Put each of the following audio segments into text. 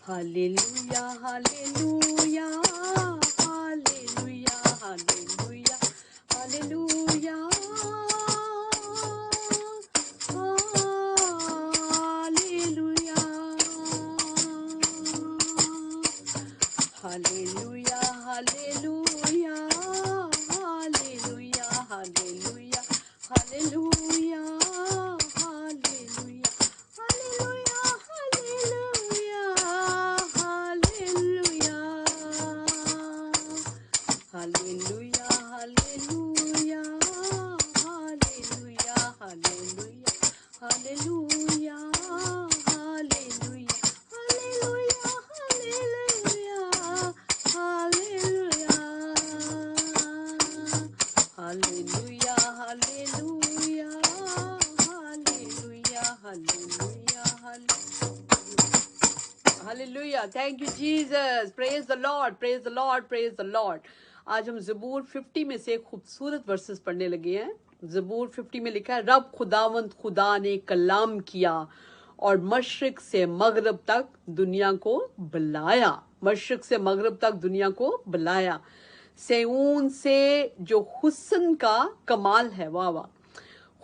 Hallelujah hallelujah hallelujah hallelujah hallelujah hallelujah hallelujah hallelujah hallelujah hallelujah hallelujah Hallelujah, hallelujah, hallelujah, hallelujah, hallelujah, hallelujah, hallelujah, hallelujah, hallelujah, hallelujah, hallelujah, hallelujah, hallelujah. Thank you, Jesus. Praise the Lord, praise the Lord, praise the Lord. आज हम ज़बूर 50 में से खूबसूरत versus पढ़ने लगे हैं। ज़बूर 50 में लिखा है, रब खुदावंद खुदा ने कलाम किया और मशरिक से मगरब तक दुनिया को बुलाया। मशरिक से मगरब तक दुनिया को बुलाया। सेऊन से जो हुस्न का कमाल है, वाह वाह,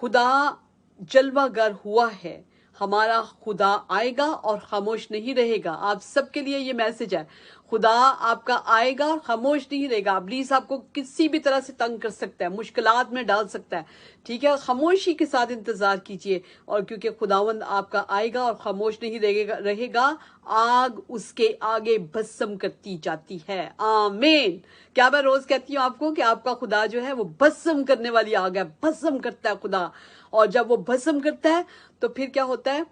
खुदा जलवागर हुआ है। हमारा खुदा आएगा और खामोश नहीं रहेगा। आप सबके लिए ये मैसेज है, खुदा आपका आएगा और खामोश नहीं रहेगा। इब्लीस आपको किसी भी तरह से तंग कर सकता है, मुश्किलात में डाल सकता है, ठीक है, खामोशी के साथ इंतजार कीजिए। और क्योंकि खुदावंद आपका आएगा और खामोश नहीं रहेगा, आग उसके आगे भस्म करती जाती है। आमीन। क्या मैं रोज कहती हूँ आपको कि आपका खुदा जो है वो भस्म करने वाली आग है, भस्म करता है खुदा। और जब वो भस्म करता है तो फिर क्या होता है,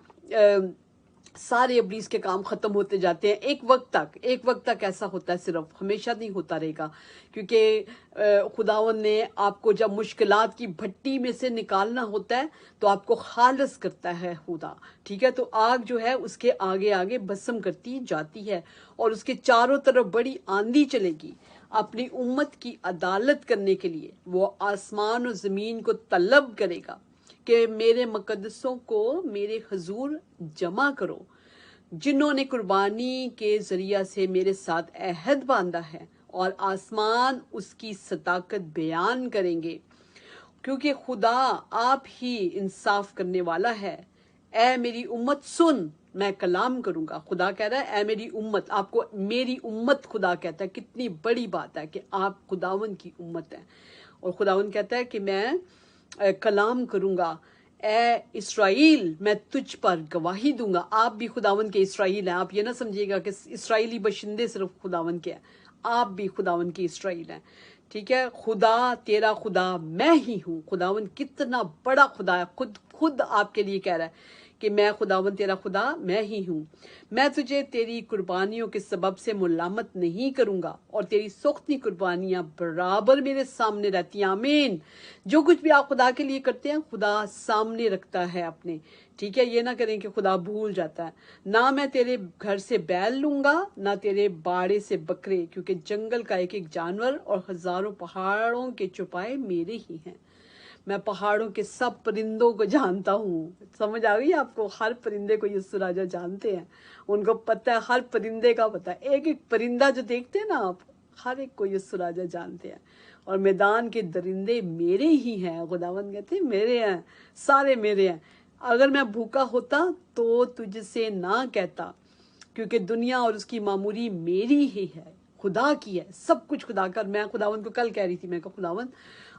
सारे इब्लीस के काम खत्म होते जाते हैं। एक वक्त तक ऐसा होता है, सिर्फ हमेशा नहीं होता रहेगा। क्योंकि खुदावन ने आपको जब मुश्किलात की भट्टी में से निकालना होता है तो आपको खालिस करता है खुदा, ठीक है। तो आग जो है उसके आगे आगे भस्म करती जाती है और उसके चारों तरफ बड़ी आंधी चलेगी अपनी उम्मत की अदालत करने के लिए। वो आसमान और जमीन को तलब करेगा कि मेरे मुकद्दसों को मेरे हजूर जमा करो, जिन्होंने कुर्बानी के जरिया से मेरे साथ अहद बांधा है, और आसमान उसकी सताकत बयान करेंगे, क्योंकि खुदा आप ही इंसाफ करने वाला है। ऐ मेरी उम्मत सुन, मैं कलाम करूंगा। खुदा कह रहा है, ऐ मेरी उम्मत, आपको मेरी उम्मत खुदा कहता है। कितनी बड़ी बात है कि आप खुदावन की उम्मत हैं। और खुदावन कहता है कि मैं कलाम करूंगा। ए इस्राइल, मैं तुझ पर गवाही दूंगा। आप भी खुदावन के इस्राइल हैं। आप ये ना समझिएगा कि इस्राइली बशिंदे सिर्फ खुदावन के हैं, आप भी खुदावन की इस्राइल हैं, ठीक है। खुदा तेरा खुदा मैं ही हूँ। खुदावन कितना बड़ा खुदा है, खुद आपके लिए कह रहा है कि मैं खुदावन तेरा खुदा मैं ही हूँ। मैं तुझे तेरी कुर्बानियों के सबब से मुलामत नहीं करूंगा, और तेरी सोख्ती कुर्बानियां बराबर मेरे सामने रहती हैं। आमीन। जो कुछ भी आप खुदा के लिए करते हैं, खुदा सामने रखता है अपने, ठीक है। ये ना करें कि खुदा भूल जाता है। ना मैं तेरे घर से बैल लूंगा, ना तेरे बाड़े से बकरे, क्योंकि जंगल का एक एक जानवर और हजारों पहाड़ों के चौपाए मेरे ही हैं। मैं पहाड़ों के सब परिंदों को जानता हूँ। समझ आ गई आपको? हर परिंदे को यीशु राजा जानते हैं, उनको पता है, हर परिंदे का पता है। एक एक परिंदा जो देखते हैं ना आप, हर एक को यीशु राजा जानते हैं। और मैदान के दरिंदे मेरे ही हैं। खुदावंद कहते हैं मेरे हैं, सारे मेरे हैं। अगर मैं भूखा होता तो तुझसे ना कहता, क्योंकि दुनिया और उसकी मामूरी मेरी ही है, खुदा की है, सब कुछ खुदा का। मैं खुदावंद को कल कह रही थी, मैं कहा खुदावंद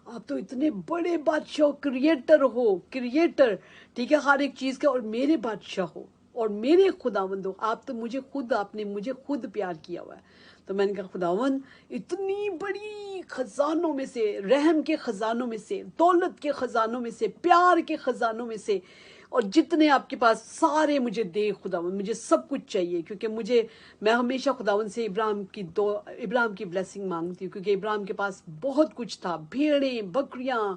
आप तो इतने बड़े बादशाह, क्रिएटर हो, क्रिएटर, ठीक है, हर एक चीज का, और मेरे बादशाह हो और मेरे खुदावंद हो। आप तो मुझे खुद, आपने मुझे खुद प्यार किया हुआ है। तो मैंने कहा खुदावंद इतनी बड़ी खजानों में से, रहम के खजानों में से, दौलत के खजानों में से, प्यार के खजानों में से, और जितने आपके पास सारे मुझे दे खुदावंद। मुझे सब कुछ चाहिए, क्योंकि मैं हमेशा खुदावंद से इब्राहिम की ब्लेसिंग मांगती हूँ, क्योंकि इब्राहिम के पास बहुत कुछ था, भेड़ें, बकरियां,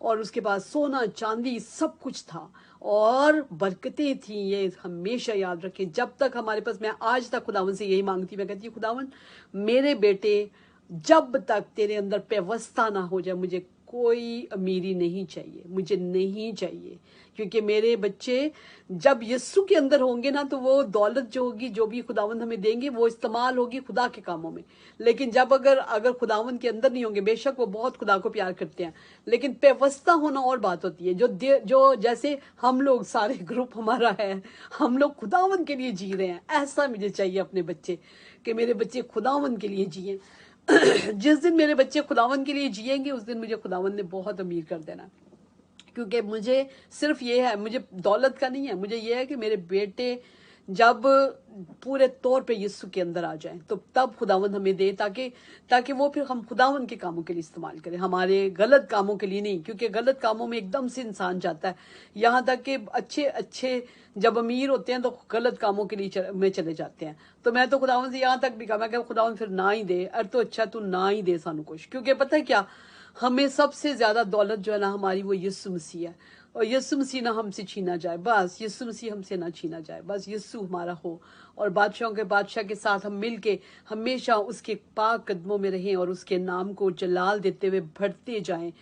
और उसके पास सोना चांदी सब कुछ था और बरकतें थी। ये हमेशा याद रखें। जब तक हमारे पास, मैं आज तक खुदावंद से यही मांगती, मैं कहती हूँ खुदावंद मेरे बेटे जब तक तेरे अंदर व्यवस्था ना हो जाए, मुझे कोई अमीरी नहीं चाहिए, मुझे नहीं चाहिए, क्योंकि मेरे बच्चे जब यीशु के अंदर होंगे ना, तो वो दौलत जो होगी, जो भी खुदावंद हमें देंगे, वो इस्तेमाल होगी खुदा के कामों में। लेकिन जब अगर खुदावंद के अंदर नहीं होंगे, बेशक वो बहुत खुदा को प्यार करते हैं, लेकिन पेवस्ता होना और बात होती है। जो जैसे हम लोग सारे ग्रुप हमारा है, हम लोग खुदावंद के लिए जी रहे हैं, ऐसा मुझे चाहिए अपने बच्चे, कि मेरे बच्चे खुदावंद के लिए जिए। जिस दिन मेरे बच्चे खुदावंद के लिए जिएंगे, उस दिन मुझे खुदावंद ने बहुत अमीर कर देना। क्योंकि मुझे सिर्फ ये है, मुझे दौलत का नहीं है, मुझे ये है कि मेरे बेटे जब पूरे तौर पे यीशु के अंदर आ जाएं, तो तब खुदावंद हमें दे, ताकि वो फिर हम खुदावंद के कामों के लिए इस्तेमाल करें, हमारे गलत कामों के लिए नहीं। क्योंकि गलत कामों में एकदम से इंसान जाता है, यहाँ तक कि अच्छे जब अमीर होते हैं तो गलत कामों के लिए में चले जाते हैं। तो मैं तो खुदावंद से यहाँ तक भी कहा, मैं क्या खुदावंद फिर ना ही दे, अरे तो अच्छा तू ना ही दे सानू कुछ। क्योंकि पता है क्या, हमें सबसे ज्यादा दौलत जो है ना हमारी, वो यीशु मसीह है। और यीशु मसीह ना हमसे छीना जाए, बस यीशु मसीह हमसे ना छीना जाए, बस यीशु हमारा हो। और बादशाहों के बादशाह के साथ हम मिल के हमेशा उसके पाक कदमों में रहें और उसके नाम को जलाल देते हुए बढ़ते जाएं,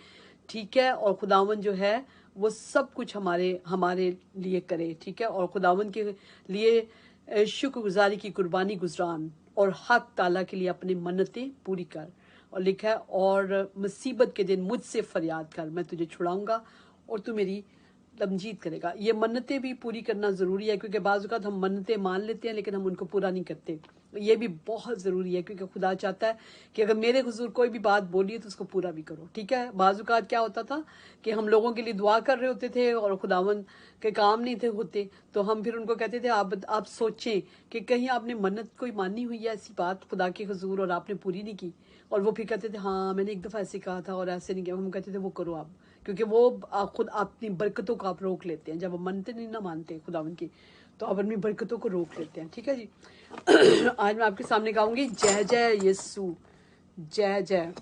ठीक है। और खुदावन जो है वो सब कुछ हमारे लिए करे, ठीक है। और खुदावन के लिए शुक्रगुजारी की कुर्बानी गुजरान, और हक ताला के लिए अपनी मन्नतें पूरी कर। और लिखा है, और मुसीबत के दिन मुझसे फरियाद कर, मैं तुझे छुड़ाऊंगा और तू मेरी तमजीद करेगा। ये मन्नतें भी पूरी करना ज़रूरी है, क्योंकि बाज़ औक़ात हम मन्नतें मान लेते हैं लेकिन हम उनको पूरा नहीं करते। ये भी बहुत ज़रूरी है, क्योंकि खुदा चाहता है कि अगर मेरे हुजूर कोई भी बात बोलिए तो उसको पूरा भी करो, ठीक है। बाज़ औक़ात क्या होता था कि हम लोगों के लिए दुआ कर रहे होते थे और खुदावन के काम नहीं थे होते, तो हम फिर उनको कहते थे आप सोचें कि कहीं आपने मन्नत कोई मानी हुई है, ऐसी बात खुदा के हुजूर, और आपने पूरी नहीं की। और वो फिर कहते थे हाँ मैंने एक दफ़ा ऐसे कहा था और ऐसे नहीं किया। हम कहते थे वो करो आप, क्योंकि वो खुद अपनी बरकतों को आप रोक लेते हैं। जब हम मनते नहीं ना मानते खुदावन की, तो आप अपनी बरकतों को रोक लेते हैं, ठीक है जी। आज मैं आपके सामने गाऊंगी जय जय यीशु, जय जय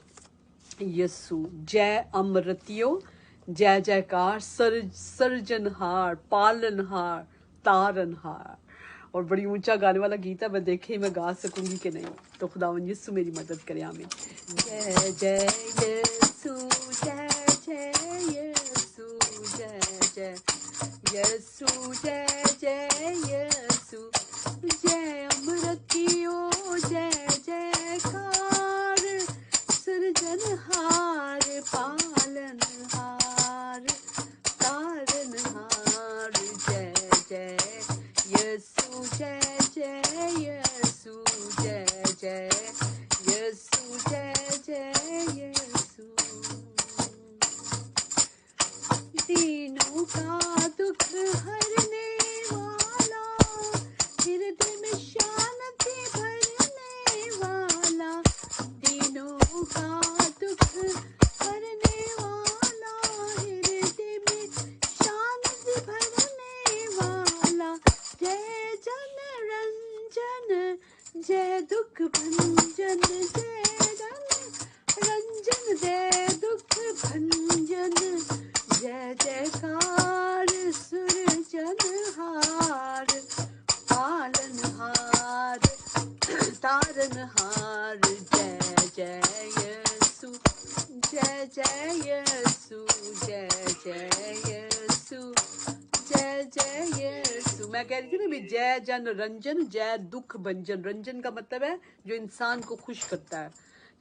यीशु, जय अमृतियो, जय जयकार, सर्जनहार, पालनहार, तारनहार। और बड़ी ऊंचा गाने वाला गीत है, मैं देखे मैं गा सकूंगी कि नहीं। तो खुदावन यीशु मेरी मदद करे, आमीन। जय जय यीशु, जय जय यीशु, जय जय यीशु, जय जय यीशु, जय अमृतियो, जय जयकार, सृजनहार, पालनहार, तारनहार, जय जय यीशु, जय जय यीशु, जय जय यीशु, जय जय यीशु। दीनों का दुख हरने वाला, हृदय में शांति भरने वाला, दीनों का दुख हरने वाला, हृदय में शांति भरने वाला, जय जन रंजन, जय दुख भंजन, जय जन रंजन, जय दुख भंजन, जय जयकार, सृजनहार, पालनहार, तारनहार, जय जय यीशु, जय जय यीशु, जय जय यीशु, जय जय यीशु। मैं कह रही थी ना भी, जय जन रंजन, जय दुख भंजन। रंजन का मतलब है जो इंसान को खुश करता है,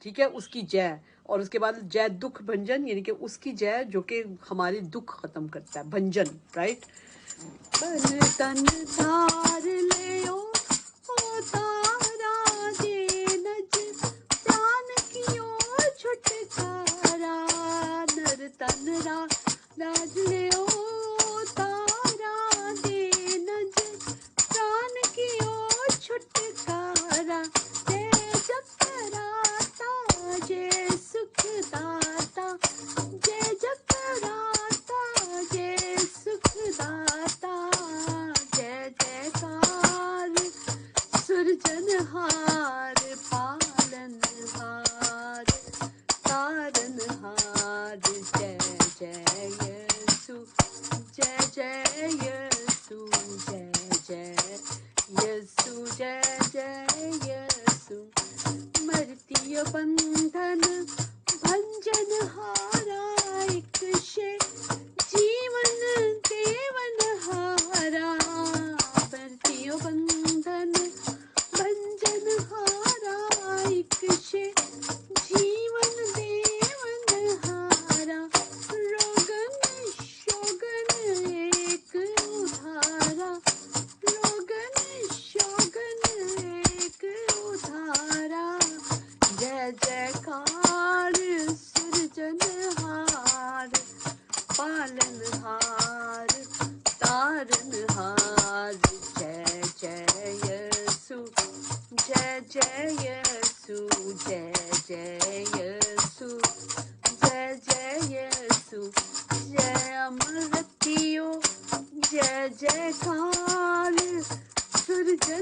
ठीक है, उसकी जय। और उसके बाद जय दुख भंजन, यानी कि उसकी जय जो कि हमारे दुख खत्म करता है, भंजन, राइट। बल तन तार ले ओ तारा दे नज, प्राण की ओर छुटकारा, नर तन राज ले ओ तारा दे नज, प्राण की ओर छुटकारा, जय जकराता, जय सुखदाता, जय जकराता, जय सुखदाता, जय जयकार, सृजनहार, पालनहार, तारनहार, जय जय यीशु, जय जय यीशु, जय जय यीशु, जय जय यीशु। मृत्यु बंधन भंजन हारा, एक शे जीवन देव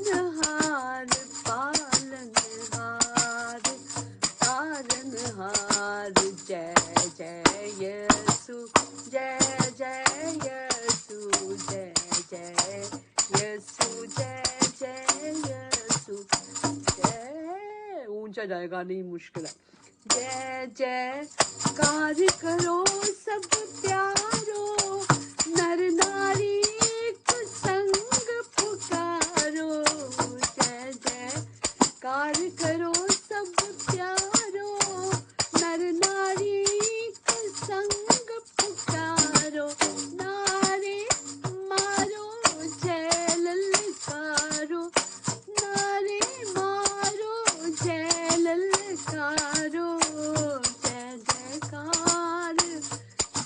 सृजनहार पालनहार तारनहार जय जय यीशु जय जय यीशु जय जय यीशु जय जय यीशु जय। ऊंचा जाएगा नहीं, मुश्किल है। जय जय कार करो सब प्यारो नर नारी एक संग पुकारो जय जय कार करो सब प्यारो नर नारी एक संग पुकारो नारे मारो जय ललकारो नारे मारो जय ललकारो जय जयकार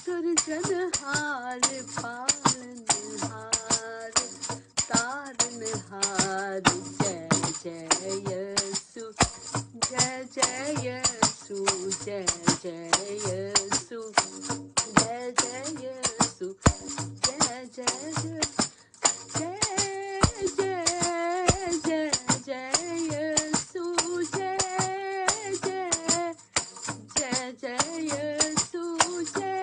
सृजनहार पालनहार तारनहार जय जय यीशु जय जय यीशु जय जय यीशु जय जय यीशु जय जय जय जय जय जय यीशु जय जय जय जय यीशु जय जय जय जय यीशु जय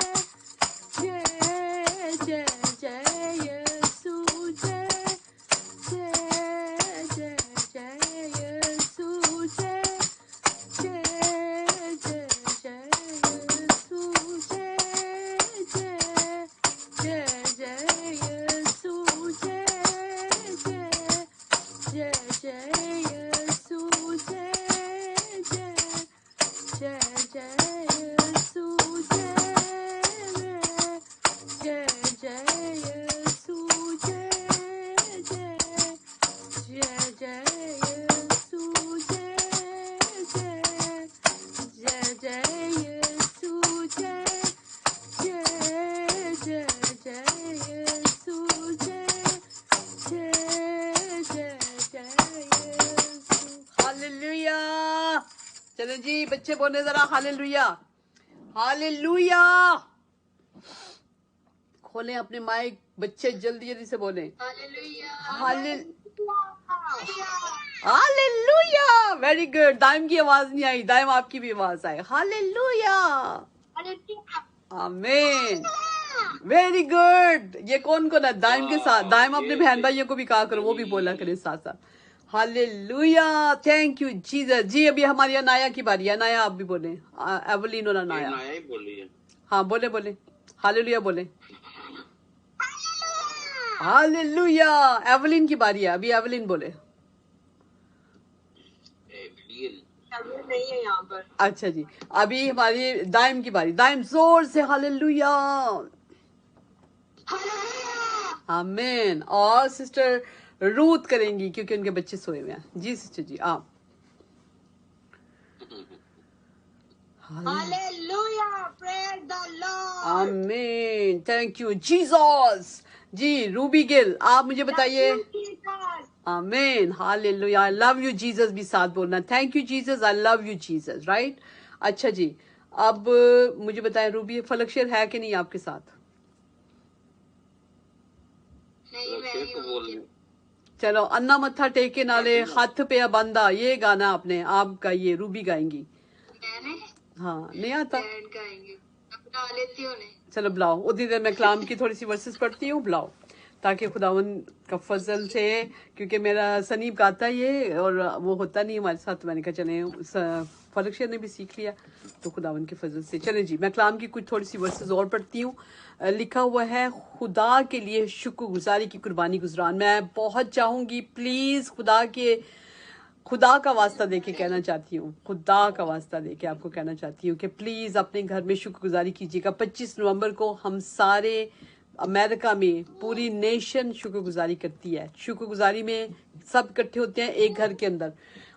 जय जय जय यीशु जय जय जय जय यीशु जय जय जय जय यीशु जय जय जय जय यीशु जय जय जय जय यीशु जय जय जय यीशु जय जय जय जय यीशु जय जय जय जय यीशु जय जय जय जय यीशु जय जय जय जय यीशु। हालेलुया। चलो जी बच्चे बोले जरा हालेलुया हालेलुया। खोलें अपने माइक, बच्चे जल्दी जल्दी से बोलें हालेलुया। Very good. दाइम की आवाज नहीं आई, दाइम आपकी भी आवाज आए। हालेलुया आमीन। Very good. ये कौन कौन है दाइम के साथ? दाइम अपने बहन भाइयों को भी कहा करो, वो भी बोला करे साथ साथ। हालेलुया। Thank you Jesus. जी अभी हमारी अनाया की बारी है। अनाया आप भी बोले। एवलिन और अनाया ही बोली है। हाँ बोले बोले हालेलुया बोले। हालेलुया। एवलिन की बारी है, अभी एवलिन बोले। नहीं है यहाँ पर। अच्छा जी अभी हमारी दाइम की बारी। दाइम जोर से हालेलुया आमीन। और सिस्टर रूथ करेंगी क्योंकि उनके बच्चे सोए हुए हैं। जी सिस्टर जी आप। Hallelujah, praise the Lord. आमीन। Thank you Jesus. जी रूबी गिल आप मुझे बताइए। आमीन। Hallelujah. I love you Jesus भी साथ बोलना। Thank you Jesus, I love you Jesus. Right. अच्छा जी अब मुझे बताएं रूबी फलक शेर है कि नहीं आपके साथ? चलो अन्ना मत्था टेके नाले हाथ पे बंदा, ये गाना आपने आप गाइए। रूबी गाएंगी। हाँ नहीं आता। चलो बुलाओ। उतनी देर मैं कलाम की थोड़ी सी वर्सेस पढ़ती हूँ, बुलाओ ताकि खुदावन का फजल से, क्योंकि मेरा सनीब गाता है ये और वो होता नहीं हमारे साथ, तो मैंने कहा चले फलक शेर ने भी सीख लिया तो खुदावन के फजल से। चले जी मैं कलाम की कुछ थोड़ी सी वर्सेस और पढ़ती हूँ। लिखा हुआ है खुदा के लिए शुक्रगुजारी की कुर्बानी गुजरान। मैं बहुत चाहूँगी प्लीज़ खुदा का वास्ता देके कहना चाहती हूँ, खुदा का वास्ता देके आपको कहना चाहती हूँ कि प्लीज़ अपने घर में शुक्रगुजारी कीजिएगा। 25 नवंबर को हम सारे अमेरिका में पूरी नेशन शुक्रगुजारी करती है। शुक्रगुजारी में सब इकट्ठे होते हैं एक घर के अंदर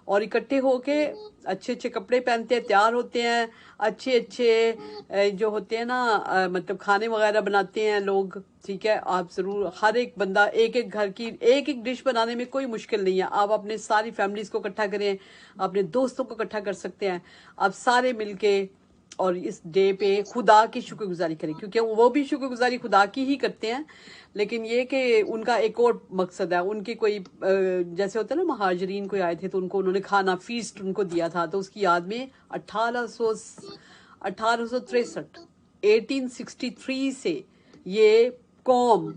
और इकट्ठे होके अच्छे अच्छे कपड़े पहनते हैं, तैयार होते हैं, अच्छे अच्छे जो होते हैं ना मतलब खाने वगैरह बनाते हैं लोग। ठीक है आप ज़रूर हर एक बंदा एक एक घर की एक एक डिश बनाने में कोई मुश्किल नहीं है। आप अपने सारी फैमिलीज़ को इकट्ठा करें, अपने दोस्तों को इकट्ठा कर सकते हैं। आप सारे मिलके और इस डे पे खुदा की शुक्रगुजारी करें, क्योंकि वो भी शुक्रगुजारी खुदा की ही करते हैं, लेकिन ये कि उनका एक और मकसद है। उनकी कोई जैसे होता है ना, महाजरीन कोई आए थे तो उनको उन्होंने खाना फीस्ट उनको दिया था, तो उसकी याद में 1863 से ये कौम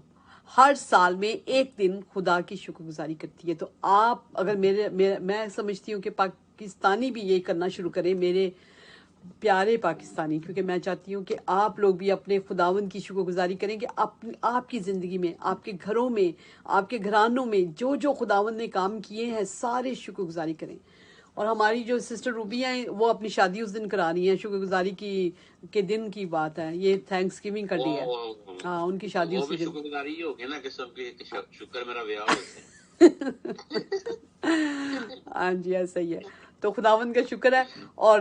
हर साल में एक दिन खुदा की शुक्रगुजारी करती है। तो आप अगर मैं समझती हूँ कि पाकिस्तानी भी ये करना शुरू करें, मेरे प्यारे पाकिस्तानी, क्योंकि मैं चाहती हूँ कि आप लोग भी अपने खुदावंद की शुक्रगुजारी करें कि आपकी ज़िंदगी में, आपके घरों में, आपके घरानों में जो जो खुदावंद ने काम किए हैं सारे शुक्रगुजारी करें। और हमारी जो सिस्टर रूबी हैं वो अपनी शादी उस दिन करा रही हैं, शुक्रगुजारी के दिन की बात है, ये थैंक्स गिविंग का डे है। हाँ, उनकी शादी वो उसी भी दिन। शुक्रगुजारी ही हो गया ना कि सबके शुक्र मेरा ब्याह हो गया। हाँ जी, ऐसा ही है। तो खुदावंद का शुक्र है। और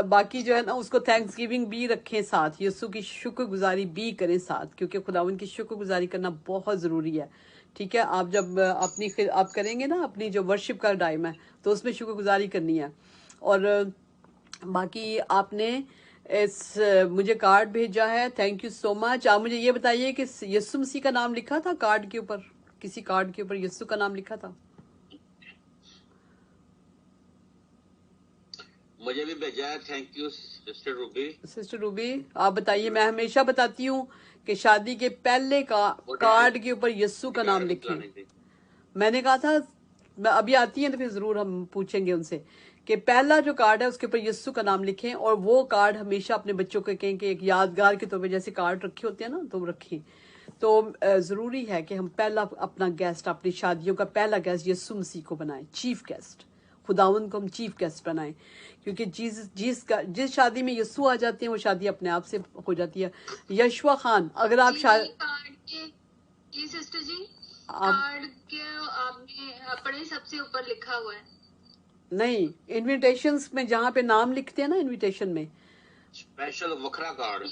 बाकी जो है ना, उसको थैंक्स गिविंग भी रखें साथ, यीशु की शुक्रगुजारी भी करें साथ, क्योंकि खुदावंद की शुक्रगुजारी करना बहुत ज़रूरी है। ठीक है, आप जब आप करेंगे ना अपनी जो वर्शिप का टाइम है, तो उसमें शुक्रगुजारी करनी है। और बाकी आपने मुझे कार्ड भेजा है, थैंक यू सो मच। आप मुझे ये बताइए कि यीशु मसीह का नाम लिखा था कार्ड के ऊपर? किसी कार्ड के ऊपर यीशु का नाम लिखा था? मुझे भी भेजा है, thank you sister Ruby. Sister Ruby, आप बताइए। मैं हमेशा बताती हूँ कि शादी के पहले कार्ड के ऊपर यीशु का नाम लिखें। मैंने कहा था, मैं अभी आती हैं तो फिर जरूर हम पूछेंगे उनसे कि पहला जो कार्ड है उसके ऊपर यीशु का नाम लिखें, और वो कार्ड हमेशा अपने बच्चों को कहें कि एक यादगार के तौर पे, जैसे कार्ड रखे होते हैं ना, तो रखें। तो ज़रूरी है कि हम पहला अपना गेस्ट, अपनी शादियों का पहला गेस्ट यीशु मसीह को बनाएं, चीफ गेस्ट। खुदावंद को हम चीफ गेस्ट बनाएं, क्योंकि जिस शादी में यीशु आ जाते हैं वो शादी अपने आप से हो जाती है। यशवा खान, अगर आप सिस्टर जी कार्ड के आपने पढ़े सबसे ऊपर लिखा हुआ है? नहीं, इनविटेशंस में जहाँ पे नाम लिखते हैं ना, इनविटेशन में स्पेशल वखरा कार्ड।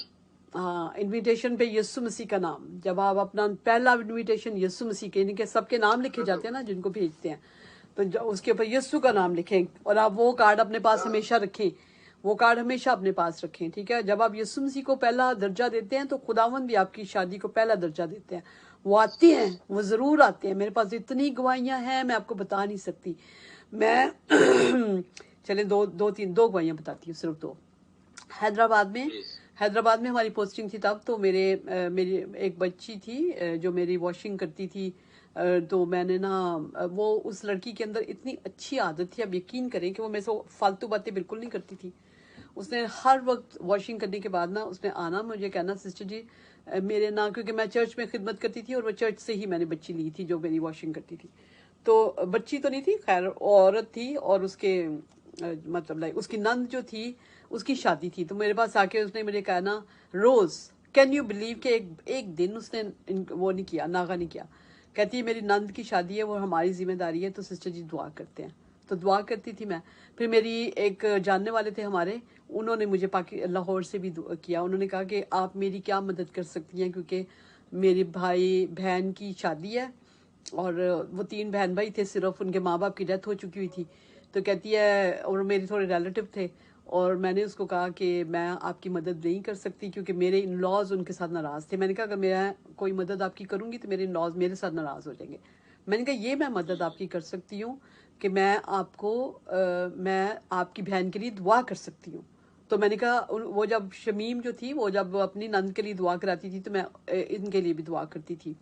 हाँ, इनविटेशन पे यीशु मसीह का नाम, जब आप अपना पहला इनविटेशन यीशु मसीह के, इनके सबके नाम लिखे जाते हैं ना जिनको भेजते हैं, तो उसके ऊपर यीशु का नाम लिखें, और आप वो कार्ड अपने पास हमेशा रखें, वो कार्ड हमेशा अपने पास रखें। ठीक है, जब आप यीशु मसीह को पहला दर्जा देते हैं तो खुदावंद भी आपकी शादी को पहला दर्जा देते हैं। वो आते हैं, वो ज़रूर आते हैं। मेरे पास इतनी गवाहियाँ हैं, मैं आपको बता नहीं सकती। मैं चले दो गवाहियाँ बताती हूँ, सिर्फ दो। हैदराबाद में हमारी पोस्टिंग थी तब, तो मेरी एक बच्ची थी जो मेरी वॉशिंग करती थी। तो मैंने ना, वो उस लड़की के अंदर इतनी अच्छी आदत थी, अब यकीन करें कि वो मेरे से फालतू बातें बिल्कुल नहीं करती थी। उसने हर वक्त वॉशिंग करने के बाद ना उसने आना, मुझे कहना, सिस्टर जी मेरे ना, क्योंकि मैं चर्च में खिदमत करती थी और वो चर्च से ही मैंने बच्ची ली थी जो मेरी वॉशिंग करती थी। तो बच्ची तो नहीं थी, खैर औरत थी, और उसके मतलब लाइक उसकी नंद जो थी उसकी शादी थी। तो मेरे पास आके उसने मुझे कहना, रोज कैन यू बिलीव कि एक दिन उसने वो नहीं किया, नागा नहीं किया। कहती है मेरी नंद की शादी है, वो हमारी जिम्मेदारी है, तो सिस्टर जी दुआ करते हैं। तो दुआ करती थी मैं। फिर मेरी एक जानने वाले थे हमारे, उन्होंने मुझे लाहौर से भी किया। उन्होंने कहा कि आप मेरी क्या मदद कर सकती हैं, क्योंकि मेरे भाई बहन की शादी है, और वो 3 बहन भाई थे सिर्फ, उनके माँ बाप की डेथ हो चुकी हुई थी। तो कहती है, और मेरे थोड़े रिलेटिव थे, और मैंने उसको कहा कि मैं आपकी मदद नहीं कर सकती क्योंकि मेरे इन लॉज उनके साथ नाराज़ थे। मैंने कहा अगर मैं कोई मदद आपकी करूँगी तो मेरे इन लॉज मेरे साथ नाराज़ हो जाएंगे। मैंने कहा ये मैं मदद आपकी कर सकती हूँ कि मैं आपकी बहन के लिए दुआ कर सकती हूँ। तो मैंने कहा, वो जब शमीम जो थी, वो जब अपनी नंद के लिए दुआ कराती थी तो मैं इनके लिए भी दुआ करती थी,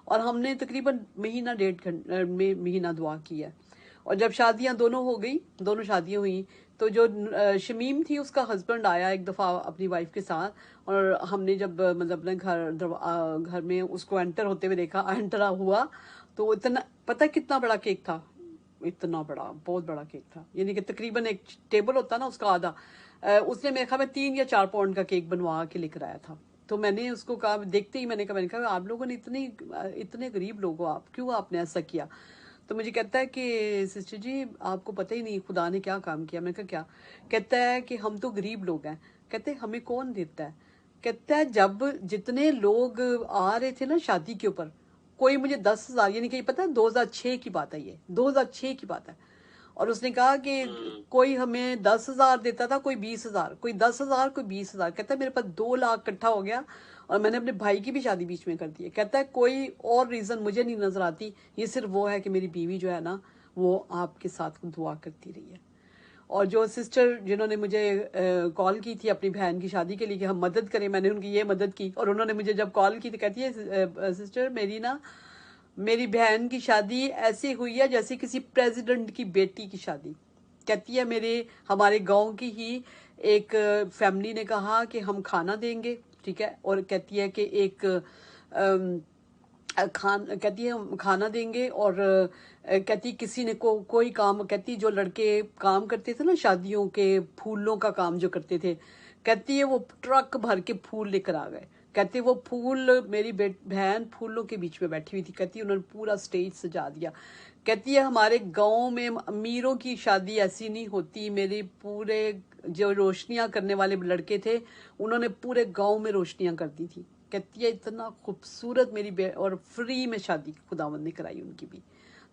और हमने तकरीबन महीना 1.5 महीना दुआ की है। और जब शादियां दोनों शादियां हुई, तो जो शमीम थी उसका हस्बैंड आया एक दफ़ा अपनी वाइफ के साथ, और हमने जब मतलब अपने घर में उसको एंटर होते हुए देखा, एंटर हुआ, तो इतना पता कितना बड़ा केक था, इतना बड़ा, बहुत बड़ा केक था, यानी कि तकरीबन एक टेबल होता ना उसका आधा। उसने मेरे ख्याल में 3 या 4 पाउंड का केक बनवा के लेकर आया था। तो मैंने उसको कहा, देखते ही मैंने कहा आप लोगों ने इतने गरीब लोग हो, आप क्यों आपने ऐसा किया? तो मुझे कहता है कि सिस्टर जी आपको पता ही नहीं खुदा ने क्या काम किया। मैंने कहा क्या? कहता है कि हम तो गरीब लोग हैं। कहते हैं हमें कौन देता है? कहता है जब जितने लोग आ रहे थे ना शादी के ऊपर, कोई मुझे 10,000, यानी कि पता है 2006 की बात है, ये 2006 की बात है, और उसने कहा कि कोई हमें 10,000 देता था, कोई 20,000, कोई 10,000, कोई 20,000। कहता है मेरे पास 2 लाख इकट्ठा हो गया और मैंने अपने भाई की भी शादी बीच में कर दी है। कहता है कोई और रीज़न मुझे नहीं नज़र आती, ये सिर्फ वो है कि मेरी बीवी जो है ना वो आपके साथ दुआ करती रही है। और जो सिस्टर जिन्होंने मुझे कॉल की थी अपनी बहन की शादी के लिए कि हम मदद करें, मैंने उनकी ये मदद की, और उन्होंने मुझे जब कॉल की तो कहती है सिस्टर मेरी बहन की शादी ऐसी हुई है जैसे किसी प्रेसिडेंट की बेटी की शादी। कहती है हमारे गांव की ही एक फैमिली ने कहा कि हम खाना देंगे, ठीक है, और कहती है कि कहती है हम खाना देंगे, और कहती किसी ने कोई काम, कहती जो लड़के काम करते थे ना शादियों के फूलों का काम जो करते थे, कहती है वो ट्रक भर के फूल लेकर आ गए। कहती वो फूल, मेरी बहन फूलों के बीच में बैठी हुई थी, कहती उन्होंने पूरा स्टेज सजा दिया। कहती है हमारे गांव में अमीरों की शादी ऐसी नहीं होती, मेरे पूरे जो रोशनियां करने वाले लड़के थे उन्होंने पूरे गांव में रोशनियां कर दी थी। कहती है इतना खूबसूरत और फ्री में शादी खुदावंद ने कराई उनकी भी।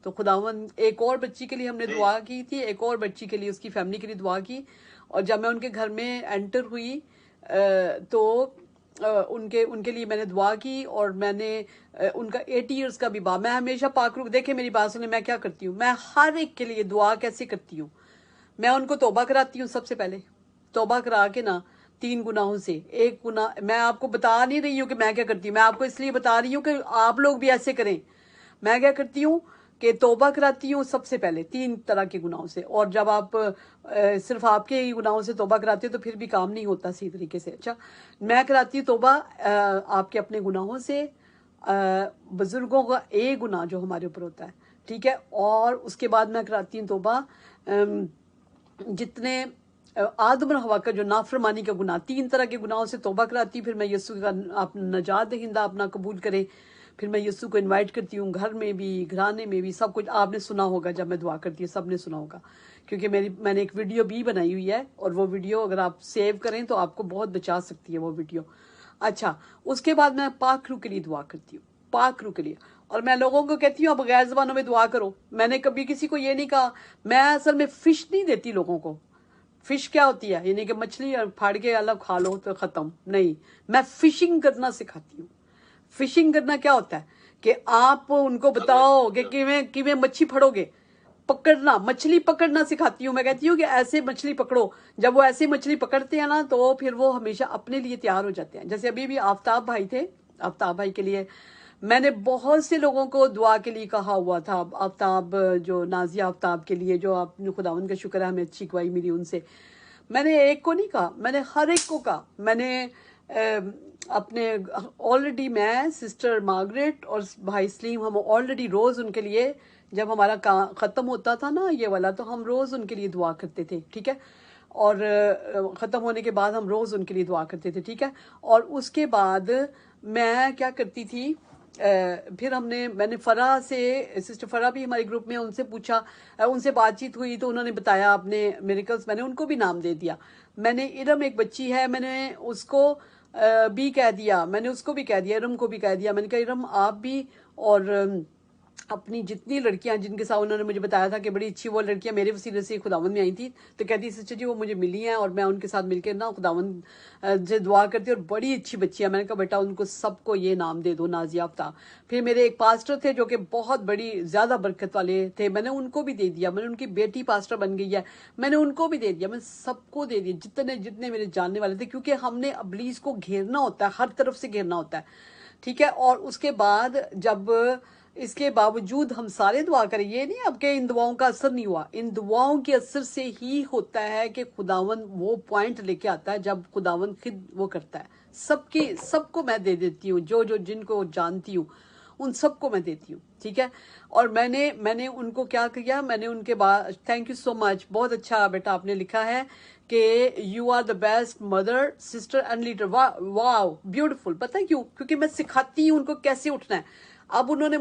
तो खुदावंद, एक और बच्ची के लिए हमने दुआ की थी, एक और बच्ची के लिए उसकी फैमिली के लिए दुआ की, और जब मैं उनके घर में एंटर हुई तो उनके लिए मैंने दुआ की, और मैंने उनका 80 इयर्स का विवाह, मैं हमेशा पाकरू, देखे मेरी बात सुने, मैं क्या करती हूँ, मैं हर एक के लिए दुआ कैसे करती हूँ, मैं उनको तौबा कराती हूँ। सबसे पहले तौबा करा के ना 3 गुनाहों से, एक गुनाह, मैं आपको बता नहीं रही हूँ कि मैं क्या करती हूँ, मैं आपको इसलिए बता रही हूँ कि आप लोग भी ऐसे करें। मैं क्या करती हूँ कि तौबा कराती हूँ सबसे पहले 3 तरह के गुनाहों से, और जब आप सिर्फ आपके ही गुनाहों से तौबा कराते हो तो फिर भी काम नहीं होता सही तरीके से। अच्छा, मैं कराती हूँ तौबा आपके अपने गुनाहों से, बुजुर्गों का एक गुनाह जो हमारे ऊपर होता है, ठीक है, और उसके बाद मैं कराती हूँ तौबा जितने आदम और हवा का जो नाफरमानी का गुनाह, 3 तरह के गुनाहों से तौबा कराती हूँ। फिर मैं यीशु का आप नजात दहिंदा अपना कबूल करें, फिर मैं यीशु को इनवाइट करती हूँ, घर में भी घराने में भी, सब कुछ आपने सुना होगा जब मैं दुआ करती हूँ, सब ने सुना होगा, क्योंकि मैंने एक वीडियो भी बनाई हुई है, और वो वीडियो अगर आप सेव करें तो आपको बहुत बचा सकती है वो वीडियो। अच्छा, उसके बाद मैं पाक रूह के लिए दुआ करती हूँ, पाक रूह के लिए, और मैं लोगों को कहती हूँ आप गैर ज़बानों में दुआ करो। मैंने कभी किसी को ये नहीं कहा, मैं असल में फिश नहीं देती लोगों को। फिश क्या होती है, यानी कि मछली फाड़ के अलग खा लो तो खत्म नहीं, मैं फिशिंग करना सिखाती हूँ। फिशिंग करना क्या होता है कि आप उनको बताओ कि किवें मच्छी फड़ोगे, पकड़ना, मछली पकड़ना सिखाती हूँ। मैं कहती हूँ कि ऐसे मछली पकड़ो, जब वो ऐसे मछली पकड़ते हैं ना तो फिर वो हमेशा अपने लिए तैयार हो जाते हैं। जैसे अभी भी आफ्ताब भाई थे, आफ्ताब भाई के लिए मैंने बहुत से लोगों को दुआ के लिए कहा हुआ था। आफ्ताब, जो नाजिया आफ्ताब के लिए, जो आपने खुदावन का शुक्र है हमें अच्छी गवाही मिली उनसे, मैंने एक को नहीं कहा, मैंने हर एक को कहा। मैंने अपने ऑलरेडी, मैं, सिस्टर मार्गरेट और भाई सलीम, हम ऑलरेडी रोज़ उनके लिए, जब हमारा ख़त्म होता था ना ये वाला, तो हम रोज़ उनके लिए दुआ करते थे, ठीक है, और ख़त्म होने के बाद हम रोज़ उनके लिए दुआ करते थे, ठीक है। और उसके बाद मैं क्या करती थी, फिर मैंने फ़रा से, सिस्टर फ़रा भी हमारे ग्रुप में, उनसे पूछा, उनसे बातचीत हुई तो उन्होंने बताया अपने मिरेकल्स, मैंने उनको भी नाम दे दिया। मैंने इरम, एक बच्ची है, मैंने उसको भी कह दिया, मैंने उसको भी कह दिया, इरम को भी कह दिया। मैंने कहा इरम आप भी, और अपनी जितनी लड़कियां जिनके साथ उन्होंने मुझे बताया था कि बड़ी अच्छी वो लड़कियां मेरे वसीले से खुदावंद में आई थी, तो कहती सिस्टर जी वो मुझे मिली हैं और मैं उनके साथ मिलकर ना खुदावंद से दुआ करती और बड़ी अच्छी बच्ची है। मैंने कहा बेटा उनको सबको ये नाम दे दो, नाजिया आफ्ताब। फिर मेरे एक पास्टर थे जो कि बहुत बड़ी ज़्यादा बरकत वाले थे, मैंने उनको भी दे दिया। मैंने उनकी बेटी पास्टर बन गई है, मैंने उनको भी दे दिया। मैं सबको दे दिया जितने जितने मेरे जानने वाले थे, क्योंकि हमने अबलीस को घेरना होता है, हर तरफ से घेरना होता है, ठीक है। और उसके बाद जब इसके बावजूद हम सारे दुआ करें, ये नहीं अब के इन दुआओं का असर नहीं हुआ, इन दुआओं के असर से ही होता है कि खुदावन वो पॉइंट लेके आता है जब खुदावन खुद वो करता है। सबको मैं दे देती हूँ, जो जो जिनको जानती हूँ उन सबको मैं देती हूँ, ठीक है। और मैंने उनको क्या किया, मैंने उनके बाद, थैंक यू सो मच, बहुत अच्छा बेटा आपने लिखा है कि you are the best mother, sister and leader. वाह ब्यूटीफुल। पता है क्यों? क्योंकि मैं सिखाती हूँ उनको कैसे उठना है। अब उन्होंने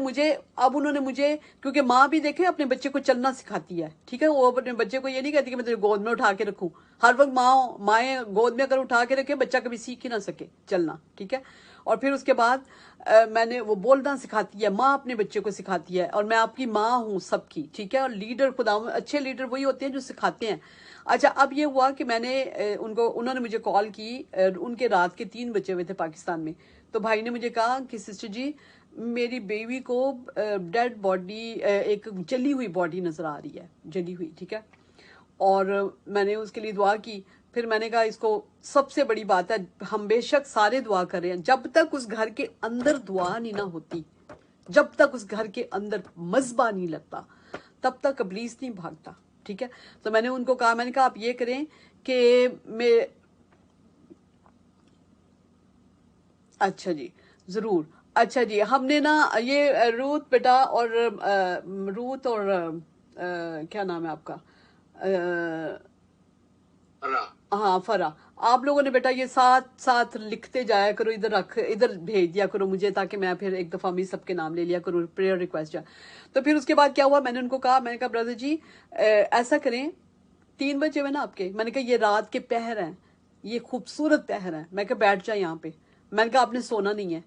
मुझे क्योंकि माँ भी देखे अपने बच्चे को चलना सिखाती है, ठीक है। वो अपने बच्चे को ये नहीं कहती कि मैं तेरे गोद में उठा के रखूं, हर वक्त माएँ गोद में अगर उठा के रखे बच्चा कभी सीख ही ना सके चलना, ठीक है। और फिर उसके बाद मैंने वो बोलना सिखाती है, माँ अपने बच्चे को सिखाती है, और मैं आपकी माँ हूँ सबकी, ठीक है। और लीडर खुदा, अच्छे लीडर वही होते हैं जो सिखाते हैं। अच्छा, अब ये हुआ कि मैंने उन्होंने मुझे कॉल की, उनके रात के 3 बजे हुए थे पाकिस्तान में। तो भाई ने मुझे कहा कि सिस्टर जी मेरी बेबी को डेड बॉडी, एक जली हुई बॉडी नजर आ रही है, जली हुई, ठीक है। और मैंने उसके लिए दुआ की। फिर मैंने कहा इसको, सबसे बड़ी बात है हम बेशक सारे दुआ कर रहे हैं, जब तक उस घर के अंदर दुआ नहीं ना होती, जब तक उस घर के अंदर मजबा नहीं लगता, तब तक इब्लीस नहीं भागता, ठीक है। तो मैंने उनको कहा, मैंने कहा आप ये करें कि मैं, अच्छा जी जरूर, अच्छा जी, हमने ना ये रूथ बेटा और रूथ और क्या नाम है आपका, हाँ फरा, आप लोगों ने बेटा ये साथ साथ लिखते जाया करो, इधर भेज दिया करो मुझे, ताकि मैं फिर एक दफा भी सबके नाम ले लिया करूँ, प्रेयर रिक्वेस्ट जाए। तो फिर उसके बाद क्या हुआ, मैंने उनको कहा, मैंने कहा ब्रदर जी ऐसा करें, 3 बजे हुए ना आपके, मैंने कहा ये रात के पहर हैं, ये खूबसूरत पहर हैं, मैं कहा बैठ जाए यहाँ पे, मैंने कहा आपने सोना नहीं है,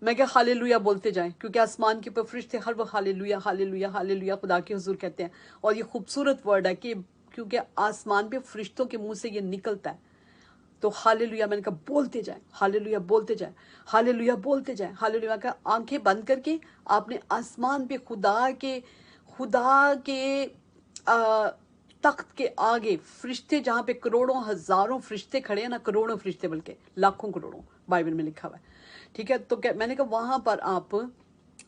मैं क्या हालेलुया बोलते जाएं, क्योंकि आसमान के ऊपर फरिश्ते हर वक्त हालेलुया हालेलुया हालेलुया खुदा के हुजूर कहते हैं। और ये खूबसूरत वर्ड है कि क्योंकि आसमान पे फरिश्तों के मुंह से ये निकलता है, तो हालेलुया मैंने कहा बोलते जाएं, हालेलुया बोलते जाएं, हालेलुया बोलते जाएं, हालेलुया का। आंखें बंद करके आपने आसमान पे खुदा के तख्त के आगे फरिश्ते, जहां पे करोड़ों हजारों फरिश्ते खड़े हैं ना, करोड़ों फरिश्ते बल्कि लाखों करोड़ों बाइबल में लिखा हुआ है, ठीक है। तो मैंने कहा वहां पर आप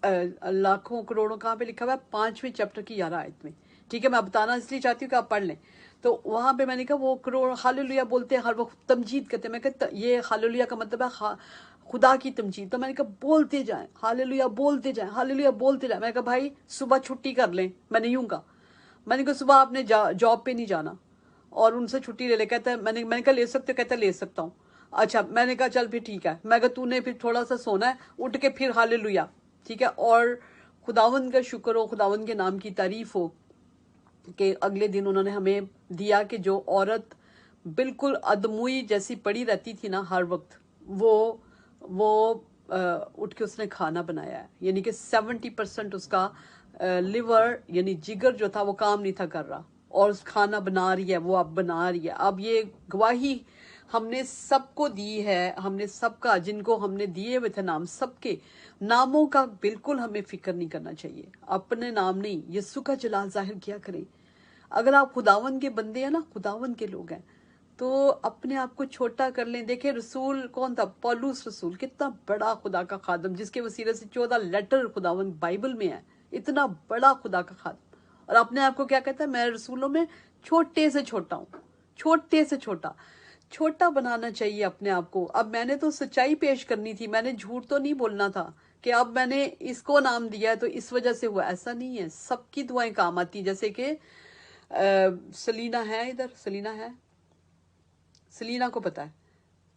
लाखों करोड़ों कहाँ पे लिखा हुआ है, 5वें चैप्टर की 11 आयत में, ठीक है। मैं बताना इसलिए चाहती हूँ कि आप पढ़ लें। तो वहां पे मैंने कहा वो करोड़ हालेलुया बोलते हैं, हर वक्त तमजीद करते हैं। मैं कहता ये हालेलुया का मतलब है खुदा की तमजीद। तो मैंने कहा बोलते जाएं, हालेलुया बोलते जाएं, हालेलुया बोलते जाएं। मैंने कहा भाई सुबह छुट्टी कर लें, मैंने यूं कहा, मैंने कहा सुबह आपने जॉब पे नहीं जाना और उनसे छुट्टी ले ले। कहता है मैंने कहा ले सकते हो, कहता है ले सकता हूँ। अच्छा, मैंने कहा चल फिर ठीक है। मैं कहा तूने फिर थोड़ा सा सोना है, उठ के फिर हालेलुया, ठीक है। और खुदावंद का शुक्र हो, खुदावंद के नाम की तारीफ हो कि अगले दिन उन्होंने हमें दिया कि जो औरत बिल्कुल अदमुई जैसी पड़ी रहती थी ना हर वक्त, वो उठ के उसने खाना बनाया है। यानी कि 70% उसका लिवर यानी जिगर जो था वो काम नहीं था कर रहा, और खाना बना रही है, वो अब बना रही है। अब ये गवाही हमने सबको दी है, हमने सबका, जिनको हमने दिए हुए थे नाम, सबके नामों का बिल्कुल हमें फिक्र नहीं करना चाहिए, अपने नाम नहीं, यीशु का जलाल जाहिर किया करें। अगर आप खुदावन के बंदे हैं ना, खुदावन के लोग हैं, तो अपने आप को छोटा कर लें। देखिए रसूल कौन था, पौलुस रसूल, कितना बड़ा खुदा का खादम, जिसके वसीले से 14 लेटर खुदावन बाइबल में है, इतना बड़ा खुदा का खादम, और अपने आप को क्या कहता है, मैं रसूलों में छोटे से छोटा हूँ, छोटे से छोटा बनाना चाहिए अपने आप को। अब मैंने तो सच्चाई पेश करनी थी, मैंने झूठ तो नहीं बोलना था कि अब मैंने इसको नाम दिया है तो इस वजह से हुआ, ऐसा नहीं है। सबकी दुआएं काम आती, जैसे कि सलीना है इधर, सलीना है, सलीना को पता है,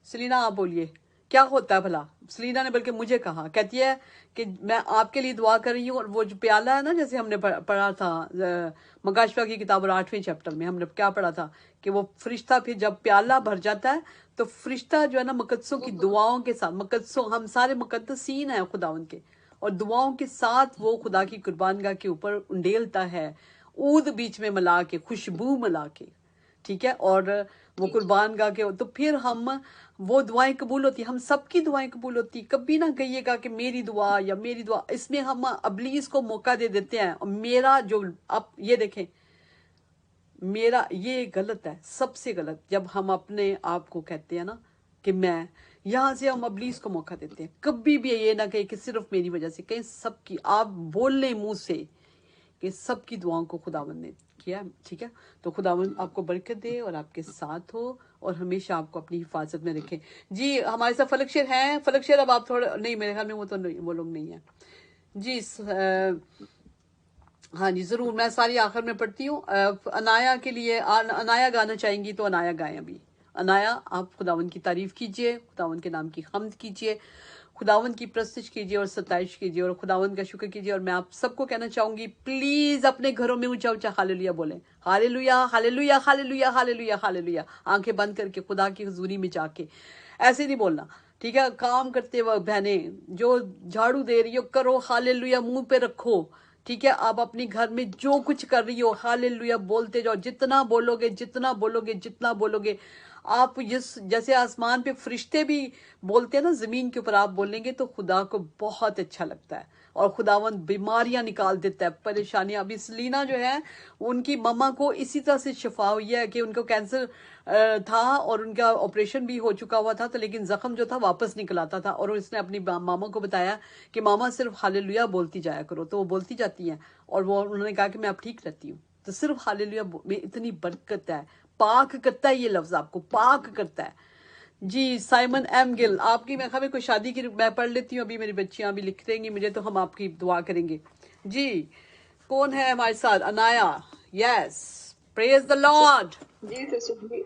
सलीना आप बोलिए क्या होता है भला। सलीना ने बल्कि मुझे कहा, कहती है कि मैं आपके लिए दुआ कर रही हूँ, और वो जो प्याला है ना, जैसे हमने पढ़ा था मगाशवा की किताब 8वें चैप्टर में हमने क्या पढ़ा था कि वो फरिश्ता फिर जब प्याला भर जाता है तो फरिश्ता जो है ना मुकद्दसों की दुआओं के साथ, मुकद्दसों, हम सारे मुकद्दसीन हैं खुदावन के, और दुआओं के साथ वो खुदा की कुर्बानगाह के ऊपर उंडेलता है, ऊद बीच में मिला के, खुशबू मिला के, ठीक है। और वो कुर्बान गा के, तो फिर हम वो दुआएं कबूल होती, हम सबकी दुआएं कबूल होती। कभी ना कहिएगा कि मेरी दुआ या मेरी दुआ, इसमें हम अबलीस को मौका दे देते हैं। और मेरा जो, आप ये देखें, मेरा ये गलत है, सबसे गलत, जब हम अपने आप को कहते हैं ना कि मैं, यहां से हम अबलीस को मौका देते हैं। कभी भी ये ना कहे कि सिर्फ मेरी वजह से, कहीं सबकी, आप बोल लें मुंह से कि सबकी दुआओं को खुदावंद ने किया, ठीक है। तो खुदावंद आपको बरकत दे और आपके साथ हो, और हमेशा आपको अपनी हिफाजत में रखे। जी हमारे साथ फलक शेर हैं, फलक शेर अब आप थोड़ा, नहीं मेरे ख्याल में वो तो नहीं, वो लोग नहीं है जी। हाँ जी जरूर, मैं सारी आखिर में पढ़ती हूँ। अनाया के लिए, अनाया गाना चाहेंगी तो अनाया गाएं। अभी अनाया, आप खुदावन की तारीफ कीजिए, खुदावन के नाम की हम्द कीजिए, खुदावन की प्रस्तुत कीजिए और सताइश कीजिए और खुदावन का शुक्र कीजिए। और मैं आप सबको कहना चाहूंगी, प्लीज अपने घरों में ऊंचा ऊंचा हालेलुया बोलें, hallelujah hallelujah hallelujah hallelujah hallelujah, आंखें बंद करके खुदा की हुजूरी में जाके। ऐसे नहीं बोलना, ठीक है, काम करते वक्त बहनें जो झाड़ू दे रही हो करो हालेलुया मुंह पे रखो, ठीक है। आप अपनी घर में जो कुछ कर रही हो हालेलुया बोलते जाओ, जितना बोलोगे जितना बोलोगे जितना बोलोगे आप जैसे आसमान पे फरिश्ते भी बोलते हैं ना, जमीन के ऊपर आप बोलेंगे तो खुदा को बहुत अच्छा लगता है और खुदावंद बीमारियां निकाल देता है, परेशानियां। अभी सलीना जो है उनकी मम्मा को इसी तरह से शिफा हुई है कि उनको कैंसर था और उनका ऑपरेशन भी हो चुका हुआ था, तो लेकिन जख्म जो था वापस निकल आता था और उसने अपनी मामा को बताया कि मामा सिर्फ हालेलुया बोलती जाया करो, तो वो बोलती जाती हैं और वो उन्होंने कहा कि मैं अब ठीक रहती हूँ। तो सिर्फ हालेलुया में इतनी बरकत है, पाक करता है, ये लफ्ज आपको पाक करता है। जी साइमन एम गिल, आपकी मैं खबर कोई शादी की मैं पढ़ लेती हूँ, अभी मेरी बच्चियां भी लिख देंगी मुझे तो हम आपकी दुआ करेंगे। जी कौन है हमारे साथ? Anaya, yes, praise the Lord. जी sister,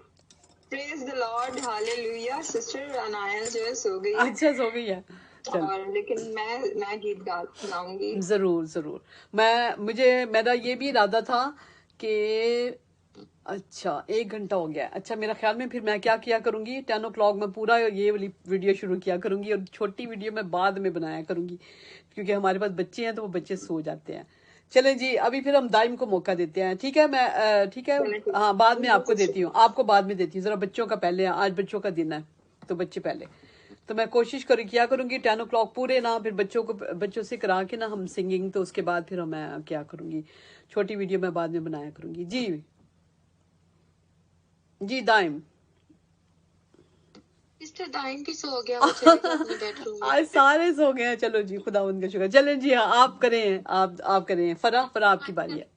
praise the Lord, hallelujah. Sister Anaya जो है सो गई, अच्छा सो गई है, चल और लेकिन मैं गीत गाऊंगी जरूर जरूर। मेरा ये भी इरादा था कि अच्छा 1 घंटा हो गया, अच्छा मेरा ख्याल में फिर मैं क्या किया करूंगी 10 o'clock में पूरा ये वाली वीडियो शुरू किया करूंगी और छोटी वीडियो मैं बाद में बनाया करूंगी क्योंकि हमारे पास बच्चे हैं तो वो बच्चे सो जाते हैं। चलें जी, अभी फिर हम दाइम को मौका देते हैं, ठीक है। मैं ठीक है, हाँ बाद में आपको देती हूँ, आपको बाद में देती हूँ, जरा बच्चों का पहले, आज बच्चों का दिन है तो बच्चे पहले। तो मैं कोशिश किया करूंगी 10 o'clock पूरे ना, फिर बच्चों से करा के ना हम सिंगिंग, तो उसके बाद फिर मैं क्या करूंगी, छोटी वीडियो मैं बाद में बनाया करूंगी। जी दाइम, सिस्टर दाइम की सो गया, वो चले गए अपने बेडरूम में। आज सारे सो गए हैं। चलो जी, खुदा उनका शुक्र। चलें जी, हाँ आप करें, आप करें। फरा आपकी बारी है।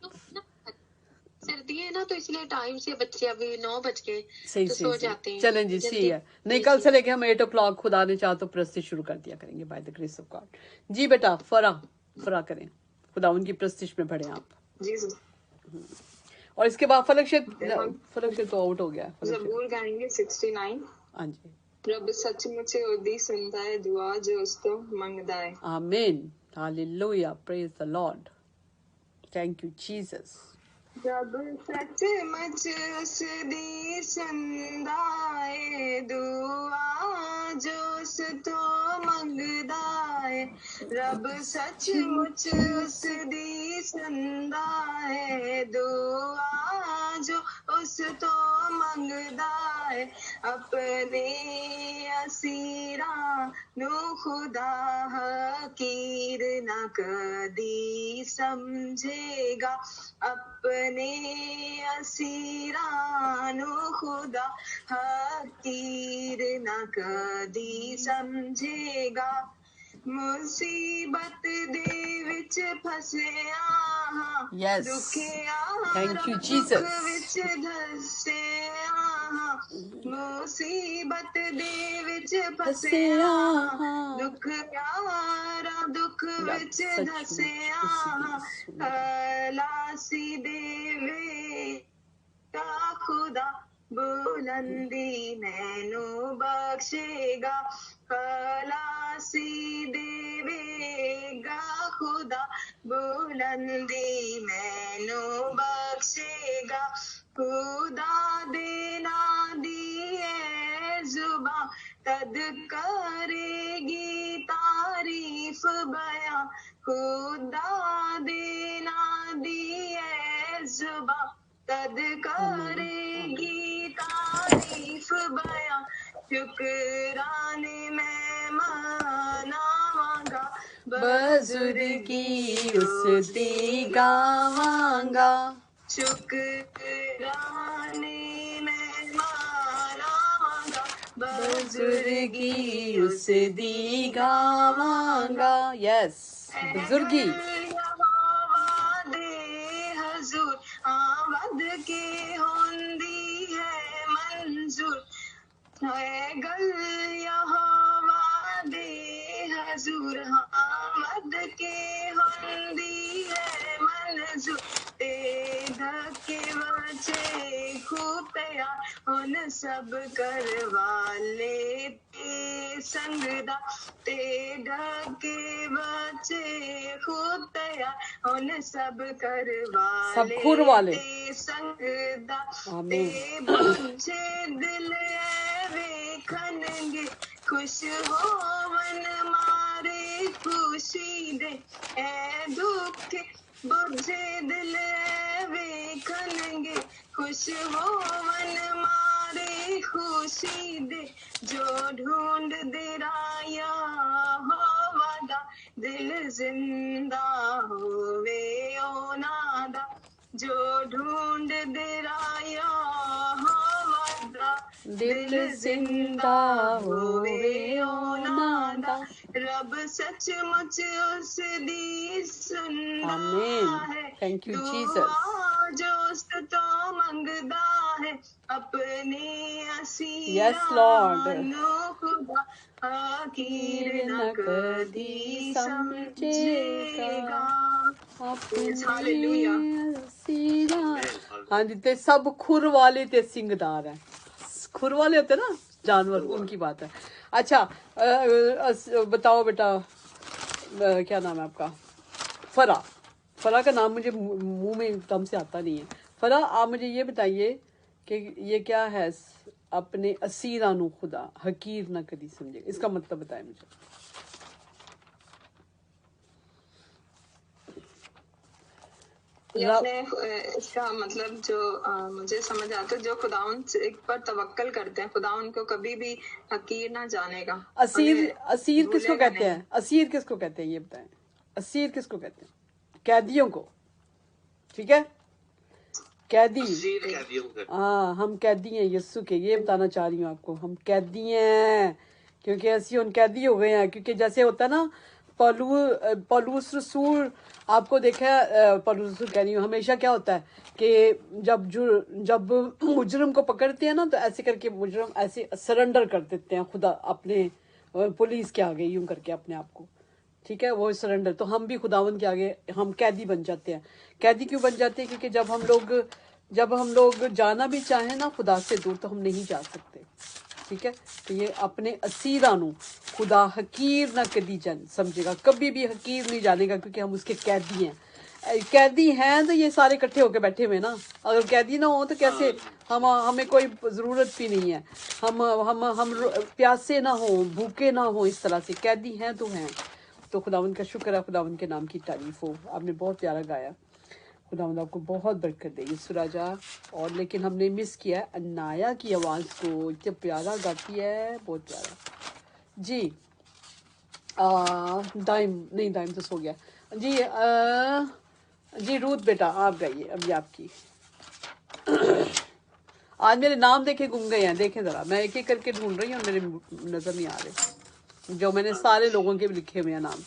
सर्दी है ना तो इसलिए टाइम से बच्चे अभी 9 बज गए सही तो सो जाते हैं। चलें जी, सही जल्दी है। नहीं कल से लेके हम 8 o'clock खुदा ने चाह तो प्रस्तिश शुरू कर दिया करेंगे by the grace of God. जी बेटा फरा करें, खुदा उनकी प्रस्तिश में बढ़े आप। जी। और इसके बाद फलक से तो आउट हो गया। जबूर गाएंगे 69। हाँ जी, रब सचमुच ओदी सुनता है दुआ जो उस तो मंगदा है। आमीन, hallelujah, praise the Lord, thank you Jesus. रब सचमुच उसदी सुनदा है दुआ जो उस तो मंगदा है। रब सचमुच उसदी सुनदा है दुआ जो उस तो मंगदा है। अपने असीरा नु खुदा हकीर न कदी समझेगा। अपने असीरा नु खुदा हकीर न कदी समझेगा। मुसीबत दे विच फसिया हां, Yes. दुखिया Thank you, रब Jesus. दुख विच धसिया हां, मुसीबत दे विच फसिया हां, दुखिया रब दुख विच धसिया हां। खलासी देवे का खुदा बुलंदी मैनू बख्शेगा। खलासी देवेगा खुदा बुलंदी मैनू बख्शेगा। खुदा देना दिए जुबां तद करेगी तारीफ बयां। खुदा देना दिए जुबां तद करेगी तारीफ बयां। शुक्राने मैं मनावांगा, बुजुर्गी उसदी गावांगा। शुक्राने मैं मनावांगा, बुजुर्गी उसदी गावांगा। यस, बुजुर्गी यहोवा दे हजूर आमद के होंदी है मंजूर। है गल यहोवा दे हजूर आमद के होंदी है मंजूर। ते धक्के बचे खूब तैयार उन सब करवाले ते संगदा। ते धक्के बचे खूब तैयार उन सब सब खुर वाले ते संगदा। ते आमीन। बुझे दिल वेखनगे खुश हो मन मारे खुशी दे ए दुख बुझे दिल वेखनगे खुश हो मन मारे खुशी दे जो ढूंढ दे राया हो वादा दिल जिंदा होवे ओ नादा जो ढूंढ दे राया हो वादा दिल जिंदा होवे ओ नादा। रब सचमुच उस दी सुनदा आमीन। है थैंक यू जीसस। दुआ जो उस तो मंगदा है अपने यस लॉर्ड। असीरां खुदा आखिर न कदी समझेगा। हालेलुया। हाँ जी, ते सब खुर वाले ते सिंगदार है। खुर वाले होते ना जानवर, उनकी बात है। अच्छा बताओ बेटा, क्या नाम है आपका? फरा। फरा का नाम मुझे मुंह में एकदम से आता नहीं है। फरा, आप मुझे ये बताइए कि ये क्या है? अपने असीरा नु खुदा हकीर ना कदी समझेगा, इसका मतलब बताएं मुझे। इसका मतलब जो मुझे समझ आता है, जो खुदाउन पर तवक्कल करते हैं, खुदाउन को कभी भी हकीर ना जानेगा। असीर किसको कहते हैं? असीर किसको कहते हैं ये बताएं। असीर किसको कहते हैं? कैदियों को, ठीक है? कैदी। हाँ, हम कैदी हैं यीशु के, ये बताना चाह रही हूँ आपको। हम कैदी हैं क्योंकि ऐसी उन कैदी हो गए हैं। क्योंकि जैसे होता है ना, पौलुस रसूल, आपको देखा है, पौलुस रसूल कह रही हूँ, हमेशा क्या होता है कि जब मुजरम को पकड़ते हैं ना, तो ऐसे करके मुजरम ऐसे सरेंडर कर देते हैं खुदा अपने पुलिस के आगे, यूं करके अपने आप को, ठीक है? वो सरेंडर। तो हम भी खुदावन के आगे हम कैदी बन जाते हैं। कैदी क्यों बन जाते हैं? क्योंकि जब हम लोग जाना भी चाहें ना खुदा से दूर, तो हम नहीं जा सकते, ठीक है? तो ये अपने असीरा नु खुदा हकीर ना कदी जन समझेगा, कभी भी हकीर नहीं जानेगा, क्योंकि हम उसके कैदी हैं। कैदी हैं तो ये सारे इकट्ठे होकर बैठे हुए ना। अगर कैदी ना हो तो कैसे? हमें कोई ज़रूरत भी नहीं है। हम प्यासे ना हो, भूखे ना हो, इस तरह से कैदी हैं तो हैं। तो खुदावंद का शुक्र है, खुदावंद के नाम की तारीफ हो। आपने बहुत प्यारा गाया, खुदावंद आपको बहुत बरकत दे यीशु राजा। और लेकिन हमने मिस किया अनाया की आवाज़ को, इतना प्यारा गाती है, बहुत प्यारा जी। दाइम तो सो गया जी। जी रूथ बेटा, आप गाइए अभी आपकी। आज मेरे नाम देखे गुम गए हैं, देखें ज़रा, मैं एक एक करके ढूंढ रही हूँ, मेरे नज़र नहीं आ रहे, जो मैंने सारे लोगों के भी लिखे हुए हैं नाम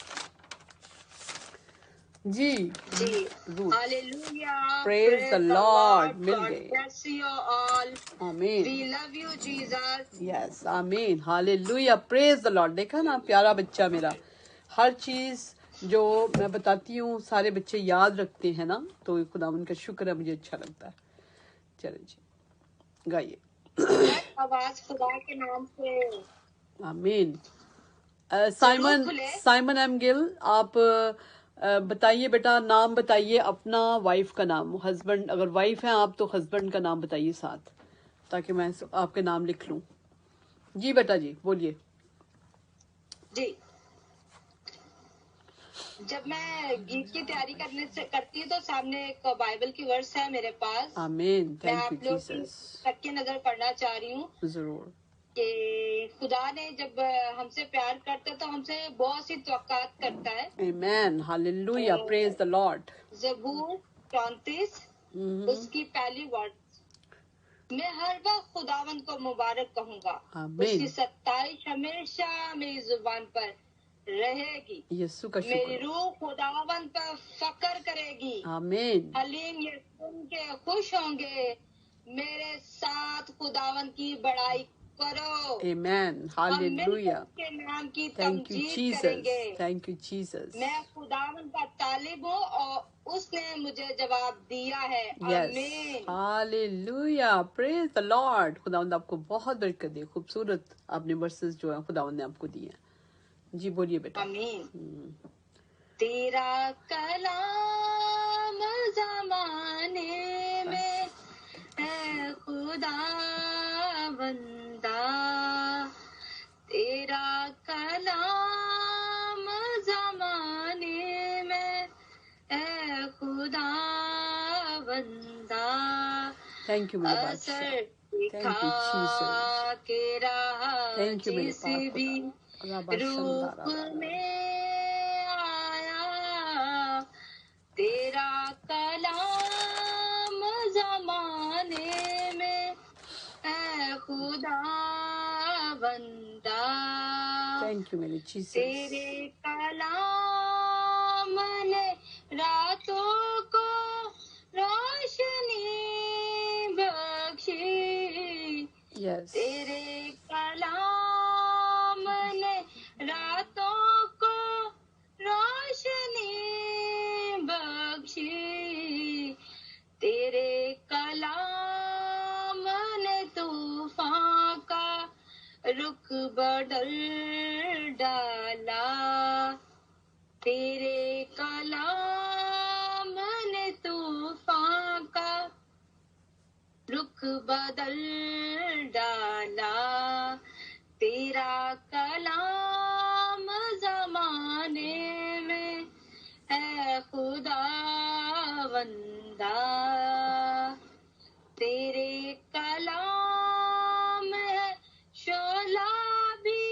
जी। हालेलुया, प्रेज द लॉर्ड, मिल गए। bless you all. आमीन। We love you Jesus. Yes, आमीन, हालेलुया, प्रेज द लॉर्ड। देखा ना, प्यारा बच्चा मेरा, हर चीज़ जो मैं बताती हूँ सारे बच्चे याद रखते हैं ना, तो खुदा उनका शुक्र है, मुझे अच्छा लगता है। चलें जी, गाइए। आवाज खुदा के नाम से। आमीन। साइमन एम गिल, आप बताइए बेटा, नाम बताइए अपना, वाइफ का नाम, हस्बैंड, अगर वाइफ है आप तो हस्बैंड का नाम बताइए साथ, ताकि मैं आपके नाम लिख लूं। जी बेटा जी, बोलिए जी। जब मैं गीत की तैयारी करती हूँ तो सामने एक बाइबल की वर्स है मेरे पास। आमीन। Thank you Jesus. सबकी नजर पढ़ना चाह रही हूँ। जरूर। कि खुदा ने जब हमसे प्यार करता है तो हमसे बहुत सी तवक्कात करता है। आमीन, हालेलुया, प्रेज द लॉर्ड। ज़बूर 34 उसकी पहली वर्ड, मैं हर वक्त खुदावंद को मुबारक कहूंगा, उसकी सत्ताईश हमेशा मेरी जुबान पर रहेगी। यीशु का शुक्र। मेरी रूह खुदावंद पर फक्र करेगी। आमीन। हलीम ये सुन के खुश होंगे, मेरे साथ खुदावंद की बड़ाई करो। आमीन, हालेलुया, के नाम की thank you Jesus, thank you Jesus. मैं खुदावंद का तालिब हूँ और उसने मुझे जवाब दिया है। आमीन, हालेलुया, प्रेज द लॉर्ड। खुदावंद आपको बहुत बरकत दे। खूबसूरत आपने वर्सेस जो है खुदावंद ने आपको दिए हैं। जी बोलिए बेटा। आमीन। तेरा कलाम ज़माने में है खुदा बंदा, तेरा Thank you मेरे बादशाह. असर Thank you दिखा Jesus. के रहा Thank you मेरे जिस पाक भी खुदा. रबा रूप शंदा में आया तेरा कलाम जमाने में है खुदा बंदा. Thank you मेरे Jesus. तेरे कलाम ने रातों को रोशनी बख्शी. Yes. तेरे कलाम ने रातों को रोशनी बख्शी. तेरे कलाम ने तूफान का रुख बदल डाला. तेरे कलाम ने तूफान का रुख बदल डाला. तेरा कलाम जमाने में है खुदा बंदा. तेरे कलाम है शोला भी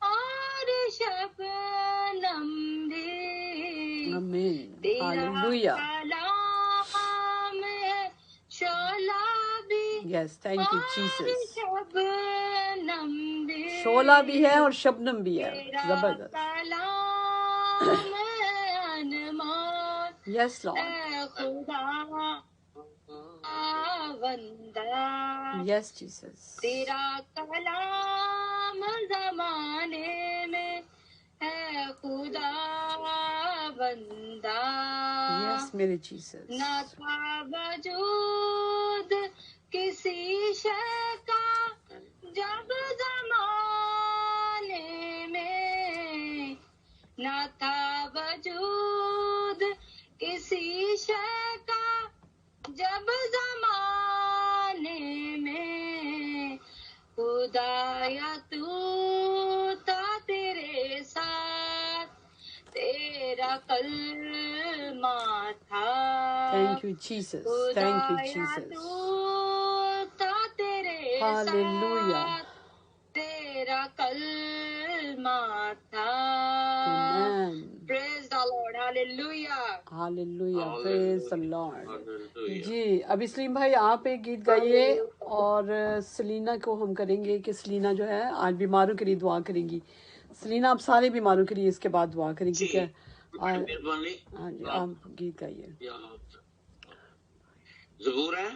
और शबनम भी. Amen. तेरा Hallelujah. कलाम है शोला भी Yes. Thank you और Jesus. शबनम भी. शोला भी है और शबनम भी है. तेरा जबरदस्त. कलाम है अनमोल Yes Lord. है खुदा बंदा. Yes Jesus. तेरा कलाम जमाने में है खुदा बंदा. Yes मेरे Jesus. न था वजूद किसी शय का जब जमाने में. न था वजूद किसी शय का जब जमाने में. खुदाया तू था तेरे साथ तेरा कलमा था. Thank you Jesus. Thank you खुदाया Jesus. तू था तेरे Hallelujah. साथ तेरा कलमा था. Amen. Praise the Lord. Hallelujah. Hallelujah. Praise the Lord. Hallelujah. जी अब इस्लीम भाई आप एक गीत गाइए और सलीना को हम करेंगे कि सलीना जो है आज बीमारों के लिए दुआ करेंगी. सलीना आप सारे बीमारों के लिए इसके बाद दुआ करेंगी क्या? मेहरबानी. हाँ जी आप गीत गाइए. ज़बूर है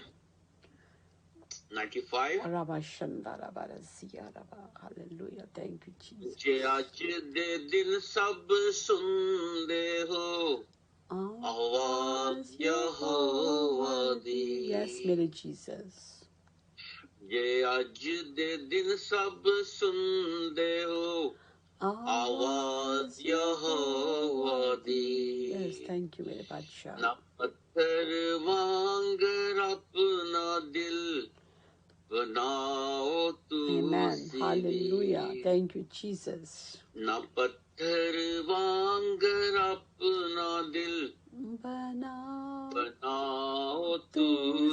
95. रबा शंदा रबा रज़िया रबा. हालेलुया. Thank you Jesus. जे अज दे दिन सब सुनदे हो आवाज यहोवा दी. यस मेरे जीसस. जे अज दे दिन सब सुनदे हो आवाज यहोवा दी. यस थैंक यू मेरे बादशाह. ना पत्थर वांगर अपना दिल बनाओ तू Amen. Hallelujah. Thank you Jesus. ना पत्थर वांगर अपना दिल बनाओ तू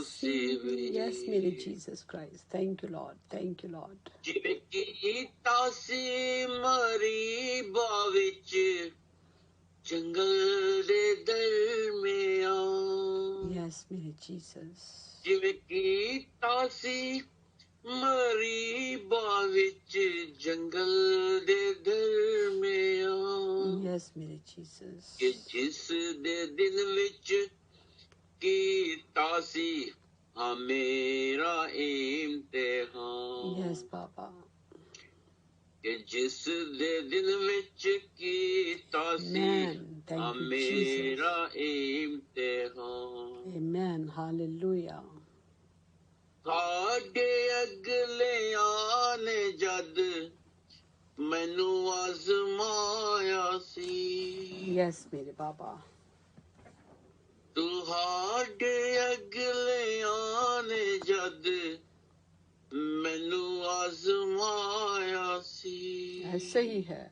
सीवी. Yes मेरे Jesus Christ. Thank you Lord. Thank you Lord. जिवें कीता सी मरीबा विच जंगल दे दरमियान. Yes मेरे Jesus. जिवें कीता सी मरीबा विच जंगल दे दरमियान. Yes मेरे Jesus. कि जिस दे दिन विच कीता सी हाँ मेरा इम्तिहान. Yes Baba. कि जिस दे दिन विच कीता सी Amen. Thank हाँ you मेरा Jesus. इम्तिहान. Amen. Hallelujah. ਸਾਡੇ ਅਗਲੇ ਆਨੇ ਜਦ ਮੈਨੂੰ ਆਜ਼ਮਾਇਆ ਸੀ. Yes मेरे Baba. ਤੁਹਾਡੇ ਅਗਲੇ ਆਨੇ ਜਦ ਮੈਨੂੰ ਆਜ਼ਮਾਇਆ ਸੀ. ऐसे ही है.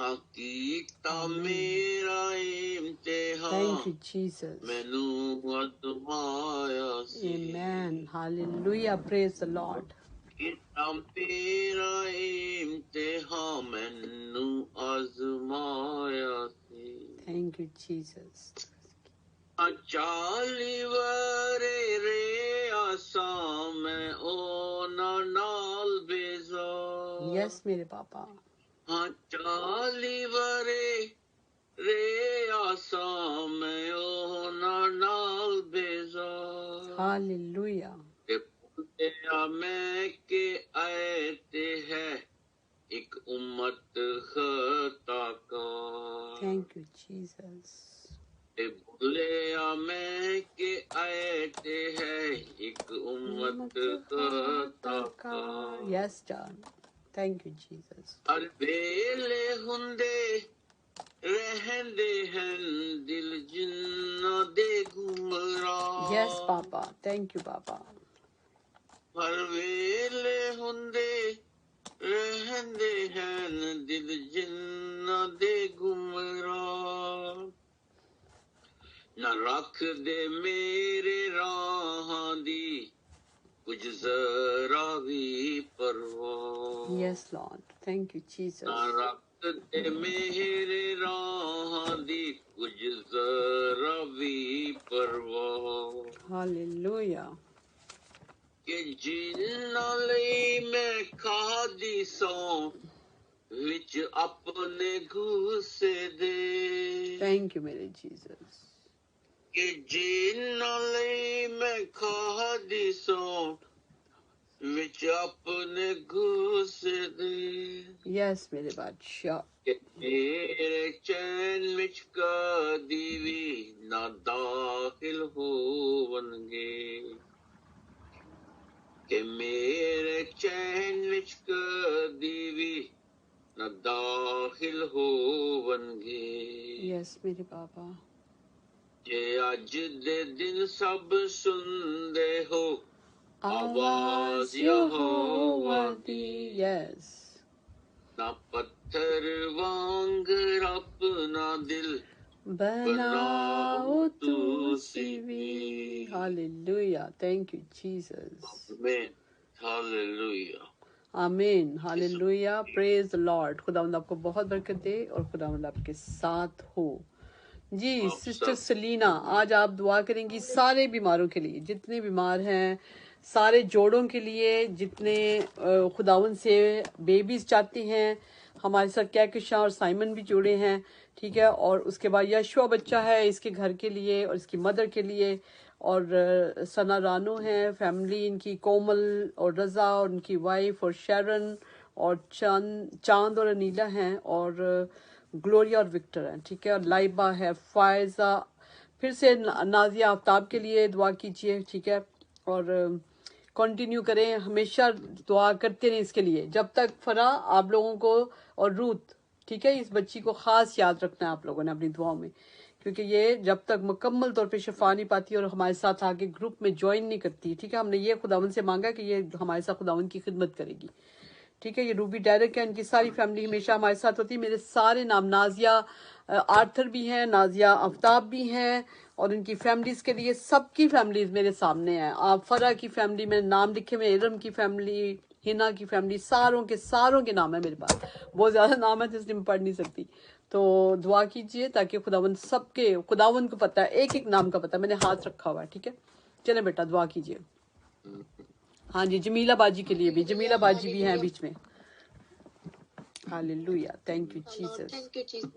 ਨਾ ਕੀਤਾ ਮੇਰਾ ਇਮਤਿਹਾਨ Thank you, Jesus. ਮੈਨੂੰ ਅਜ਼ਮਾਇਆ ਸੀ Amen. Hallelujah. Praise the Lord. ਕੀਤਾ ਮੇਰਾ ਇਮਤਿਹਾਨ ਮੈਨੂੰ ਅਜ਼ਮਾਇਆ ਸੀ Thank you, Jesus. 40 ਵਰੇ ਰਿਹਾ ਸਾਂ ਮੈਂ ਉਹਨਾਂ ਨਾਲ ਬੇਜ਼ਾਰ Yes, ਮੇਰੇ ਪਾਪਾ. 40 ਵਰੇ ਰਿਹਾ ਸਾਂ ਮੈਂ ਉਹਨਾਂ ਨਾਲ ਬੇਜ਼ਾਰ Hallelujah. ਤੇ ਭੁੱਲਿਆ ਮੈਂ ਕਿ ਆਏ ਤੇ ਹੈ ਇੱਕ ਉਮਤ ਖਤਾਕਾਰ Thank you, Jesus. ਤੇ ਭੁੱਲਿਆ ਮੈਂ ਕਿ ਆਏ ਤੇ ਹੈ ਇੱਕ ਉਮਤ ਖਤਾਕਾਰ Yes, John. Thank you, Jesus. ਹਰ ਵੇਲੇ ਹੁੰਦੇ ਰਹਿੰਦੇ ਹਨ ਦਿਲ ਜਿਨ੍ਹਾਂ ਦੇ ਗੁੰਮਰਾਹ Yes, Papa. Thank you, Papa. ਹਰ ਵੇਲੇ ਹੁੰਦੇ ਰਹਿੰਦੇ ਹਨ ਦਿਲ ਜਿਨ੍ਹਾਂ ਦੇ ਗੁੰਮਰਾਹ ਨਾ ਰੱਖਦੇ ਮੇਰੇ ਰਾਹਾਂ ਦੀ ਕੁਝ ਜ਼ਰਾ ਵੀ ਪਰਵਾਹ Yes, Lord. Thank you, Jesus. ਨਾ ਰੱਖਦੇ ਮੇਰੇ ਰਾਹਾਂ ਦੀ ਕੁਝ ਜ਼ਰਾ ਵੀ ਪਰਵਾਹ Hallelujah. ਕਿ ਜਿਨ੍ਹਾਂ ਲਈ ਮੈਂ ਖਾਦੀ ਸੌਂ ਵਿੱਚ ਆਪਣੇ ਗੁੱਸੇ ਦੇ Thank you, ਮੇਰੇ Jesus. ਕਿ ਜਿਨ੍ਹਾਂ ਲਈ ਮੈਂ ਖਾਦੀ ਸੌਂ ਵਿੱਚ ਆਪਣੇ ਗੁੱਸੇ ਦੇ Yes, ਮੇਰੇ ਬਾਦਸ਼ਾਹ. ਕਿ ਮੇਰੇ ਚੈਨ ਵਿੱਚ ਕਦੀ ਵੀ ਨਾ ਦਾਖਲ ਹੋਵਣਗੇ ਕਿ ਮੇਰੇ ਚੈਨ ਵਿੱਚ ਕਦੀ ਵੀ ਨਾ ਦਾਖਲ ਹੋਵਣਗੇ Yes, ਮੇਰੇ ਪਾਪਾ. ਜੇ ਅੱਜ ਦੇ ਦਿਨ ਸਭ ਸੁਣਦੇ ਹੋ ਆਵਾਜ਼ ਯਹੋਵਾ ਦੀ Yes. ਨਾ ਪੱਥਰ ਵਾਂਗ ਆਪਣਾ ਦਿਲ ਬਣਾਓ ਤੁਸੀਂ ਵੀ. Hallelujah. Thank you, Jesus. Amen. Hallelujah. Amen. Hallelujah. Praise the Lord. खुदावंद आपको बहुत बरकत दे और खुदावंद आपके साथ हो. जी सिस्टर सलीना, आज आप दुआ करेंगी सारे बीमारों के लिए, जितने बीमार हैं, सारे जोड़ों के लिए, जितने खुदावंद से बेबीज चाहती हैं. हमारे साथ कैकिशा और साइमन भी जुड़े हैं, ठीक है. और उसके बाद यशुआ बच्चा है, इसके घर के लिए और इसकी मदर के लिए. और सना रानो है, फैमिली इनकी, कोमल और रज़ा और उनकी वाइफ और शैरन और चांद और अनीला हैं और ग्लोरिया और विक्टर हैं, ठीक है. और लाइबा है, फायजा. फिर से नाजिया आफ्ताब के लिए दुआ कीजिए, ठीक है. और कंटिन्यू करें, हमेशा दुआ करते रहें इसके लिए जब तक फरा आप लोगों को. और रूथ, ठीक है, इस बच्ची को खास याद रखना है आप लोगों ने अपनी दुआओं में, क्योंकि ये जब तक मुकम्मल तौर पे शिफा नहीं पाती और हमारे साथ आके ग्रुप में ज्वाइन नहीं करती, ठीक है. हमने ये खुदावन से मांगा कि ये हमारे साथ खुदावन की खिदमत करेगी, ठीक है. ये रूबी डायरेक्ट है, इनकी सारी फैमिली हमेशा हमारे साथ होती है. मेरे सारे नाम, नाजिया आर्थर भी हैं, नाजिया आफ्ताब भी हैं और इनकी फैमिलीज के लिए सबकी फैमिलीज मेरे सामने हैं. आप फरा की फैमिली में नाम लिखे हुए, इरम की फैमिली, हिना की फैमिली, सारों के नाम है मेरे पास. बहुत ज़्यादा नाम है तो इसलिए मैं पढ़ नहीं सकती. तो दुआ कीजिए ताकि खुदावंद सबके, खुदावंद को पता है, एक एक नाम का पता है, मैंने हाथ रखा हुआ है, ठीक है. चले बेटा दुआ कीजिए. हाँ जी, जमीला बाजी के लिए भी, जमीला बाजी भी हैं बीच में. Hallelujah. Thank you Jesus. Thank you Jesus.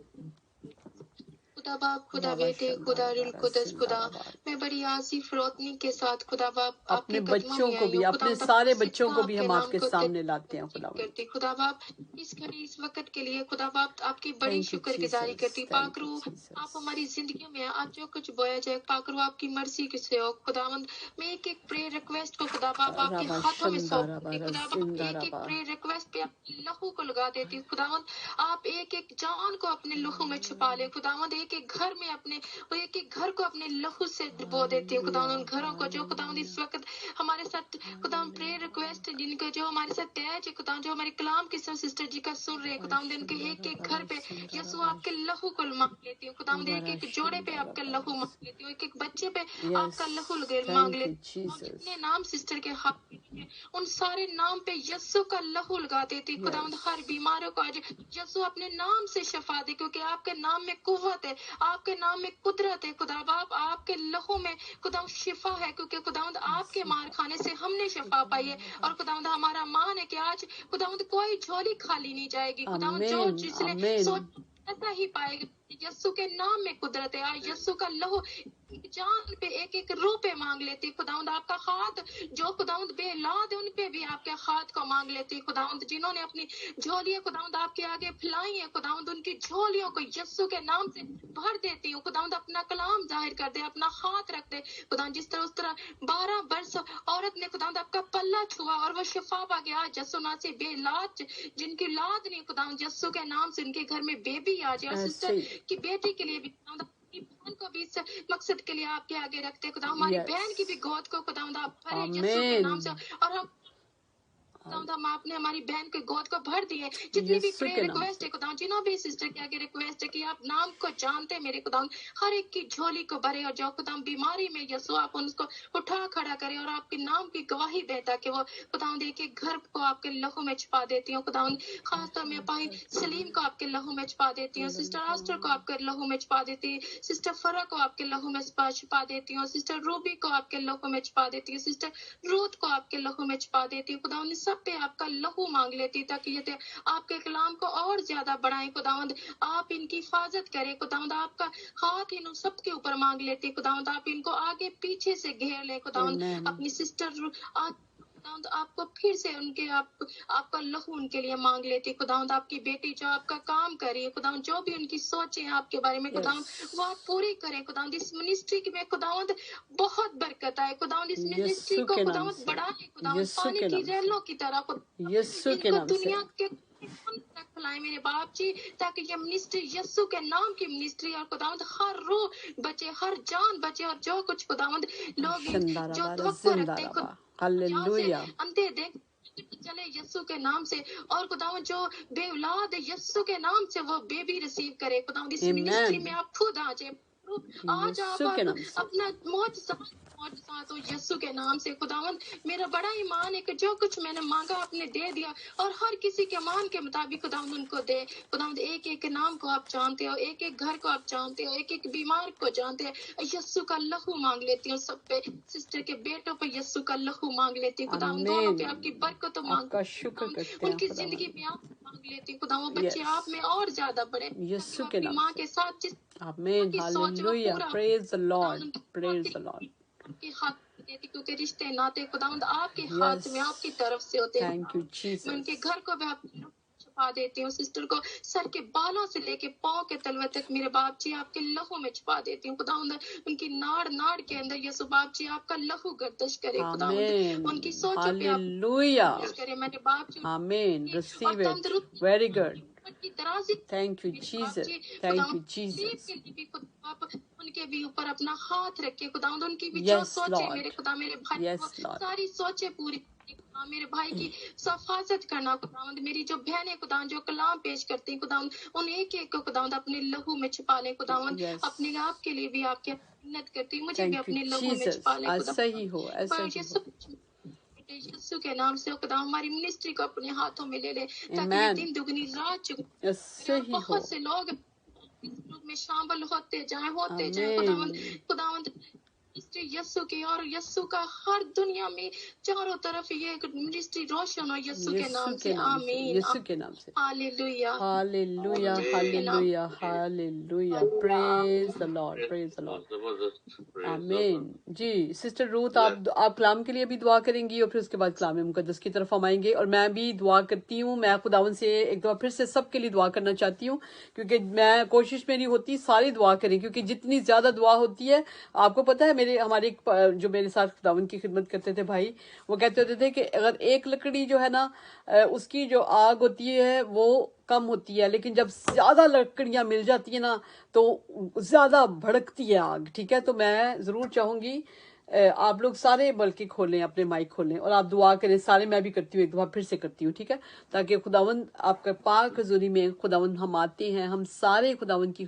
खुदा बाप, खुदा बेटे, खुदा रुल कुदस, खुदा मैं बड़ी आसिफ रोशनी के साथ खुदा बाप अपने बच्चों को भी, अपने सारे बच्चों को भी हम आपके सामने लाते हैं खुदा करती. खुदा बाप इस घड़ी इस वक्त के लिए खुदा बाप आपकी बड़ी शुक्रगुजारी करती. पाकरू आप हमारी जिंदगी में आज जो कुछ बोया जाए पाकरू आपकी मर्जी से हो. खुदावंद मैं एक एक प्रेयर रिक्वेस्ट को खुदा बाप आपके हाथों में सौंपती. खुदा बाप एक एक प्रेयर रिक्वेस्ट पे आपकी लहू को लगा देती. खुदावंद आप एक एक जान को अपने लहू में छुपा ले. खुदावंद एक एक एक घर में अपने और एक एक घर को अपने लहू से डुबो देती हूँ खुदा, उन घरों को जो खुदा इस वक्त हमारे साथ खुदा प्रेयर रिक्वेस्ट जिनको जो हमारे साथ तैज है खुदा, जो हमारे कलाम की सब सिस्टर जी का सुन रहे खुदा, उनके एक एक घर पे यसु आपके लहू को मांग लेती हूँ खुदा, एक एक जोड़े पे आपका लहू मांग लेती हूँ, एक एक बच्चे पे आपका लहू मांग लेती हूँ। जितने नाम सिस्टर के हाथ में उन सारे नाम पे यसु का लहू लगा देती खुदा, हर बीमारों को आज यसु अपने नाम से शफा दे, क्योंकि आपके नाम में कुव्वत है, आपके नाम में कुदरत है खुदा बाप, आपके लहू में खुदा शिफा है, क्योंकि खुदा आपके मार खाने से हमने शफा पाई है। और खुदा हमारा मान है कि आज खुदा कोई झोली खाली नहीं जाएगी खुदा, जो जिसने सोच ऐसा ही पाएगा। यस्सु के नाम में कुदरत है, यस्सु का लहू जान पे एक एक रूह पे मांग लेती खुदावंद, आपका हाथ जो खुदावंद बेलाद उन पे भी आपके हाथ को मांग लेती खुदावंद, जिन्होंने अपनी झोलियां खुदावंद आपके आगे फैलाई है खुदावंद, उनकी झोलियों को यस्सु के नाम से भर देती हूँ खुदावंद, अपना कलाम जाहिर कर दे, अपना हाथ रख दे खुदावंद, जिस तरह उस तरह 12 वर्ष औरत ने खुदावंद आपका पल्ला छुआ और वो शिफा पा गया। यस्सु ना से बेलाद जिनकी लाद नहीं खुदावंद, यस्सु के नाम से उनके घर में बेबी आ जाए, सिस्टर की बेटी के लिए भी बहन को भी इस मकसद के लिए आपके आगे रखते खुदा, हमारी बहन की भी गोद को खुदा आप भरे यीशु के नाम से, और हम आपने हमारी बहन के गोद को भर दिए। जितनी भी प्रेयर रिक्वेस्ट है खुदा, जिन्हों भी सिस्टर के आगे रिक्वेस्ट है कि आप नाम को जानते मेरे खुदा, हर एक की झोली को भरे, और जो खुदा बीमारी में यीशु आप उनको उठा खड़ा करें और आपके नाम की गवाही दे, ताकि वो खुदा के घर को आपके लहू में छुपा देती हूँ खुदा, खासतौर में भाई सलीम को आपके लहू में छुपा देती हूँ, सिस्टर आस्टर को आपके लहू में छुपा देती, सिस्टर फरा को आपके लहू में छुपा देती हूँ, सिस्टर रूबी को आपके लहू में छुपा देती हूँ, सिस्टर रूथ को आपके लहू में छुपा देती हूँ खुदा, सब पे आपका लहू मांग लेती, ताकि ये आपके कलाम को और ज्यादा बढ़ाएं खुदावंद, आप इनकी हिफाजत करें खुदावंद, आपका हाथ इन सबके ऊपर मांग लेती खुदावंद, आप इनको आगे पीछे से घेर ले खुदावंद, अपनी सिस्टर आपको फिर से उनके आपका लहू उनके लिए मांग लेती खुदावंद, आपकी बेटी जो आपका काम कर रही है खुदावंद, जो भी उनकी सोचे हैं आपके बारे में खुदावंद, वो आप पूरी करें खुदावंद, इस मिनिस्ट्री में खुदावंद बहुत बरकत आए खुदावंद, इस मिनिस्ट्री को खुदावंद बढ़ाए खुदावंद, पानी की रैलों की तरह इनको दुनिया के फैलाए मेरे बाप जी, ताकि ये मिनिस्ट्री यीशु के नाम की मिनिस्ट्री, और खुदावंद हर रूह बचे, हर जान बचे, और जो कुछ खुदावंद लोग जो दुख को रखते हैं हालेलुया अंधे देख चले यीशु के नाम से, और खुदावंद जो बेऔलाद यीशु के नाम से वो बेबी रिसीव करे खुदावंद, इस मिनिस्ट्री में आप खुद आ जाए, आज आप अपना मौजूदा तो यीशु के नाम से खुदावंद, मेरा बड़ा ईमान है कि जो कुछ मैंने मांगा आपने दे दिया, और हर किसी के मान के मुताबिक खुदावंद उनको दे खुदावंद, एक एक नाम को आप जानते हो, एक एक घर को आप जानते हो, एक एक बीमार को जानते हैं, यीशु का लहू मांग लेती हूँ सब पे, सिस्टर के बेटों पे यीशु का लहू मांग लेती हूँ खुदावंद, दोनों पे आपकी बरकत तो मांग, उनकी जिंदगी में आप मांग लेती हूँ खुदा, वो बच्चे आप में और ज्यादा बढ़े यीशु के नाम, माँ के साथ जिस आमीन hallelujah, praise the Lord, praise the Lord, आपके हाथ देती, क्योंकि रिश्ते नाते खुदावंद आपके हाथ में आपकी तरफ से होते हैं। थैंक यू जीसस, मैं उनके घर को भी आप छुपा देती हूँ, सिस्टर को सर के बालों से लेके पांव के तलवे तक मेरे बाप जी आपके लहू में छुपा देती हूँ खुदावंद, उनकी नाड़ के अंदर यीशु बाप जी आपका लहू गर्दिश करे खुदावंद, उनकी सोचों पे आप करे मेरे बाप जी, आमीन, receive it, very good, thank you Jesus, thank you Jesus, आप उनके भी ऊपर अपना हाथ रखे खुदावंद, उनकी भी जो सोचे मेरे खुदा, मेरे भाई को सारी सोचे पूरी, मेरे भाई की हिफाजत करना खुदावंद, मेरी जो बहनें खुदावंद जो कलाम पेश करती खुदावंद, उन एक एक को खुदावंद अपने लहू में छुपा ले खुदावंद, अपने आप के लिए भी आपके मिन्नत करती, मुझे भी अपने लहू में छुपा ले खुदावंद, यीशु के नाम से खुदा हमारी मिनिस्ट्री को अपने हाथों में ले ले, ताकि दिन दुगनी रात चुके, बहुत से लोग में शामिल होते जाए खुदावंद यीशु की, और यीशु का हर दुनिया में चारों तरफ ये मिनिस्ट्री रोशन हो यीशु के नाम से, आमीन, यीशु के नाम से, hallelujah hallelujah hallelujah hallelujah, praise the Lord, praise the Lord, आमीन। जी सिस्टर रूथ, आप कलाम के लिए भी दुआ करेंगी, और फिर उसके बाद कलाम मुकद्दस की तरफ हम आएंगे, और मैं भी दुआ करती हूँ, मैं खुदावन से एक दफा फिर से सबके लिए दुआ करना चाहती हूँ, क्योंकि मैं कोशिश मेरी होती सारी दुआ करें, क्योंकि जितनी ज्यादा दुआ होती है, आपको पता है ہمارے جو میرے ساتھ خداوند کی خدمت کرتے تھے بھائی، وہ کہتے ہوتے تھے کہ اگر ایک لکڑی جو ہے نا اس کی جو آگ ہوتی ہے وہ کم ہوتی ہے، لیکن جب زیادہ لکڑیاں مل جاتی ہیں نا تو زیادہ بھڑکتی ہے آگ. ٹھیک ہے، تو میں ضرور چاہوں گی آپ لوگ سارے بلکہ کھولیں، اپنے مائک کھولیں اور آپ دعا کریں سارے. میں بھی کرتی ہوں، ایک دفعہ پھر سے کرتی ہوں، ٹھیک ہے، تاکہ خداوند آپ کے پاک حضوری میں خداوند ہم آتے ہیں، ہم سارے خداوند کی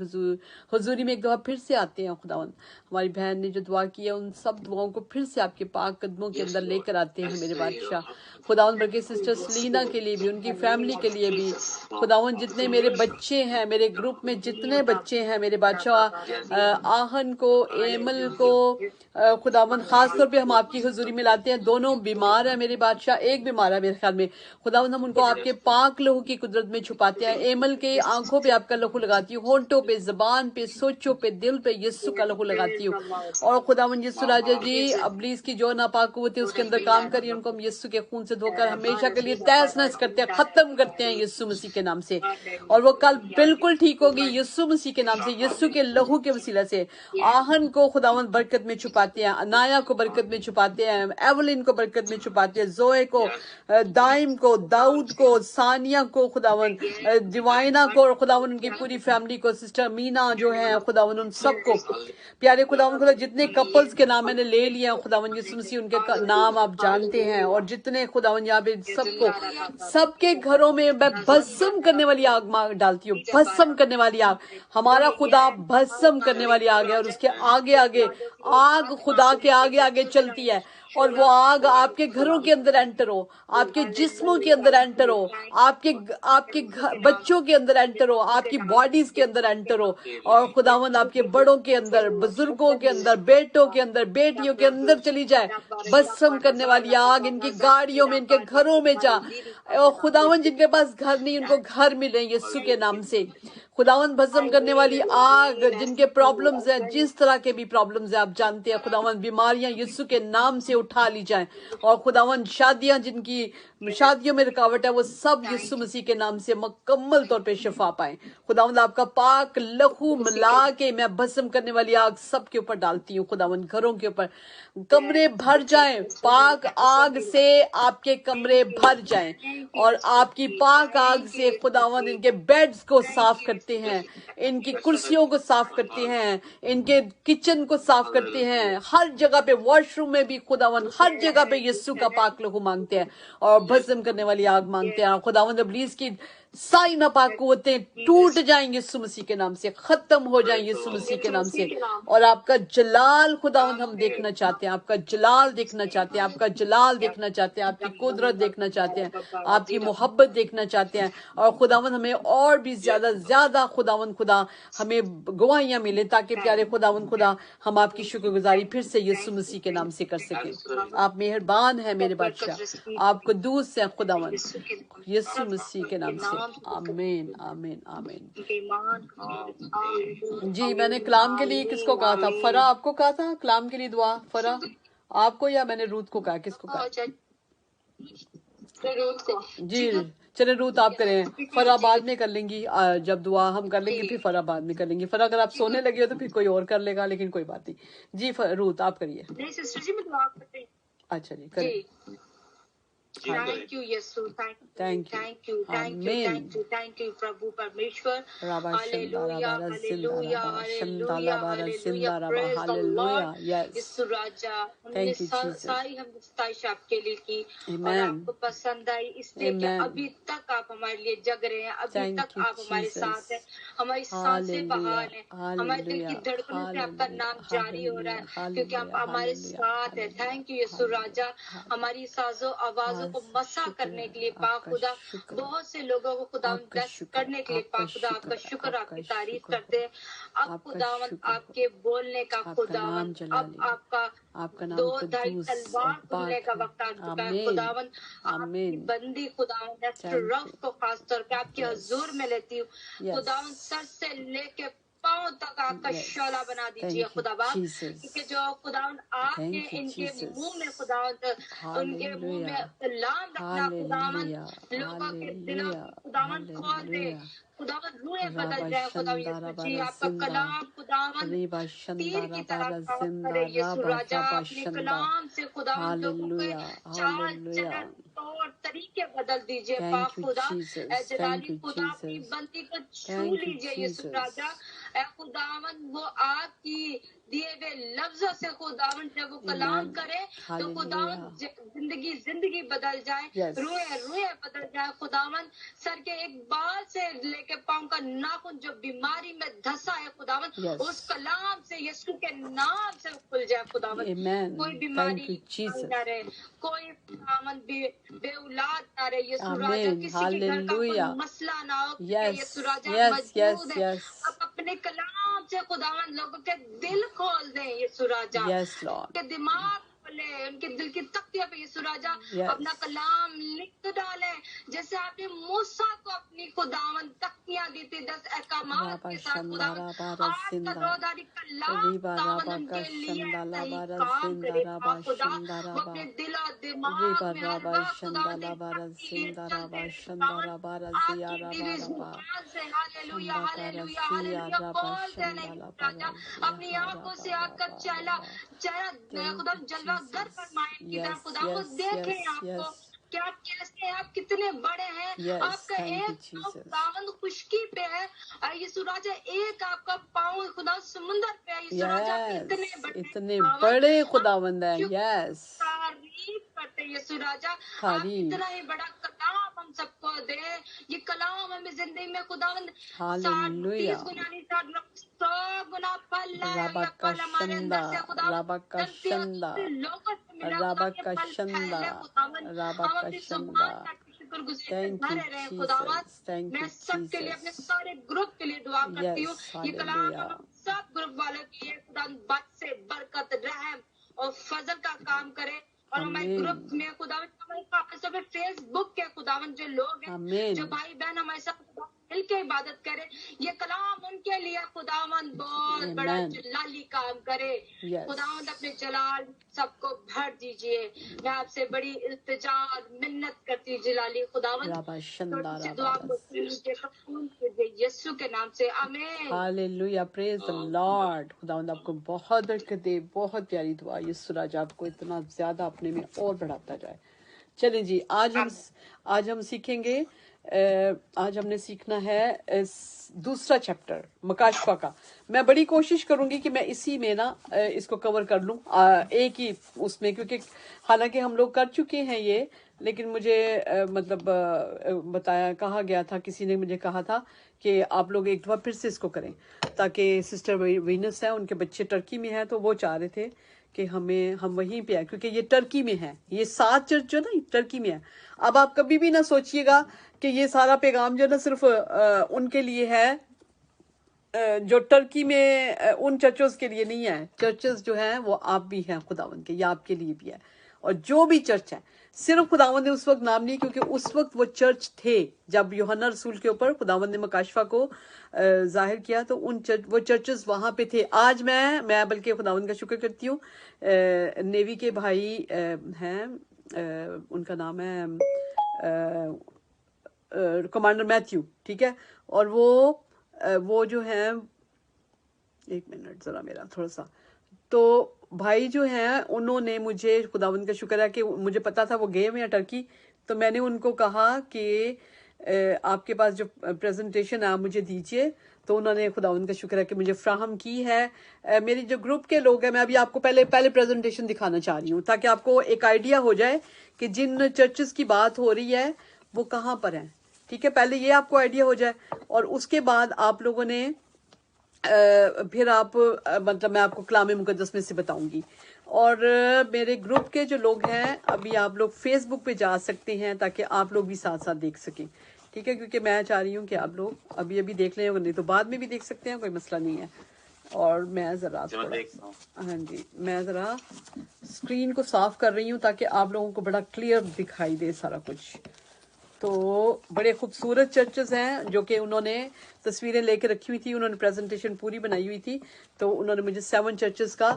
حضوری میں ایک دفعہ پھر سے آتے ہیں. خداوند ہماری بہن نے جو دعا کی ہے ان سب دعاؤں کو پھر سے آپ کے پاک قدموں کے اندر لے کر آتے ہیں میرے بادشاہ. خداوند بلکہ سسٹر سلینا کے لیے بھی، ان کی فیملی کے لیے بھی خداوند، جتنے میرے بچے ہیں، میرے گروپ میں جتنے بچے ہیں میرے بادشاہ، آہن کو، ایمل کو، خداوند خاص طور پہ ہم آپ کی حضوری میں لاتے ہیں. دونوں بیمار ہیں میرے بادشاہ، ایک بیمار ہے میرے خیال میں. خداوند ہم ان کو آپ کے پاک لہو کی قدرت میں چھپاتے ہیں. ایمل کے آنکھوں پہ آپ کا لہو لگاتی ہوں، ہونٹوں پہ، زبان پہ، سوچوں پہ، دل پہ یسوع کا لہو لگاتی ہوں. اور خداوند یسوع راجا جی، ابلیس کی جو ناپاک قوت ہے اس کے اندر کام کریے، ان کو ہم یسوع کے خون سے دھو کر ہمیشہ کے لیے تہس نہس کرتے ہیں، ختم کرتے ہیں یسوع مسیح کے نام سے. اور وہ کل بالکل ٹھیک ہوگی یسوع مسیح کے نام سے، یسوع کے لہو کے وسیلہ سے. آہن کو خداوند برکت میں چھپاتے ہیں، انایا کو برکت میں چھپاتے ہیں، ایولین کو برکت میں چھپاتے ہیں، زوئے کو، دائم کو، داؤد کو، ثانیہ کو، خداوند ڈیوائنا کو، اور خداوند ان کی پوری فیملی کو، سسٹر مینا جو ہے خداوند ان سب کو. پیارے خداوند خدا، جتنے کپلز کے نام میں نے لے لیا خداوند یسوع مسیح، ان کے نام آپ جانتے ہیں. اور جتنے خداوند یہاں پہ سب کو، سب کے گھروں میں میں بھسم کرنے والی آگ ڈالتی ہوں، بھسم کرنے والی آگ. ہمارا خدا بھسم کرنے والی آگ ہے، اور اس کے آگے آگے آگ خدا کے آگے آگے چلتی ہے. اور وہ آگ آپ کے گھروں کے اندر انٹر ہو، آپ کے جسموں کے اندر انٹر ہو، آپ کے بچوں کے اندر انٹر ہو، آپ کی باڈیز کے اندر انٹر ہو. اور خداوند آپ کے بڑوں کے اندر، بزرگوں کے اندر، بیٹوں کے اندر، بیٹیوں کے اندر چلی جائے. بھسم کرنے والی آگ ان کی گاڑیوں میں، ان کے گھروں میں جا. اور خداوند جن کے پاس گھر نہیں ان کو گھر ملے یسوع کے نام سے. خداوند بھسم کرنے والی آگ، جن کے پرابلمز ہیں، جس طرح کے بھی پرابلمز ہیں آپ جانتے ہیں خداوند، بیماریاں یسوع کے نام سے اٹھا لی جائیں. اور خداوند شادیاں، جن کی شادیوں میں رکاوٹ ہے، وہ سب یسوع مسیح کے نام سے مکمل طور پہ شفا پائیں. خداوند آپ کا پاک لہو ملا کے میں بھسم کرنے والی آگ سب کے اوپر ڈالتی ہوں. خداوند گھروں کے اوپر کمرے بھر جائیں، پاک آگ سے آپ کے کمرے بھر جائیں. اور آپ کی پاک آگ سے خداوند ان کے بیڈز کو صاف کرتے ہیں، ان کی کرسیوں کو صاف کرتے ہیں، ان کے کچن کو صاف کرتے ہیں. ہر جگہ پہ، واش روم میں بھی خداوند، ہر جگہ پہ یسوع کا پاک لہو مانگتے ہیں اور بھسم کرنے والی آگ مانگتے ہیں. اور خداوند ابلیس کی ساری ناپاک قوتیں ٹوٹ جائیں یسوع مسیح کے نام سے، ختم ہو جائیں یسوع مسیح کے نام سے. اور آپ کا جلال خداوند ہم دیکھنا چاہتے ہیں، آپ کا جلال دیکھنا چاہتے ہیں، آپ کا جلال دیکھنا چاہتے ہیں، آپ کی قدرت دیکھنا چاہتے ہیں، آپ کی محبت دیکھنا چاہتے ہیں. اور خداوند ہمیں اور بھی زیادہ زیادہ خداوند خدا ہمیں گواہیاں ملے، تاکہ پیارے خداوند خدا ہم آپ کی شکر گزاری پھر سے یسوع مسیح کے نام سے کر سکیں. آپ مہربان ہیں میرے بادشاہ، آپ قدوس ہیں خداوند، یسوع مسیح کے نام سے. آمین آمین آمین. جی، میں نے کلام کے لیے کس کو کہا تھا؟ فرا آپ کو کہا تھا کلام کے لیے دعا؟ فرا آپ کو، یا میں نے روت کو کہا؟ کس کو کہا؟ جی چلے روت آپ کریں، فرا بعد میں کر لیں گی. جب دعا ہم کر لیں گے پھر فرا بعد میں کر لیں گی. فرا اگر آپ سونے لگے ہو تو پھر کوئی اور کر لے گا، لیکن کوئی بات نہیں. جی روت آپ کریے. اچھا جی کریں. تھینک یو یسوع، thank you, thank you, thank you, thank you, thank you پربھو پرمیشور. Hallelujah hallelujah hallelujah hallelujah. Praise the Lord. یسوع راجا، ہم نے ساری ہم ستائش آپ کے لیے کی اور آپ کو پسند آئی، اس لیے کہ ابھی تک آپ ہمارے لیے جگ رہے ہیں، ابھی تک آپ ہمارے ساتھ ہیں. ہماری سانسیں بحال ہیں، ہمارے دل کی دھڑکنوں سے آپ کا نام جاری ہو رہا ہے کیونکہ آپ ہمارے ساتھ ہیں. تھینک یو یسوع راجا. ہماری سازوں آوازوں کو مسا کرنے کے لیے پاک خدا، بہت سے لوگوں کو خدا بلیس کرنے کے لیے پاک خدا آپ کا شکر، آپ کی تعریف کرتے ہیں. اب خداوند آپ کے بولنے کا خداوند، اب آپ کا دو دھائی تلوار کھلنے کا وقت آ چکا ہے خداوند. آپ کی بندی خداوند ایسٹر رف کو خاص طور پہ آپ کے حضور میں لیتی ہوں خداوند، سر سے لے کے पांव तक आग का शोला बना दीजिए खुदा बाप, क्योंकि जो खुदावंद आपने इनके मुंह में खुदावंद उनके मुंह में कलाम रखना खुदावंद, लोगों के दिलों की खुदावंद खोल दे खुदावंद, रूहें बदल जाए खुदावंद यीशु जी, आपका कलाम खुदावंद तीर की तरह काम करे यीशु राजा, अपने कलाम से खुदावंद लोगों के चाल चलन तौर तरीके बदल दीजिए पाक खुदा, ऐ जलाली खुदा अपनी बंदी को छू लीजिए यीशु राजा, ऐ खुदावंद वो आपकी दिए हुए लफ्जों से खुदावंद जब वो कलाम करे तो खुदावंद जिंदगी बदल जाए, रूहें बदल जाए खुदावंद, सर के एक बाल से लेके पांव का नाखून जो बीमारी में धंसा है खुदावंद, उस कलाम से यीशु के नाम से खुल जाए खुदावंद, कोई बीमारी ना रहे, कोई खुदावंद बेऔलाद ना रहे यीशु राजा, किसी के घर का कोई मसला ना हो, यीशु राजा मौजूद है, अब अपने कलाम से खुदावंद लोगों के दिल खोल दे यीशु राजा, उनके दिमाग खोले, उनके दिल की तख्तियों पे यीशु राजा अपना कलाम लिख डाले, जैसे आपने मूसा को अपनी खुदावंद तख्तियां दी थी 10 अहकामात के साथ खुदावंद, आपका रोज़ारी कलाम खुदावंद उनके लिए सही काम करे खुदा, वो अपने दिल और दिमाग में हर वक्त खुदावंद हालेलुया हालेलुया हालेलुया बोल देने राजा, अपनी आंखों से आपका चेहरा खुदा जलवा गर फरमाए की तरह खुदा को देखें आपको कि आप कैसे हैं, आप कितने बड़े हैं, आपका एक खुदावंद खुशकी पे है यीशु राजा, एक आपका पाँव खुदा समुंदर पे है यीशु राजा, इतने बड़े खुदावंद है, यस तारीफ करते यीशु राजा, आप इतना ही बड़ा कलाम हम सबको दे, ये कलाम हमें जिंदगी में खुदावंद 30 गुना नहीं 100 गुना फल लाए, ये फल हमारे अंदर से खुदावंद लोगों से मिला के फल फैले खुदावंद, हम अपनी जुबान का शुक्रगुज़ार भरे रहे खुदावंद, मैं सबके लिए अपने सारे ग्रुप के लिए दुआ करती हूँ, ये कलाम हम सब ग्रुप वालों की खुदावंद बच से बरकत रहम और फजल का काम करे, और हमारे ग्रुप में खुदावंद हमारे फेसबुक के खुदावंद जो लोग हैं, जो भाई बहन हमारे साथ मिल के इबादत करे, ये कलाम उनके लिए खुदावंद बहुत बड़ा जलाली काम करे, खुदावंद अपने जलाल सबको भर दीजिए, मैं आपसे बड़ी इल्तिजा और मिन्नत करती हूँ जलाली खुदावंद, दुआ को यीशु के नाम से आमीन हालेलुया प्रेज द लॉर्ड। खुदावंद आपको बहुत बरकत दे, बहुत प्यारी दुआ, यीशु राजा आपको इतना ज्यादा अपने में और बढ़ाता जाए। चलें जी, आज हम सीखेंगे, आज हमने सीखना है दूसरा चैप्टर मकाशफा का। मैं बड़ी कोशिश करूंगी कि मैं इसी में ना इसको कवर कर लूं एक ही उसमें, क्योंकि हालांकि हम लोग कर चुके हैं ये, लेकिन मुझे कहा गया था, किसी ने मुझे कहा था कि आप लोग एक दफा फिर से इसको करें, ताकि सिस्टर वीनस है, उनके बच्चे टर्की में हैं, तो वो चाह रहे थे कि हम वहीं पे आए, क्योंकि ये टर्की में है, ये 7 चर्च जो ना टर्की में है। अब आप कभी भी ना सोचिएगा कि ये सारा पैगाम जो ना सिर्फ उनके लिए है, जो टर्की में उन चर्चों के लिए नहीं है। चर्चेस जो हैं वो आप भी हैं खुदावंद के, ये आपके लिए भी है, और जो भी चर्च है, सिर्फ खुदावंद ने उस वक्त नाम नहीं, क्योंकि उस वक्त वो चर्च थे जब यूहन्ना रसूल के ऊपर खुदावंद ने मकाशफा को जाहिर किया, तो वो चर्चेस वहां पे थे। आज मैं बल्कि खुदावंद का शुक्र करती हूँ, नेवी के भाई हैं, उनका नाम है कमांडर मैथ्यू, ठीक है, और वो जो है, एक मिनट जरा मेरा थोड़ा सा, तो भाई जो हैं उन्होंने मुझे, खुदावंद का शुक्र है कि मुझे पता था वो गए हुए हैं टर्की, तो मैंने उनको कहा कि आपके पास जो प्रेजेंटेशन है आप मुझे दीजिए, तो उन्होंने, खुदावंद का शुक्र है कि मुझे फ्राहम की है। मेरी जो ग्रुप के लोग हैं, मैं अभी आपको पहले प्रेजेंटेशन दिखाना चाह रही हूँ, ताकि आपको एक आइडिया हो जाए कि जिन चर्चेस की बात हो रही है वो कहाँ पर हैं, ठीक है, पहले ये आपको आइडिया हो जाए, और उसके बाद आप लोगों ने फिर आप मतलब मैं आपको कलाम मुकद्दस में से बताऊंगी। और मेरे ग्रुप के जो लोग हैं, अभी आप लोग फेसबुक पे जा सकते हैं, ताकि आप लोग भी साथ साथ देख सकें, ठीक है, क्योंकि मैं चाह रही हूँ कि आप लोग अभी देख लें, नहीं तो बाद में भी देख सकते हैं, कोई मसला नहीं है। और मैं ज़रा हाँ जी, मैं ज़रा स्क्रीन को साफ कर रही हूँ ताकि आप लोगों को बड़ा क्लियर दिखाई दे सारा कुछ। तो बड़े खूबसूरत चर्चेस हैं जो कि उन्होंने तस्वीरें लेके रखी हुई थी, उन्होंने प्रेजेंटेशन पूरी बनाई हुई थी। तो उन्होंने मुझे 7 चर्चेस का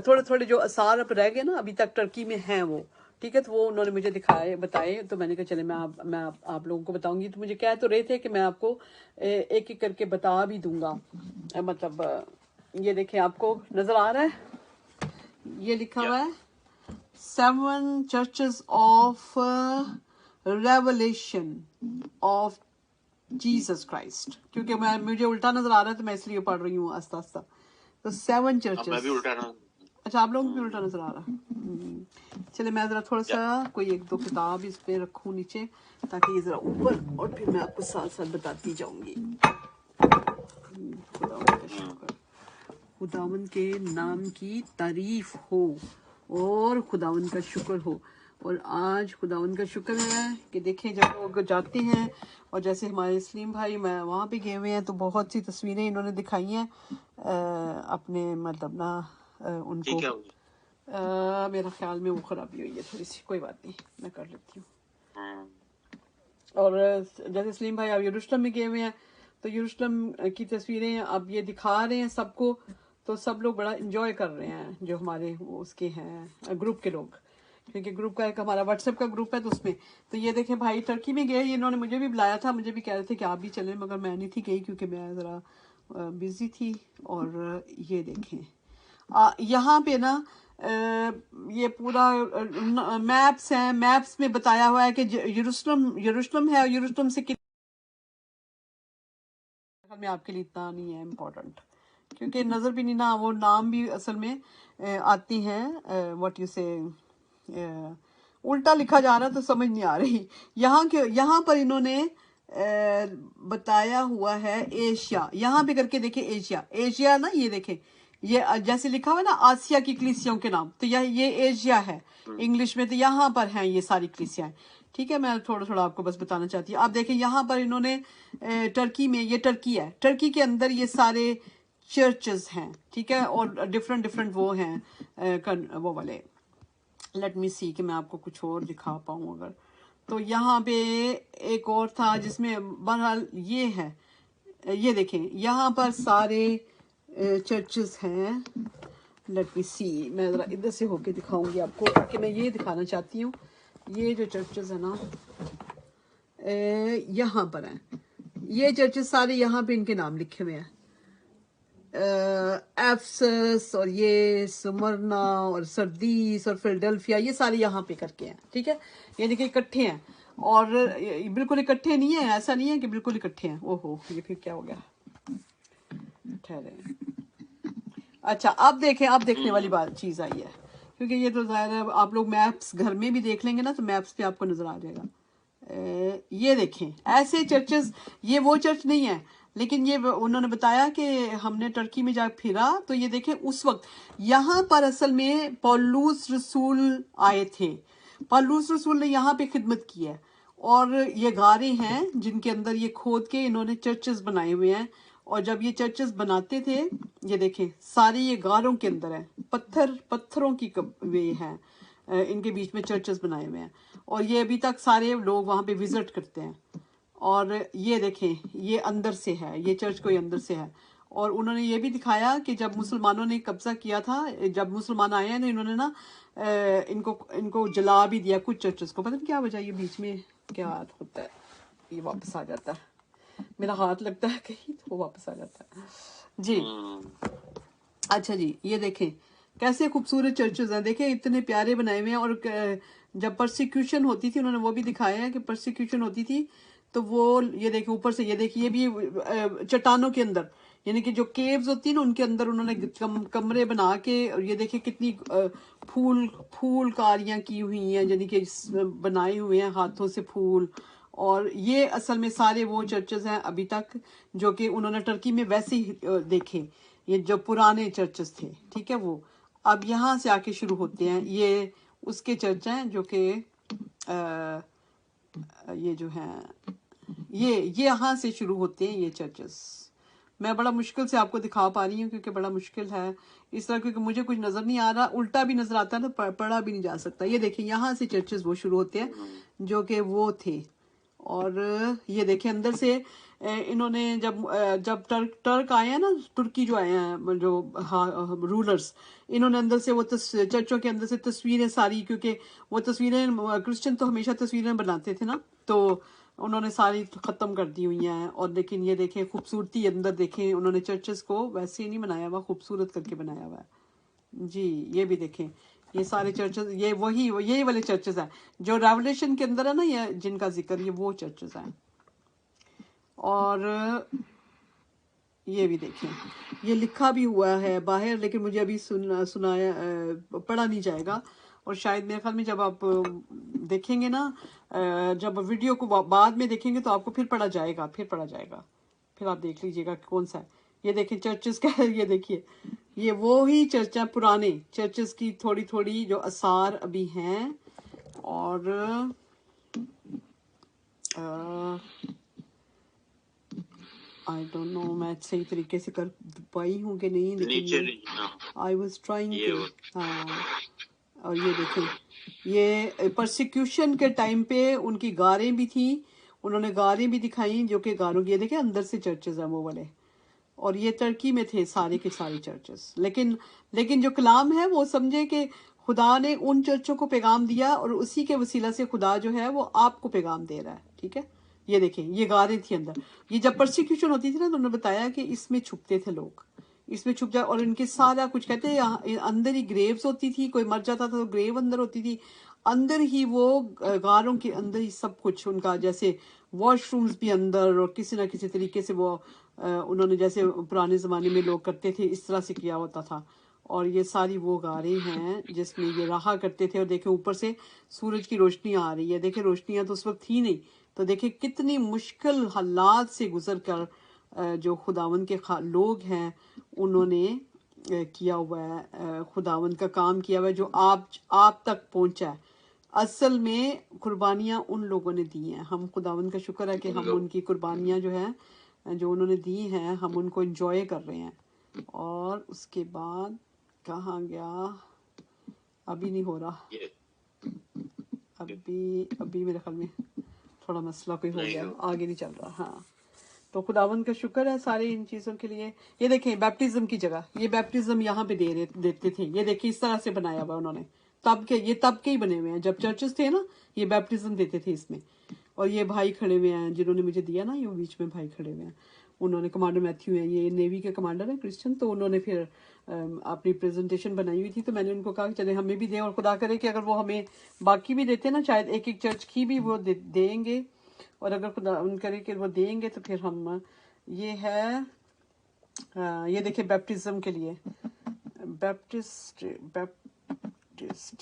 थोड़े थोड़े जो आसार अब रह गए ना अभी तक टर्की में हैं वो, ठीक है, तो वो उन्होंने मुझे बताए। तो मैंने कहा चले मैं आप लोगों को बताऊंगी। तो मुझे कह तो रहे थे कि मैं आपको एक एक करके बता भी दूंगा। मतलब ये देखें, आपको नजर आ रहा है, ये लिखा हुआ है 7 churches of revelation of Jesus Christ। क्योंकि मुझे उल्टा नजर आ रहा है तो मैं इसलिए पढ़ रही हूँ आस्ता आस्ता। तो 7 churches। मैं भी उल्टा ना। अच्छा, आप लोगों को भी उल्टा नजर आ रहा है। चलिए मैं जरा थोड़ा सा कोई 1-2 किताब इस पे रखूं नीचे ताकि ये जरा ऊपर, और फिर मैं आपको साथ साथ बताती जाऊंगी। खुदावंद के नाम की तारीफ हो और खुदावंद का शुक्र हो। और आज खुदावंद का शुक्र है कि देखें जब लोग जाते हैं, और जैसे हमारे सलीम भाई मैं वहाँ पे गए हुए हैं तो बहुत सी तस्वीरें इन्होंने दिखाई हैं अपने मतलब ना उनको मेरा ख्याल में वो खराबी हुई है थोड़ी सी, कोई बात नहीं मैं कर लेती हूँ। और जैसे सलीम भाई अब यरूशलेम में गए हुए हैं तो यरूशलेम की तस्वीरें अब ये दिखा रहे हैं सबको, तो सब लोग बड़ा एंजॉय कर रहे हैं जो हमारे उसके हैं ग्रुप के लोग, क्योंकि ग्रुप का एक हमारा व्हाट्सएप का ग्रुप है तो उसमें। तो ये देखें भाई टर्की में गए, इन्होंने मुझे भी बुलाया था, मुझे भी कह रहे थे कि आप भी चलें, मगर मैं नहीं थी गई क्योंकि मैं ज़रा बिजी थी। और ये देखें यहाँ पे ना ये पूरा मैप्स हैं, मैप्स में बताया हुआ है कि यरूशलेम है, और यरूशलेम से में आपके लिए इतना नहीं है इम्पोर्टेंट, क्योंकि नजर भी नहीं ना, वो नाम भी असल में आती हैं व्हाट यू से उल्टा लिखा जा रहा तो समझ नहीं आ रही। यहाँ पर इन्होंने बताया हुआ है एशिया, यहाँ पे करके देखे एशिया ना, ये देखें ये जैसे लिखा हुआ है ना आसिया की कलीसियाओं के नाम, तो ये एशिया है इंग्लिश में, तो यहाँ पर हैं ये सारी कलीसियाएं, ठीक है। मैं थोड़ा थोड़ा आपको बस बताना चाहती हूँ। आप देखें यहाँ पर इन्होंने टर्की में, ये टर्की है, टर्की के अंदर ये सारे चर्चेस हैं, ठीक है, और डिफरेंट वो हैं वो वाले। लेट मी सी कि मैं आपको कुछ और दिखा पाऊँ अगर। तो यहाँ पे एक और था जिसमें बहरहाल ये है, ये देखें यहाँ पर सारे चर्चेस हैं। लेट मी सी, मैं ज़रा इधर से होके दिखाऊंगी आपको, कि मैं ये दिखाना चाहती हूँ ये जो चर्चेस है ना यहाँ पर हैं, ये चर्चेस सारे यहाँ पे इनके नाम लिखे हुए हैं, एफसस और ये स्मरना और सरदीस और फिलाडेल्फिया, ये सारे यहाँ पे करके हैं, ठीक है, यानी कि इकट्ठे हैं। और बिल्कुल इकट्ठे नहीं है, ऐसा नहीं है कि बिल्कुल इकट्ठे हैं। ओहो, ये फिर क्या हो गया, ठहरे। अच्छा अब देखें, अब देखने वाली बात चीज़ आई है, क्योंकि ये तो ज़ाहिर है आप लोग मैप्स घर में भी देख लेंगे ना तो मैप्स पे आपको नज़र आ जाएगा। ये देखें ऐसे चर्चेस, ये वो चर्च नहीं है, लेकिन ये उन्होंने बताया कि हमने टर्की में जा फिरा तो ये देखें उस वक्त यहाँ पर असल में पौलुस रसूल आए थे, पौलुस रसूल ने यहाँ पे खिदमत की है। और ये गारे हैं जिनके अंदर ये खोद के इन्होंने चर्चेस बनाए हुए हैं। और जब ये चर्चेस बनाते थे, ये देखें सारे ये गारों के अंदर है, पत्थरों की वे हैं, इनके बीच में चर्चेस बनाए हुए हैं, और ये अभी तक सारे लोग वहाँ पे विजिट करते हैं। और ये देखें ये अंदर से है, ये चर्च कोई अंदर से है। और उन्होंने ये भी दिखाया कि जब मुसलमानों ने कब्जा किया था, जब मुसलमान आए हैं तो इन्होंने ना इनको जला भी दिया कुछ चर्चेस को, पता नहीं क्या वजह, ये बीच में क्या होता है, ये वापस आ जाता है, मेरा हाथ लगता है कहीं तो वापस आ जाता है जी। अच्छा जी, ये देखें कैसे खूबसूरत चर्चेस हैं, देखें इतने प्यारे बनाए हुए हैं। और जब परसिक्यूशन होती थी उन्होंने वो भी दिखाया है कि परसिक्यूशन होती थी तो वो ये देखिए ऊपर से, ये देखिए ये भी चट्टानों के अंदर, यानी कि जो केव्स होती है ना उनके अंदर उन्होंने कमरे बना के, और ये देखिए कितनी फूलकारियां की हुई हैं, यानी कि बनाए हुए हैं हाथों से फूल। और ये असल में सारे वो चर्चेस हैं अभी तक जो कि उन्होंने टर्की में वैसे ही देखे, ये जो पुराने चर्चेस थे, ठीक है, वो अब यहाँ से आके शुरू होते हैं। ये उसके चर्च हैं जो कि ये जो हैं ये यहाँ से शुरू होते हैं ये चर्चेस। मैं बड़ा मुश्किल से आपको दिखा पा रही हूँ क्योंकि बड़ा मुश्किल है इस तरह, क्योंकि मुझे कुछ नज़र नहीं आ रहा, उल्टा भी नज़र आता है तो पढ़ा भी नहीं जा सकता। ये देखिए यहाँ से चर्चेस वो शुरू होते हैं जो कि वो थे, اور یہ دیکھیں اندر سے انہوں نے جب ٹرک آئے ہیں نا، ترکی جو آئے ہیں جو رولرز، انہوں نے اندر سے وہ چرچوں کے اندر سے تصویریں ساری، کیونکہ وہ تصویریں کرسچن تو ہمیشہ تصویریں بناتے تھے نا، تو انہوں نے ساری ختم کر دی ہوئی ہیں. اور لیکن یہ دیکھیں خوبصورتی اندر دیکھیں، انہوں نے چرچز کو ویسے ہی نہیں بنایا ہوا، خوبصورت کر کے بنایا ہوا ہے جی. یہ بھی دیکھیں یہ سارے چرچز، یہ یہی والے چرچز ہیں جو ریولیشن کے اندر ہے نا، یہ جن کا ذکر، یہ وہ چرچز ہیں. اور یہ بھی دیکھیں یہ لکھا بھی ہوا ہے باہر، لیکن مجھے ابھی سنایا پڑھا نہیں جائے گا. اور شاید میرے خیال میں جب آپ دیکھیں گے نا، جب ویڈیو کو بعد میں دیکھیں گے تو آپ کو پھر پڑھا جائے گا، پھر آپ دیکھ لیجئے گا کون سا ہے. یہ دیکھیں چرچز کا یہ دیکھیے، یہ وہی چرچیں پرانے چرچز کی تھوڑی تھوڑی جو آثار ابھی ہیں. اور آئی ڈونٹ نو میں صحیح طریقے سے کر پائی ہوں کہ نہیں، لیکن آئی واز ٹرائنگ ٹو. ہاں. اور یہ دیکھیں یہ پرسیکیوشن کے ٹائم پہ ان کی غاریں بھی تھیں، انہوں نے غاریں بھی دکھائیں جو کہ غاروں کی، یہ دیکھیں اندر سے چرچز ہیں وہ والے. اور یہ ترکی میں تھے سارے کے سارے چرچز. لیکن جو کلام ہے وہ سمجھے کہ خدا نے ان چرچوں کو پیغام دیا، اور اسی کے وسیلہ سے خدا جو ہے وہ آپ کو پیغام دے رہا ہے. ٹھیک ہے. یہ دیکھیں یہ غاریں تھی اندر. یہ جب پرسیکیوشن ہوتی تھی نا تو انہوں نے بتایا کہ اس میں چھپتے تھے لوگ، اس میں چھپ جائے. اور ان کے سارا کچھ کہتے ہیں اندر ہی گریوز ہوتی تھی، کوئی مر جاتا تھا تو گریو اندر ہوتی تھی، اندر ہی وہ غاروں کے اندر ہی سب کچھ ان کا، جیسے واش رومز بھی اندر، اور کسی نہ کسی طریقے سے وہ انہوں نے جیسے پرانے زمانے میں لوگ کرتے تھے اس طرح سے کیا ہوتا تھا. اور یہ ساری وہ غاریں ہیں جس میں یہ رہا کرتے تھے. اور دیکھیں اوپر سے سورج کی روشنی آ رہی ہے، دیکھیں روشنیاں تو اس وقت تھی نہیں، تو دیکھیں کتنی مشکل حالات سے گزر کر جو خداوند کے لوگ ہیں انہوں نے کیا ہوا ہے، خداوند کا کام کیا ہوا ہے جو آپ تک پہنچا ہے. اصل میں قربانیاں ان لوگوں نے دی ہیں. ہم خداوند کا شکر ہے کہ ہم ان کی قربانیاں جو ہیں جو انہوں نے دی ہیں ہم ان کو انجوائے کر رہے ہیں. اور اس کے بعد کہاں گیا، ابھی نہیں ہو رہا، ابھی میرے خیال میں تھوڑا مسئلہ کوئی ہو گیا، آگے نہیں چل رہا. ہاں تو خداوند کا شکر ہے سارے ان چیزوں کے لیے. یہ دیکھیں بیپٹزم کی جگہ، یہ بیپٹزم یہاں پہ دیتے تھے. یہ دیکھیں اس طرح سے بنایا ہوا انہوں نے، یہ تب کے ہی بنے ہوئے ہیں جب چرچز تھے نا، یہ بیپٹزم دیتے تھے اس میں. اور یہ بھائی کھڑے ہوئے ہیں جنہوں نے مجھے دیا نا، یہ بیچ میں بھائی کھڑے ہوئے ہیں، انہوں نے کمانڈر میتھیو ہیں، یہ نیوی کے کمانڈر ہیں کرسچن. تو انہوں نے پھر اپنی پریزنٹیشن بنائی ہوئی تھی، تو میں نے ان کو کہا کہ چلے ہمیں بھی دیں، اور خدا کرے کہ اگر وہ ہمیں باقی بھی دیتے نا، شاید ایک چرچ کی بھی وہ دیں گے، اور اگر خدا ان کرے کہ وہ دیں گے تو پھر ہم یہ ہے یہ دیکھیں بیپٹزم کے لیے بیپٹسٹ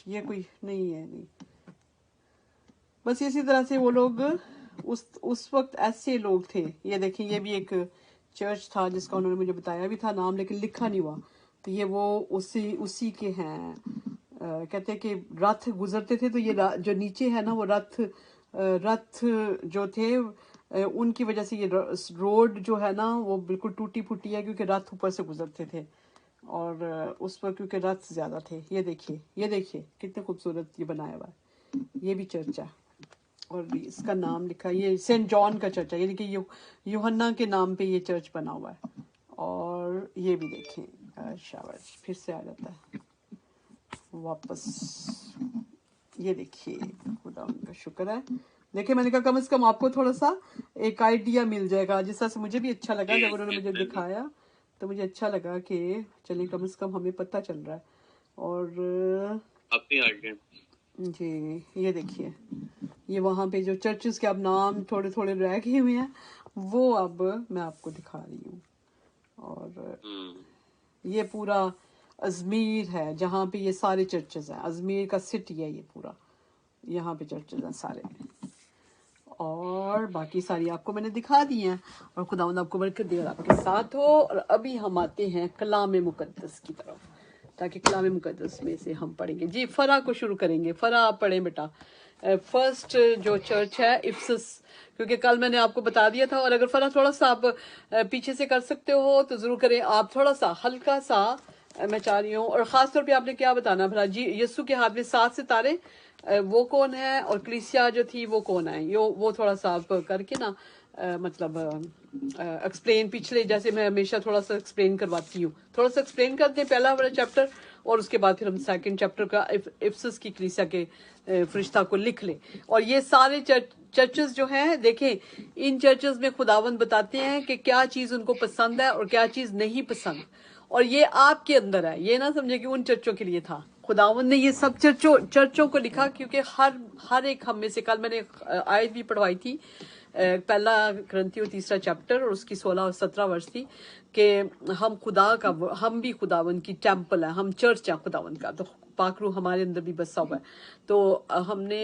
یہ کوئی نہیں ہے، نہیں بس اسی طرح سے وہ لوگ اس وقت ایسے لوگ تھے. یہ دیکھیں یہ بھی ایک چرچ تھا جس کا انہوں نے مجھے بتایا بھی تھا نام، لیکن لکھا نہیں ہوا. تو یہ وہ اسی کے ہیں. کہتے ہیں کہ رتھ گزرتے تھے تو یہ جو نیچے ہے نا وہ رتھ جو تھے ان کی وجہ سے یہ روڈ جو ہے نا وہ بالکل ٹوٹی پھوٹی ہے، کیونکہ رتھ اوپر سے گزرتے تھے، اور اس پر کیونکہ رتھ زیادہ تھے. یہ دیکھیے کتنے خوبصورت یہ بنایا ہوا ہے. یہ بھی چرچ ہے، اور اس کا نام لکھا، یہ سینٹ جان کا چرچ ہے، یعنی کہ یوحنا کے نام پہ یہ چرچ بنا ہوا ہے. اور یہ بھی دیکھیں شاباش، پھر سے آ جاتا ہے واپس. یہ دیکھیے خدا ان کا شکر ہے. دیکھیں میں نے کہا کم از کم آپ کو تھوڑا سا ایک آئیڈیا مل جائے گا، جس طرح سے مجھے بھی اچھا لگا جب انہوں نے مجھے دکھایا تو مجھے اچھا لگا کہ چلیں کم از کم ہمیں پتہ چل رہا ہے. اور جی یہ دیکھیے یہ وہاں پہ جو چرچز کے اب نام تھوڑے تھوڑے رہ گئے ہوئے ہیں وہ اب میں آپ کو دکھا رہی ہوں. اور یہ پورا ازمیر ہے جہاں پہ یہ سارے چرچز ہیں، ازمیر کا سٹی ہے یہ پورا، یہاں پہ چرچز ہیں سارے. اور باقی ساری آپ کو میں نے دکھا دی ہیں. اور خداوند آپ کو برکت دے اور آپ کے ساتھ ہو. اور ابھی ہم آتے ہیں کلام مقدس کی طرف، تاکہ کلام مقدس میں سے ہم پڑھیں گے. جی فرا کو شروع کریں گے. فرا آپ پڑھیں بیٹا. فرسٹ جو چرچ ہے افسس، کیونکہ کل میں نے آپ کو بتا دیا تھا. اور اگر فرا تھوڑا سا آپ پیچھے سے کر سکتے ہو تو ضرور کریں. آپ تھوڑا سا ہلکا سا میں چاہ رہی ہوں. اور خاص طور پہ آپ نے کیا بتانا بھلا؟ جی یسوع کے ہاتھ میں 7 ستارے वो कौन है और कलीसिया जो थी वो कौन है, वो थोड़ा सा आप करके ना मतलब एक्सप्लेन, पिछले जैसे मैं हमेशा थोड़ा सा एक्सप्लेन करवाती हूँ, थोड़ा सा एक्सप्लेन करते हैं पहला वाला चैप्टर, और उसके बाद फिर हम सेकंड चैप्टर का इफिसस की कलीसिया के फरिश्ता को लिख ले। और ये सारे चर्चेस जो हैं, देखें इन चर्चेस में खुदावंद बताते हैं कि क्या चीज उनको पसंद है और क्या चीज नहीं पसंद, और ये आपके अंदर है। ये ना समझे कि उन चर्चों के लिए था, खुदावंद ने ये सब चर्चों को लिखा, क्योंकि हर एक हम में से, कल मैंने आयत भी पढ़वाई थी, पहला ग्रंथियों 3 चैप्टर और उसकी 16 और 17 वर्ष थी कि हम भी खुदावंद की टेम्पल है, हम चर्च है खुदावंद का, तो पाकरू हमारे अंदर भी बसा हुआ है। तो हमने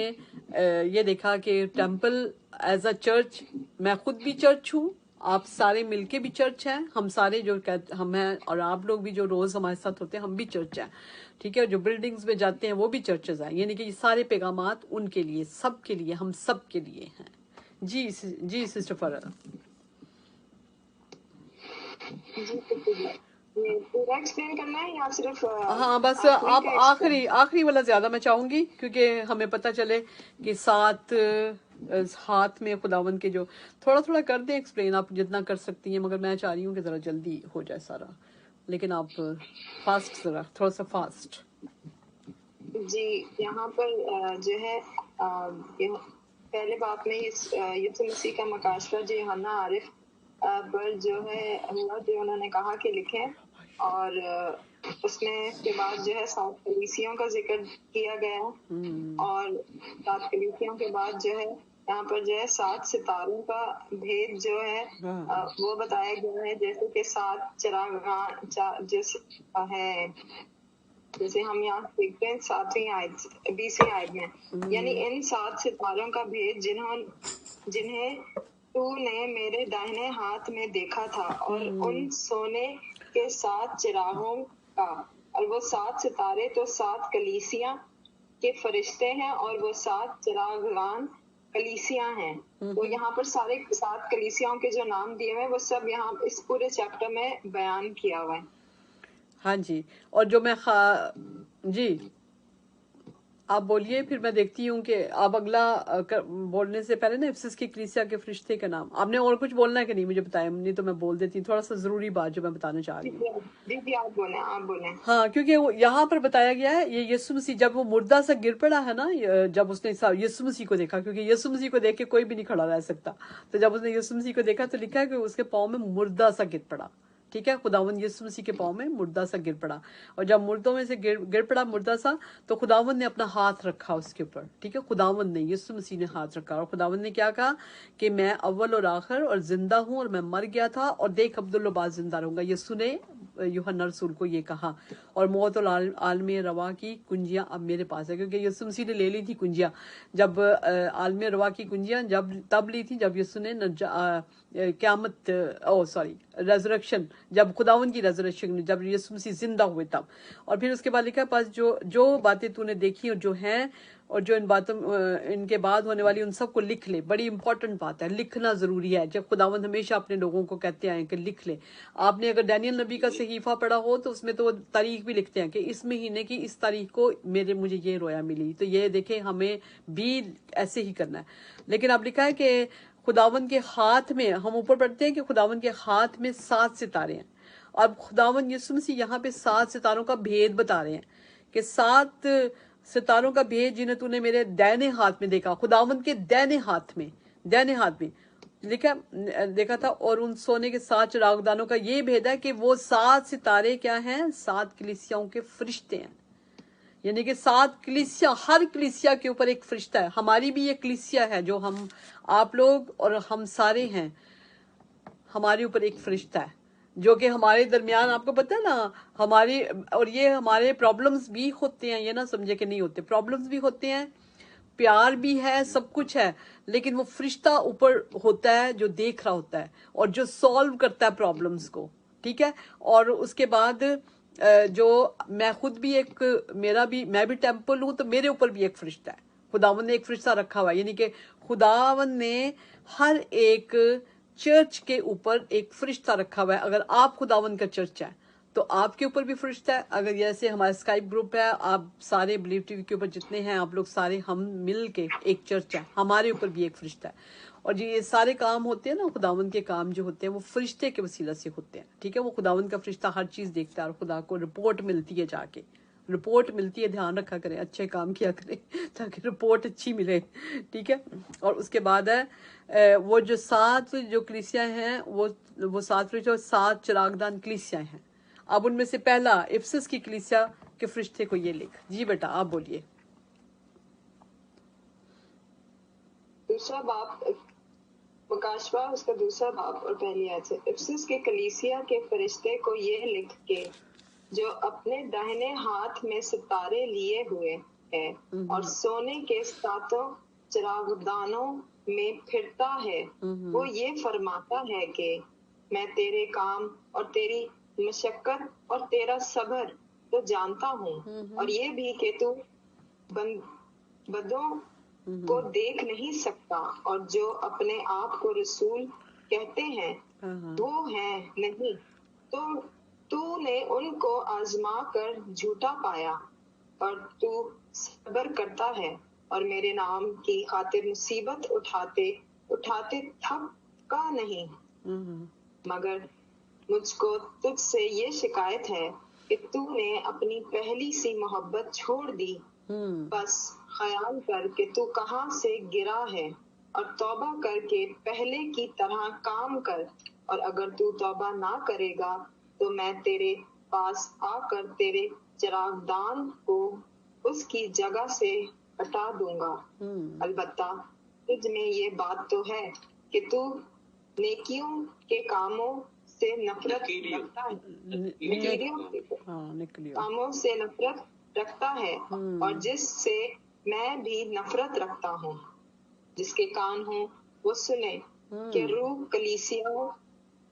ये देखा कि टेम्पल एज अ चर्च, मैं खुद भी चर्च हूँ, आप सारे मिलके भी चर्च हैं, हम सारे जो हम हैं, और आप लोग भी जो रोज हमारे साथ होते हैं हम भी चर्च हैं, ठीक है। जो बिल्डिंग्स में जाते हैं वो भी चर्चेज हैं, यानी कि ये सारे पैगामात उनके लिए, सबके लिए, हम सब के लिए हैं। जी सिस्टर फरह। पूरा एक्सप्लेन करना है या सिर्फ हाँ बस आप आखिरी वाला ज्यादा मैं चाहूंगी, क्योंकि हमें पता चले कि 7 हाथ में खुदावंद के जो थोड़ा थोड़ा कर दें एक्सप्लेन, आप जितना कर सकती हैं, मगर मैं चाह रही हूँ कि जरा जल्दी हो जाए सारा, लेकिन आप फास्ट जरा थोड़ा सा फास्ट। जी यहाँ पर जो है पहले बात में यीशु मसीह का मकासदा जो यूहन्ना आरिफ पर जो है हुआ, जो उन्होंने कहा कि लिखें, और उसमें के बाद जो है 7 कलीसियों का जिक्र किया गया, और 7 कलीसियों के बाद जो है यहाँ पर जो है 7 सितारों का भेद जो है वो बताया गया है, जैसे कि 7 चिराग है, जैसे हम यहाँ देखते हैं 7वीं आयत 20वीं आयत में, यानी इन 7 सितारों का भेद जिन्हें तूने मेरे दाहिने हाथ में देखा था, और उन सोने के 7 चिरागों का, और वो 7 सितारे तो 7 कलीसिया के फरिश्ते हैं, और वो 7 चिरागान कलीसिया हैं। तो यहाँ पर सारे 7 कलीसियाओं के जो नाम दिए हुए वो सब यहाँ इस पूरे चैप्टर में बयान किया हुआ है। हाँ जी, और जो मैं जी आप बोलिए, फिर मैं देखती हूँ कि आप अगला बोलने से पहले ना इफिसस की कलीसिया के फरिश्ते का नाम आपने और कुछ बोलना है कि नहीं, मुझे बताया, नहीं तो मैं बोल देती हूँ थोड़ा सा जरूरी बात जो मैं बताना चाह रही हूँ। दीदी आप बोले। हाँ, क्योंकि वो यहाँ पर बताया गया है, ये यीशु मसीह जब वो मुर्दा सा गिर पड़ा है ना, जब उसने यीशु मसीह को देखा, क्योंकि यीशु मसीह को देख के कोई भी नहीं खड़ा रह सकता, तो जब उसने यीशु मसीह को देखा तो लिखा है कि उसके पाँव में मुर्दा सा गिर पड़ा, ठीक है। खुदावंद यीशु मसीह के पाँव में मुर्दा सा गिर पड़ा, और जब मुर्दों में से गिर पड़ा मुर्दा सा, तो खुदावंद ने अपना हाथ रखा उसके ऊपर, ठीक है। खुदावंद ने, यीशु मसीह ने हाथ रखा, और खुदावंद ने क्या कहा कि मैं अव्वल और आखिर और जिंदा हूँ, और मैं मर गया था और देख अब्दुल बाद जिंदा रहूंगा। यीशु ने यूहन्ना रसूल को ये कहा, और मौत और आलमी रवा की कुंजियां अब मेरे पास है, क्योंकि यीशु मसीह ने ले ली थी कुंजियां, जब आलमी रवा की कुंजियां तब ली थी जब यीशु ने क़यामत रेजरेक्शन, जब खुदावन की रेजरेक्शन, जब यीशु मसीह जिंदा हुए तब। और फिर उसके बाद लिखा, पास जो बातें तूने देखी और जो हैं और जो इनके बाद होने वाली, उन सबको लिख ले। बड़ी इंपॉर्टेंट बात है, लिखना जरूरी है। जब खुदावंद हमेशा अपने लोगों को कहते आए कि लिख ले। आपने अगर डैनियल नबी का सहीफा पढ़ा हो तो उसमें तो तारीख भी लिखते हैं कि इस महीने की इस तारीख को मुझे ये रोया मिली, तो ये देखें हमें भी ऐसे ही करना है। लेकिन अब लिखा है कि खुदावंद के हाथ में, हम ऊपर पढ़ते हैं कि खुदावंद के हाथ में 7 सितारे हैं। अब खुदावंद यीशु मसीह यहाँ पे 7 सितारों का भेद बता रहे हैं कि 7 सितारों का भेद जिन्हें तूने मेरे दाहिने हाथ में देखा, खुदावंद के दाहिने हाथ में देखा था, और उन सोने के 7 चिरागदानों का ये भेद है कि वो 7 सितारे क्या हैं, 7 कलीसियाओं के फरिश्ते हैं। यानी कि 7 कलीसिया, हर कलीसिया के ऊपर एक फरिश्ता है। हमारी भी ये कलीसिया है जो हम, आप लोग और हम सारे हैं, हमारे ऊपर एक फरिश्ता है जो कि हमारे दरमियान, आपको पता है ना, हमारी और ये हमारे प्रॉब्लम्स भी होते हैं, ये ना समझे कि नहीं होते, प्रॉब्लम्स भी होते हैं, प्यार भी है, सब कुछ है, लेकिन वो फरिश्ता ऊपर होता है जो देख रहा होता है और जो सॉल्व करता है प्रॉब्लम्स को, ठीक है। और उसके बाद जो मैं खुद भी मैं भी टेम्पल हूं, तो मेरे ऊपर भी एक फरिश्ता है। खुदावंद ने एक फरिश्ता रखा हुआ है, यानी कि खुदावंद ने हर एक चर्च के ऊपर एक फरिश्ता रखा हुआ है। अगर आप खुदावंद का चर्च है तो आपके ऊपर भी फरिश्ता है। अगर जैसे हमारा स्काइप ग्रुप है, आप सारे बिलीव टीवी के ऊपर जितने हैं आप लोग सारे, हम मिल के एक चर्च है, हमारे ऊपर भी एक फरिश्ता है। और जो ये सारे काम होते हैं ना, खुदावंद के काम जो होते हैं वो फरिश्ते के वसीला से होते हैं, ठीक है। वो खुदावंद का फरिश्ता हर चीज़ देखता है और खुदा को रिपोर्ट मिलती है, जाके रिपोर्ट मिलती है। ध्यान रखा करें, अच्छे काम किया करें ताकि रिपोर्ट अच्छी मिले, ठीक है। और उसके बाद है वो जो 7 जो कलीसियाँ हैं, वो 7 फरिश्ते, 7 चिरागदान कलीसियाँ हैं। अब उनमें से पहला इफिसस की कलीसिया के फरिश्ते को ये लिख। जी बेटा आप बोलिए। दूसरा बाप प्रकाशवा, उसका दूसरा बाप और पहली आयत से, इफिसस के कलीसिया के फरिश्ते को ये लिख के, जो अपने दाहिने हाथ में सितारे लिए हुए है और सोने के 7 चिरागदानों में फिरता है, वो ये फरमाता है कि मैं तेरे काम और तेरी मशक्कत और तेरा सब्र तो जानता हूँ, और ये भी कि तू बदों को देख नहीं सकता, और जो अपने आप को रसूल कहते हैं वो है नहीं, तो तूने उनको आजमा कर झूठा पाया, और तू सब्र करता है और मेरे नाम की खातिर मुसीबत उठाते उठाते थका नहीं। मगर मुझको तुझसे ये शिकायत है कि तूने अपनी पहली सी मोहब्बत छोड़ दी। बस ख्याल कर कि तू कहाँ से गिरा है और तौबा करके पहले की तरह काम कर, और अगर तू तौबा ना करेगा तो मैं तेरे पास आकर तेरे चिरागदान को उसकी जगह से हटा दूंगा। अलबत्ता तुझ में ये बात तो है कि तू नेकियों के कामों से नफरत रखता है, कामों से नफरत रखता है, और जिससे मैं भी नफरत रखता हूँ। जिसके कान हो वो सुने कि रूह कलीसियाओं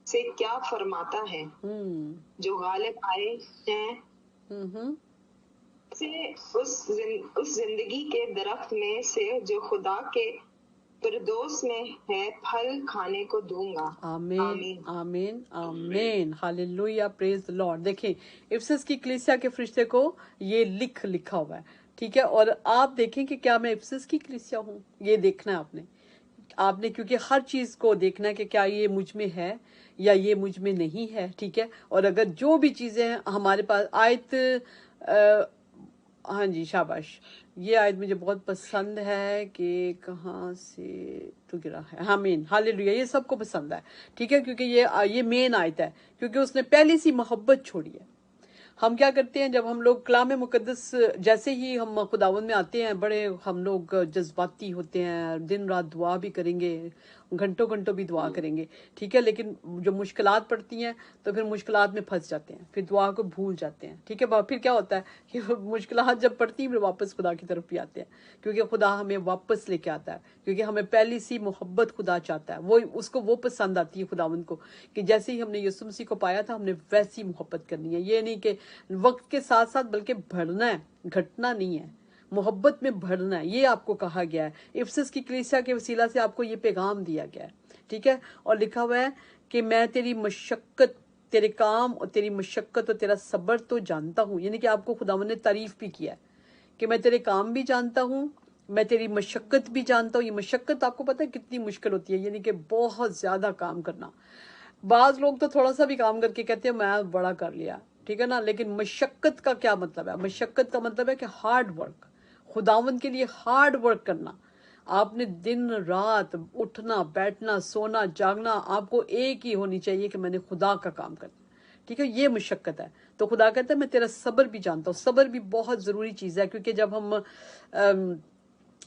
से क्या फरमाता है। जो गालिब आए हैं से उस जिंदगी के दरख्त में से जो खुदा के फिरदौस में है फल खाने को दूंगा। आमीन आमीन आमीन, हालेलुया, प्रेज द लॉर्ड। देखें इफिसस की कलीसिया के फरिश्ते को ये लिखा हुआ है, ठीक है। और आप देखें कि क्या मैं इफिसस की कलीसिया हूँ, ये देखना है आपने, क्योंकि हर चीज को देखना है कि क्या ये मुझ में है या ये मुझ में नहीं है, ठीक है। और अगर जो भी चीजें हैं हमारे पास, आयत हाँ जी शाबाश, ये आयत मुझे बहुत पसंद है कि कहाँ से तो गिरा है। आमीन हालेलुया, ये सबको पसंद है, ठीक है, क्योंकि ये मेन आयत है, क्योंकि उसने पहली सी मोहब्बत छोड़ी है। हम क्या करते हैं जब हम लोग कलाम मुकद्दस, जैसे ही हम खुदावंद में आते हैं, बड़े हम लोग जज्बाती होते हैं, दिन रात दुआ भी करेंगे, घंटों घंटों भी दुआ करेंगे, ठीक है। लेकिन जो मुश्किलात पड़ती हैं तो फिर मुश्किलात में फंस जाते हैं, फिर दुआ को भूल जाते हैं, ठीक है। फिर क्या होता है कि मुश्किलात जब पड़ती हैं फिर वापस खुदा की तरफ भी आते हैं, क्योंकि खुदा हमें वापस लेके आता है, क्योंकि हमें पहली सी मोहब्बत खुदा चाहता है। वो पसंद आती है खुदावंद को, कि जैसे ही हमने यीशु मसीह को पाया था हमने वैसी मोहब्बत करनी है। ये नहीं कि वक्त के साथ साथ बल्कि बढ़ना है, घटना नहीं है, मोहब्बत में बढ़ना है, ये आपको कहा गया है। इफिसस की कलीसिया के वसीला से आपको ये पैगाम दिया गया है, ठीक है। और लिखा हुआ है कि मैं तेरी मशक्कत, तेरे काम और तेरी मशक्कत और तेरा सब्र तो जानता हूँ, यानी कि आपको खुदावंद ने तारीफ भी किया है कि मैं तेरे काम भी जानता हूँ, मैं तेरी मशक्कत भी जानता हूँ। ये मशक्कत आपको पता है कितनी मुश्किल होती है, यानी कि बहुत ज्यादा काम करना। बाज लोग तो थोड़ा सा भी काम करके कहते हैं मैं बड़ा कर लिया, ठीक है ना, लेकिन मशक्कत का क्या मतलब है? मशक्कत का मतलब है कि हार्ड वर्क, खुदावंद के लिए हार्ड वर्क करना। आपने दिन रात उठना बैठना सोना जागना, आपको एक ही होनी चाहिए कि मैंने खुदा का काम करना, ठीक है। ये मशक्कत है। तो खुदा कहता है मैं तेरा सब्र भी जानता हूँ। सब्र भी बहुत ज़रूरी चीज़ है, क्योंकि जब हम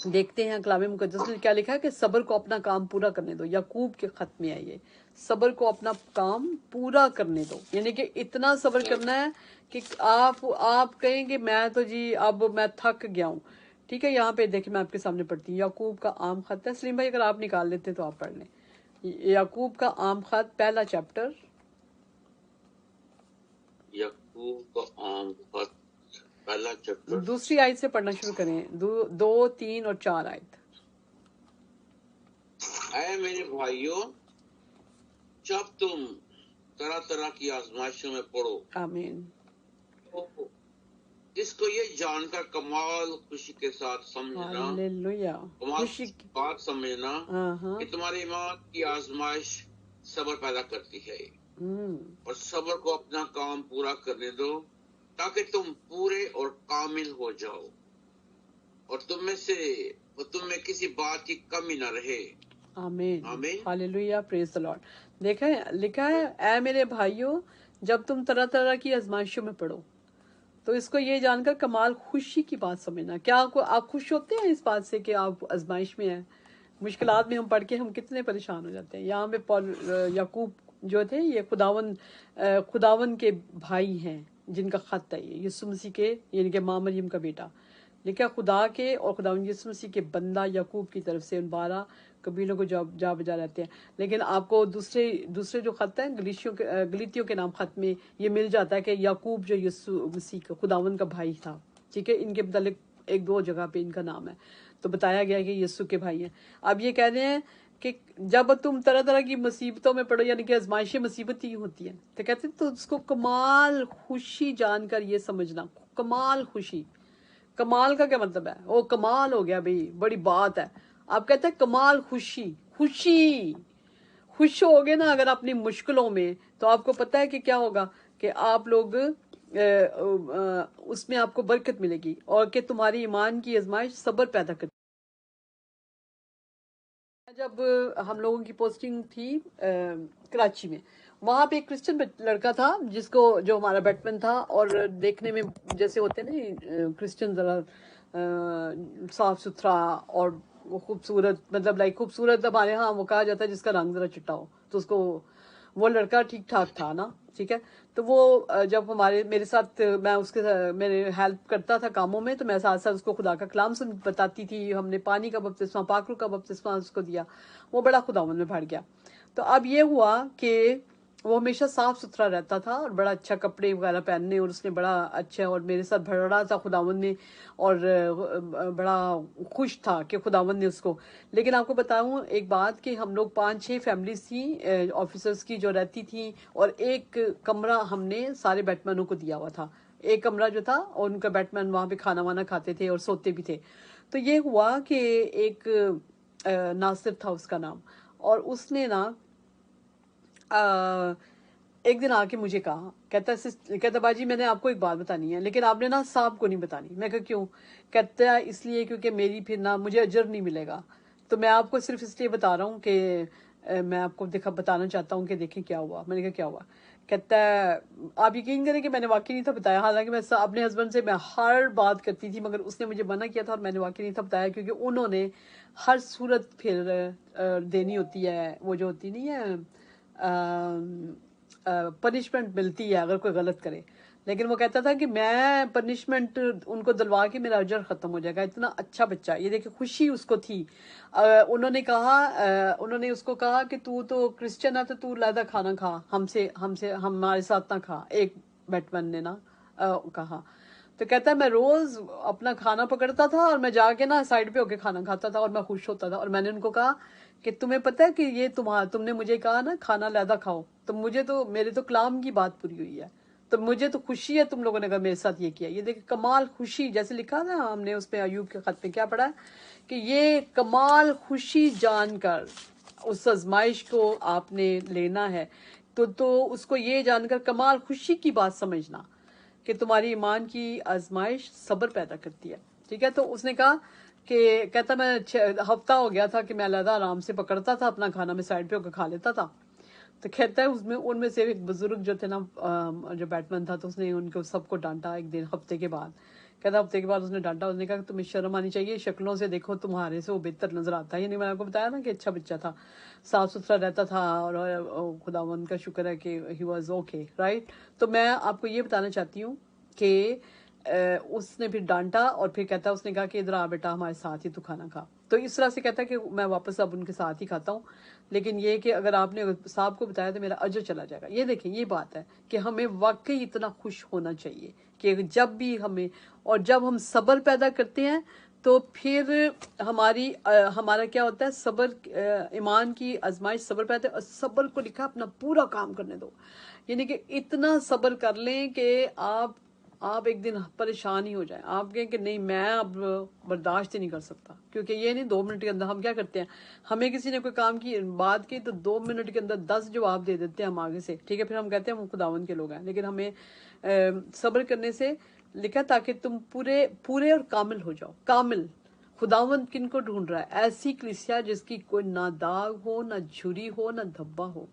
देखते हैं कलाम मुकद्दस में क्या लिखा है कि सब्र को अपना काम पूरा करने दो। याकूब के खत में है ये, सब्र को अपना काम पूरा करने दो, यानी कि इतना सब्र करना है कि आप कहेंगे मैं तो जी अब मैं थक गया हूँ, ठीक है। यहाँ पे देखिए मैं आपके सामने पढ़ती हूँ, याकूब का आम खत है। सलीम भाई अगर आप निकाल लेते तो आप पढ़ लें। याकूब का आम खत पहला चैप्टर, याकूब का आम खत पहला चैप्टर, दूसरी आयत से पढ़ना शुरू करें, 2, 3 और 4 आयत। ऐ मेरे भाइयों, जब तुम तरह तरह की आजमाइशों में पड़ो। आमीन। तो इसको ये जानकर कमाल खुशी के साथ समझना, हालेलुया। कमाल खुशी की बात समझना हाँ कि तुम्हारे ईमान की आजमाइश सब्र पैदा करती है, और सब्र को अपना काम पूरा करने दो ताकि तुम पूरे और कामिल हो जाओ, और तुम में किसी बात की कमी न रहे। आमीन। आमीन। Hallelujah, praise the Lord. देखा है, लिखा है, ऐ मेरे भाइयों, जब तुम तरह तरह की आजमाइशों में पड़ो तो इसको ये जानकर कमाल खुशी की बात समझना। क्या आप खुश होते हैं इस बात से कि आप आजमाइश में हैं? मुश्किलात में हम पढ़ के हम कितने परेशान हो जाते हैं। यहाँ पे याकूब जो थे, ये खुदावन के भाई हैं जिनका खत है, ये यीशु मसीह के, यानी कि माँ मरियम का बेटा, लिखा खुदा के और खुदावन यीशु मसीह के बंदा याकूब की तरफ से उन 12 कबीलों को जा बजा रहते हैं। लेकिन आपको दूसरे जो खत हैं, गलीतियों के नाम खत में ये मिल जाता है कि याकूब जो यीशु मसीह का खुदावन का भाई था, ठीक है, इनके मतलब 1-2 जगह पे इनका नाम है, तो बताया गया है कि यीशु के भाई हैं। अब ये कह रहे हैं कि जब तुम तरह तरह की मुसीबतों में पड़ो, यानी कि आजमाइशें मुसीबत ही होती हैं, तो कहते हैं तो उसको कमाल खुशी जानकर ये समझना। कमाल खुशी, कमाल का क्या मतलब है? वो कमाल हो गया भाई, बड़ी बात है। आप कहते हैं कमाल खुशी खुश होगे ना अगर अपनी मुश्किलों में, तो आपको पता है कि क्या होगा कि आप लोग उसमें आपको बरकत मिलेगी और कि तुम्हारी ईमान की आजमाइश सब्र पैदा करती। जब हम लोगों की पोस्टिंग थी कराची में, वहाँ पे एक क्रिश्चियन लड़का था जो हमारा बैटमैन था, और देखने में जैसे होते हैं ना क्रिश्चियन, जरा साफ सुथरा और खूबसूरत, मतलब लाइक खूबसूरत हमारे यहाँ वो कहा जाता है जिसका रंग जरा चिट्टा हो, तो उसको वो लड़का ठीक ठाक था ना, ठीक है। तो वो जब मेरे साथ मेरे हेल्प करता था कामों में, तो मैं साथ साथ उसको खुदा का कलाम बताती थी। हमने पानी का बपतिस्मा, पाकरू का बपतिस्मा उसको दिया। वो बड़ा खुदावन में भर गया। तो अब ये हुआ कि वो हमेशा साफ सुथरा रहता था और बड़ा अच्छा कपड़े वगैरह पहनने, और उसने बड़ा अच्छा, और मेरे साथ भरा था खुदावन ने, और बड़ा खुश था कि खुदावन ने उसको। लेकिन आपको बताऊं एक बात कि हम लोग 5-6 फैमिलीज थी ऑफिसर्स की जो रहती थी, और एक कमरा हमने सारे बैटमैनों को दिया हुआ था। एक कमरा जो था, और उनका बैटमैन वहाँ पे खाना वाना खाते थे और सोते भी थे। तो ये हुआ कि एक नासिर था उसका नाम, और उसने ना एक दिन आके मुझे कहा, कहता बाजी मैंने आपको एक बात बतानी है, लेकिन आपने ना साहब को नहीं बतानी। मैं कहा क्यों? कहता इसलिए क्योंकि मेरी फिर ना मुझे अजर नहीं मिलेगा, तो मैं आपको सिर्फ इसलिए बता रहा हूँ कि मैं आपको बताना चाहता हूँ कि देखें क्या हुआ। मैंने कहा क्या हुआ? कहता है आप यकीन करें कि मैंने वाकई नहीं था बताया। हालांकि मैं अपने हस्बैंड से मैं हर बात करती थी, मगर उसने मुझे मना किया था और मैंने वाकई नहीं था बताया, क्योंकि उन्होंने हर सूरत फिर देनी होती है, वो जो होती नहीं है पनिशमेंट मिलती है अगर कोई गलत करे। लेकिन वो कहता था कि मैं पनिशमेंट उनको दिलवा के मेरा अजर खत्म हो जाएगा। इतना अच्छा बच्चा, ये देखिए खुशी उसको थी। उन्होंने उसको कहा कि तू तो क्रिश्चियन है तो तू लादा खाना खा, हमारे साथ ना खा, एक बैटमैन ने ना कहा। तो कहता है मैं रोज अपना खाना पकड़ता था और मैं जाके ना साइड पे होके खाना खाता था और मैं खुश होता था। और मैंने उनको कहा कि तुम्हें पता है कि ये तुमने मुझे कहा ना खाना लैदा खाओ, तो मेरे तो कलाम की बात पूरी हुई है, तो मुझे तो खुशी है तुम लोगों ने मेरे साथ ये किया। ये देखिए कमाल खुशी, जैसे लिखा था हमने उसमें अयूब के खत में क्या पढ़ा है कि ये कमाल खुशी जानकर उस आजमाइश को आपने लेना है, तो उसको ये जानकर कमाल खुशी की बात समझना कि तुम्हारी ईमान की आजमाइश सब्र पैदा करती है। ठीक है, तो उसने कहा कि कहता मैं हफ्ता हो गया था कि मैं अलग आराम से पकड़ता था अपना खाना, मैं साइड पे होकर खा लेता था। तो कहता है उनमें से एक बुजुर्ग जो थे ना जो बैटमैन था, तो उसने उनको सबको डांटा एक दिन हफ्ते के बाद। कहता हफ्ते के बाद उसने डांटा, उसने कहा तुम्हें शर्म आनी चाहिए, शक्लों से देखो तुम्हारे से वो बेहतर नजर आता है। यानी मैंने आपको बताया ना कि अच्छा बच्चा था, साफ सुथरा रहता था, और खुदावंद का शुक्र है कि ही वाज ओके, राइट। तो मैं आपको ये बताना चाहती हूँ कि उसने फिर डांटा और फिर कहता उसने कहा कि इधर आ बेटा हमारे साथ ही तू खाना खा। तो इस तरह से कहता है कि मैं वापस अब उनके साथ ही खाता हूँ, लेकिन ये कि अगर आपने साहब को बताया तो मेरा अजर चला जाएगा। ये देखें, ये बात है कि हमें वाकई इतना खुश होना चाहिए कि जब भी हमें, और जब हम सब्र पैदा करते हैं तो फिर हमारा क्या होता है, सब्र, ईमान की आजमाइश सब्र पे आते हैं, और सब्र को लिखा अपना पूरा काम करने दो। यानी कि इतना सब्र कर लें कि आप एक दिन परेशान ही हो जाए, आप कहें कि नहीं मैं अब बर्दाश्त ही नहीं कर सकता। क्योंकि ये नहीं 2 मिनट के अंदर, हम क्या करते हैं, हमें किसी ने कोई काम की बात की तो 2 मिनट के अंदर 10 जवाब दे देते हैं हम आगे से, ठीक है, फिर हम कहते हैं हम खुदावन के लोग हैं। लेकिन हमें सब्र करने से लिखा ताकि तुम पूरे और कामिल हो जाओ। कामिल, खुदावंद किनको ढूंढ रहा है? ऐसी कलीसिया जिसकी कोई ना दाग हो, ना झुरी हो, ना धब्बा हो,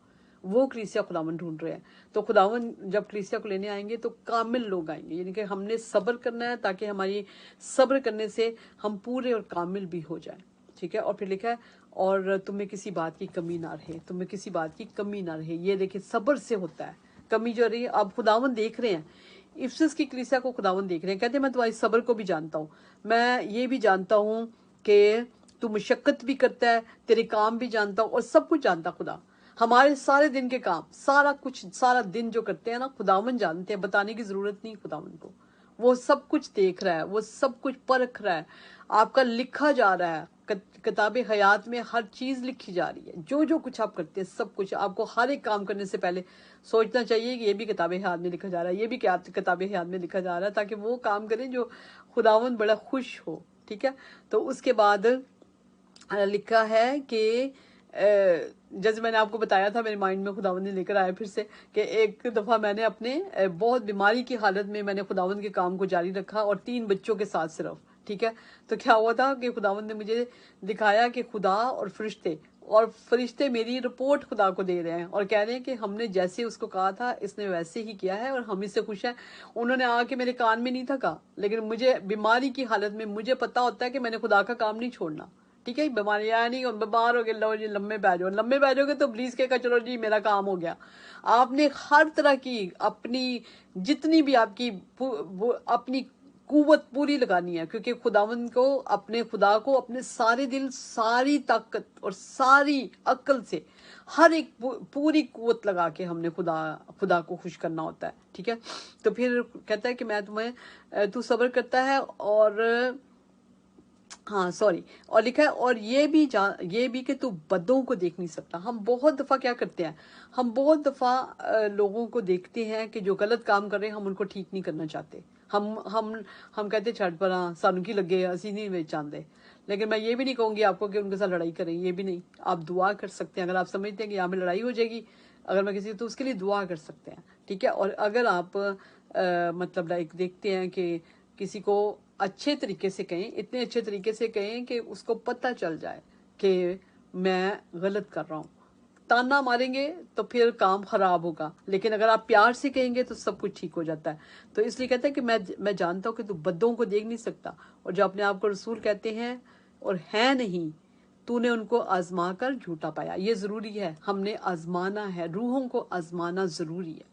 वो कलीसिया खुदावन ढूंढ रहे हैं। तो खुदावन जब कलीसिया को लेने आएंगे तो कामिल लोग आएंगे, यानी कि हमने सब्र करना है ताकि हमारी सब्र करने से हम पूरे और कामिल भी हो जाए, ठीक है। और फिर लिखा है और तुम्हें किसी बात की कमी ना रहे, तुम्हें किसी बात की कमी ना रहे। ये देखिए सब्र से होता है कमी जो रही है। अब खुदावन देख रहे हैं, इफिसस की कलीसिया को खुदावन देख रहे हैं, कहते हैं मैं तुम्हारी सब्र को भी जानता हूँ, मैं ये भी जानता हूँ कि तू मुशक्कत भी करता है, तेरे काम भी जानता हूँ, और सब कुछ जानता खुदा। हमारे सारे दिन के काम, सारा कुछ, सारा दिन जो करते हैं ना, खुदावन जानते हैं, बताने की जरूरत नहीं खुदावन को। वो सब कुछ देख रहा है, वो सब कुछ परख रहा है, आपका लिखा जा रहा है। किताब हयात में हर चीज लिखी जा रही है, जो जो कुछ आप करते हैं सब कुछ। आपको हर एक काम करने से पहले सोचना चाहिए कि ये भी किताब हयात में लिखा जा रहा है, ये भी किताब हयात में लिखा जा रहा है, ताकि वो काम करें जो खुदावन बड़ा खुश हो, ठीक है। तो उसके बाद लिखा है कि जैसे मैंने आपको बताया था, मेरे माइंड में खुदावंद ने लेकर आया फिर से कि एक दफ़ा मैंने अपने बहुत बीमारी की हालत में मैंने खुदावंद के काम को जारी रखा, और 3 बच्चों के साथ सिर्फ, ठीक है। तो क्या हुआ था कि खुदावंद ने मुझे दिखाया कि खुदा और फरिश्ते मेरी रिपोर्ट खुदा को दे रहे हैं और कह रहे हैं कि हमने जैसे उसको कहा था इसने वैसे ही किया है और हम इससे खुश हैं। उन्होंने आके मेरे कान में नहीं था कहा, लेकिन मुझे बीमारी की हालत में मुझे पता होता है कि मैंने खुदा का काम नहीं छोड़ना, ठीक है। बीमारी आया नहीं और बीमार हो गए, लो जी लम्बे बैठोगे तो प्लीज के चलो जी मेरा काम हो गया। आपने हर तरह की अपनी जितनी भी आपकी अपनी कुव्वत पूरी लगानी है, क्योंकि खुदावन को, अपने खुदा को अपने सारे दिल, सारी ताकत और सारी अक्ल से हर एक पूरी कुव्वत लगा के हमने खुदा को खुश करना होता है, ठीक है। तो फिर कहता है कि मैं तुम्हें, तू सब्र करता है और और लिखा है और ये भी कि तू बद्दों को देख नहीं सकता। हम बहुत दफा क्या करते हैं, हम बहुत दफा लोगों को देखते हैं कि जो गलत काम कर रहे हैं, हम उनको ठीक नहीं करना चाहते। हम कहते छड़ पर सानू की लगे, असी नहीं चाहते। लेकिन मैं ये भी नहीं कहूंगी आपको कि उनके साथ लड़ाई करें, ये भी नहीं। आप दुआ कर सकते हैं, अगर आप समझते हैं कि यहाँ में लड़ाई हो जाएगी अगर मैं किसी, तो उसके लिए दुआ कर सकते हैं, ठीक है। और अगर आप मतलब लाइक देखते हैं कि किसी को अच्छे तरीके से कहें, इतने अच्छे तरीके से कहें कि उसको पता चल जाए कि मैं गलत कर रहा हूँ। ताना मारेंगे तो फिर काम खराब होगा, लेकिन अगर आप प्यार से कहेंगे तो सब कुछ ठीक हो जाता है। तो इसलिए कहता है कि मैं जानता हूँ कि तू बद्दों को देख नहीं सकता, और जो अपने आप को रसूल कहते हैं और है नहीं, तूने उनको आजमा कर झूठा पाया। ये जरूरी है, हमने आजमाना है, रूहों को आजमाना जरूरी है,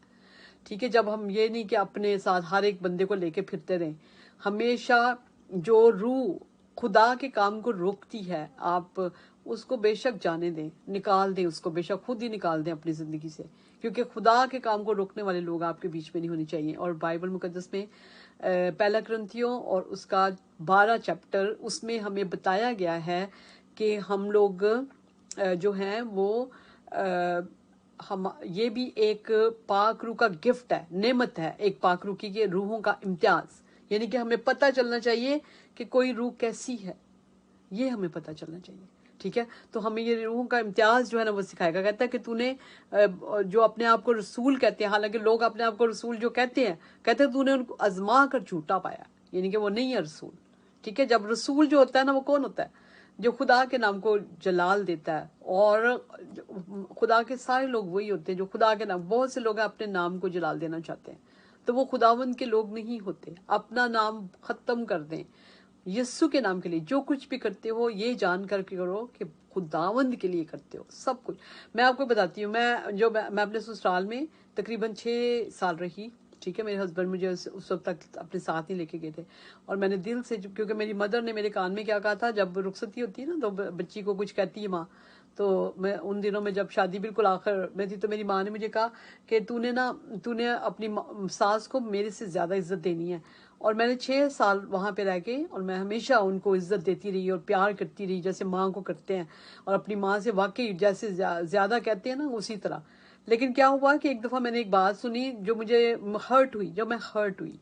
ठीक है। जब हम ये नहीं कि अपने साथ हर एक बंदे को लेके फिरते रहें, हमेशा जो रूह खुदा के काम को रोकती है, आप उसको बेशक जाने दें, निकाल दें उसको, बेशक खुद ही निकाल दें अपनी जिंदगी से, क्योंकि खुदा के काम को रोकने वाले लोग आपके बीच में नहीं होने चाहिए। और बाइबल मुकद्दस में पहला कुरिन्थियों और उसका 12 चैप्टर, उसमें हमें बताया गया है कि हम लोग जो हैं वो हम, ये भी एक पाक रूह का गिफ्ट है, नेमत है एक पाक रूह की, रूहों का इम्तियाज। यानी कि हमें पता चलना चाहिए कि कोई रूह कैसी है, ये हमें पता चलना चाहिए, ठीक है। तो हमें ये रूहों का इम्तियाज जो है ना वो सिखाएगा। कहता है कि तूने जो अपने आप को रसूल कहते हैं, हालांकि लोग अपने आप को रसूल जो कहते हैं तूने उनको आजमा कर झूठा पाया, यानी कि वो नहीं है रसूल, ठीक है। जब रसूल जो होता है ना, वो कौन होता है? जो खुदा के नाम को जलाल देता है, और खुदा के सारे लोग वही होते हैं जो खुदा के नाम, बहुत से लोग अपने नाम को जलाल देना चाहते हैं, तो वो खुदावंद के लोग नहीं होते। अपना नाम खत्म कर दें, यीशु के नाम के लिए जो कुछ भी करते हो ये जान कर के करो कि खुदावंद के लिए करते हो सब कुछ। मैं आपको बताती हूँ, मैं अपने ससुराल में तकरीबन 6 साल रही, ठीक है। मेरे हस्बैंड मुझे उस वक्त तक अपने साथ नहीं लेके गए थे, और मैंने दिल से, क्योंकि मेरी मदर ने मेरे कान में क्या कहा था, जब रुखसती होती है ना तो बच्ची को कुछ कहती है माँ, तो मैं उन दिनों में जब शादी बिल्कुल आखिर में थी, तो मेरी माँ ने मुझे कहा कि तूने अपनी सास को मेरे से ज़्यादा इज्जत देनी है। और मैंने 6 साल वहाँ पे रह के, और मैं हमेशा उनको इज्जत देती रही और प्यार करती रही जैसे माँ को करते हैं, और अपनी माँ से वाकई जैसे ज़्यादा कहते हैं ना उसी तरह। लेकिन क्या हुआ कि एक दफ़ा मैंने एक बात सुनी जो मुझे हर्ट हुई, जब मैं हर्ट हुई,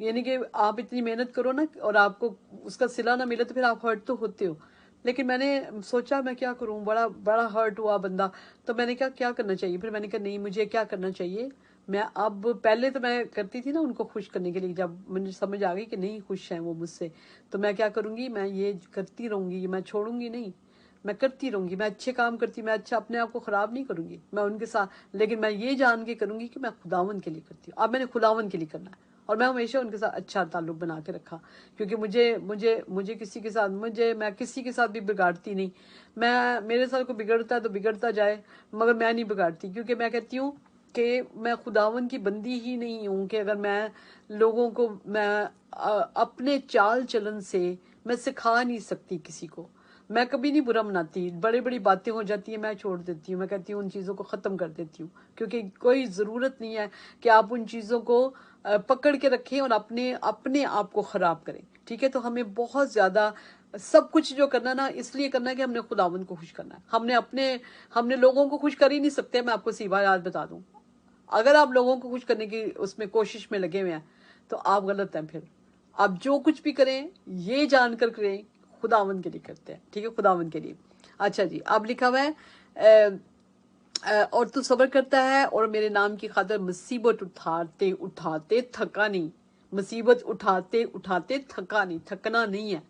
यानी कि आप इतनी मेहनत करो ना और आपको उसका सिला ना मिले तो फिर आप हर्ट तो होते हो। लेकिन मैंने सोचा मैं क्या करूं, बड़ा बड़ा हर्ट हुआ बंदा, तो मैंने क्या करना चाहिए। फिर मैंने कहा नहीं, मुझे क्या करना चाहिए, मैं अब, पहले तो मैं करती थी ना उनको खुश करने के लिए, जब मुझे समझ आ गई कि नहीं खुश हैं वो मुझसे, तो मैं क्या करूंगी, मैं ये करती रहूंगी, मैं छोड़ूंगी नहीं, मैं करती रहूंगी, मैं अच्छे काम करती, मैं अच्छा अपने आप को खराब नहीं करूंगी मैं उनके साथ, लेकिन मैं ये जान के करूंगी कि मैं खुदावन के लिए करती हूँ। अब मैंने खुदावन के लिए करना है, और मैं हमेशा उनके साथ अच्छा ताल्लुक बना के रखा, क्योंकि मुझे किसी के साथ, मैं किसी के साथ भी बिगाड़ती नहीं। मेरे साथ कोई बिगड़ता है तो बिगड़ता जाए, मगर मैं नहीं बिगाड़ती, क्योंकि मैं कहती हूँ कि मैं खुदावन की बंदी ही नहीं हूँ कि अगर मैं लोगों को, मैं अपने चाल चलन से मैं सिखा नहीं सकती किसी को। मैं कभी नहीं बुरा मनाती, बड़ी बड़ी बातें हो जाती है मैं छोड़ देती हूँ, मैं कहती हूँ उन चीज़ों को ख़त्म कर देती हूँ, क्योंकि कोई ज़रूरत नहीं है कि आप उन चीज़ों को पकड़ के रखें और अपने आप को ख़राब करें। ठीक है, तो हमें बहुत ज़्यादा सब कुछ जो करना ना, इसलिए करना है कि हमने खुदावंद को खुश करना है। हमने लोगों को खुश कर ही नहीं सकते। मैं आपको सीधा याद बता दूं, अगर आप लोगों को खुश करने की उसमें कोशिश में लगे हुए हैं तो आप गलत हैं। फिर आप जो कुछ भी करें ये जानकर करें खुदावंद के लिए करते हैं, ठीक है, खुदावंद के लिए। अच्छा जी, अब लिखा हुआ है और तू सब्र करता है और मेरे नाम की खातिर मुसीबत उठाते उठाते थका नहीं। मुसीबत उठाते उठाते थका नहीं, थकना नहीं है,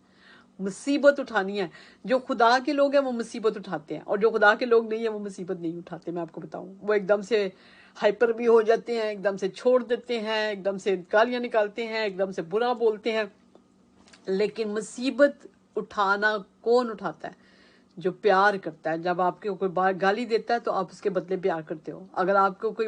मुसीबत उठानी है। जो खुदा के लोग हैं वो मुसीबत उठाते हैं, और जो खुदा के लोग नहीं है वो मुसीबत नहीं उठाते। मैं आपको बताऊं, वो एकदम से हाइपर भी हो जाते हैं, एकदम से छोड़ देते हैं, एकदम से गालियां निकालते हैं, एकदम से बुरा बोलते हैं। लेकिन मुसीबत उठाना कौन उठाता है? जो प्यार करता है। जब आपको कोई बार गाली देता है तो आप उसके बदले प्यार करते हो। अगर आपको कोई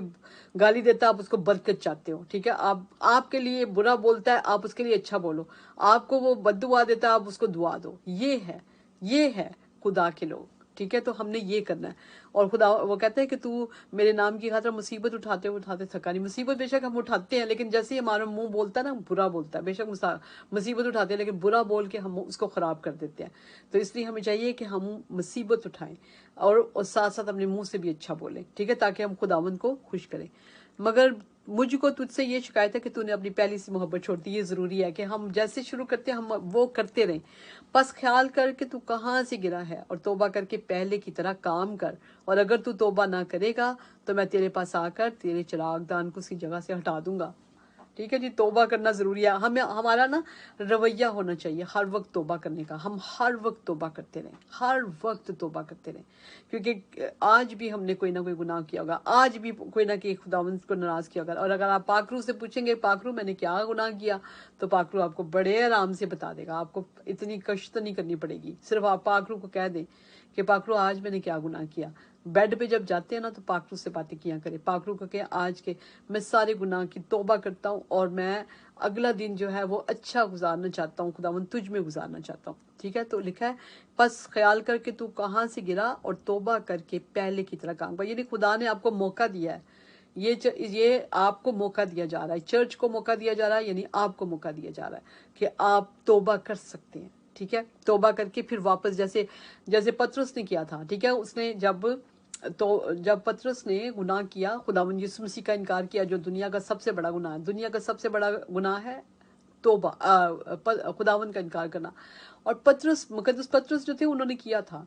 गाली देता है आप उसको बरकत चाहते हो, ठीक है। आपके लिए बुरा बोलता है आप उसके लिए अच्छा बोलो। आपको वो बद्दुआ देता है आप उसको दुआ दो। ये है खुदा के लोग, ठीक है। तो हमने ये करना है। और खुदा वो कहते हैं कि तू मेरे नाम की खातिर मुसीबत उठाते उठाते थका नहीं। मुसीबत बेशक हम उठाते हैं, लेकिन जैसे ही हमारा मुंह बोलता है ना, बुरा बोलता है, बेशक मुसीबत उठाते हैं लेकिन बुरा बोल के हम उसको खराब कर देते हैं। तो इसलिए हमें चाहिए कि हम मुसीबत उठाएं और साथ साथ अपने मुंह से भी अच्छा बोलें, ठीक है, ताकि हम खुदावंद को खुश करें। मगर मुझको तुझसे ये शिकायत है कि तूने अपनी पहली सी मोहब्बत छोड़ दी। ये जरूरी है कि हम जैसे शुरू करते हैं हम वो करते रहें। बस ख्याल कर कि तू कहाँ से गिरा है और तौबा करके पहले की तरह काम कर। और अगर तू तौबा ना करेगा तो मैं तेरे पास आकर तेरे चिरागदान को उसकी जगह से हटा दूंगा। ठीक है जी, तौबा करना जरूरी है। हमारा ना रवैया होना चाहिए हर वक्त तौबा करने का। हम हर वक्त तौबा करते रहें, हर वक्त तौबा करते रहें, क्योंकि आज भी हमने कोई ना कोई गुनाह किया होगा, आज भी कोई ना कोई खुदावंद को नाराज किया होगा। और अगर आप पाकरू से पूछेंगे पाकरू मैंने क्या गुनाह किया, तो पाकरू आपको बड़े आराम से बता देगा। आपको इतनी कष्ट नहीं करनी पड़ेगी। सिर्फ आप पाकरू को कह दें कि पाकरू आज मैंने क्या गुनाह किया। बेड पे जब जाते हैं ना तो पाकरू से बातें किया करें। पाकरू को कहे आज के मैं सारे गुनाह की तौबा करता हूँ और मैं अगला दिन जो है वो अच्छा गुजारना चाहता हूँ, खुदावंद तुझ में गुजारना चाहता हूँ। ठीक है, तो लिखा है बस ख्याल करके तू कहाँ से गिरा और तौबा करके पहले की तरह काम कर। यानी खुदा ने आपको मौका दिया है, ये आपको मौका दिया जा रहा है, चर्च को मौका दिया जा रहा है, यानी आपको मौका दिया जा रहा है कि आप तौबा कर सकते हैं। ठीक है, तौबा करके फिर वापस जैसे पतरस ने किया था। ठीक है, उसने जब पतरस ने गुनाह किया, खुदावंद यीशु मसीह का इनकार किया, जो दुनिया का सबसे बड़ा गुनाह है। दुनिया का सबसे बड़ा गुनाह है तौबा, खुदावंद का इनकार करना। और मुकद्दस पतरस जो थे उन्होंने किया था।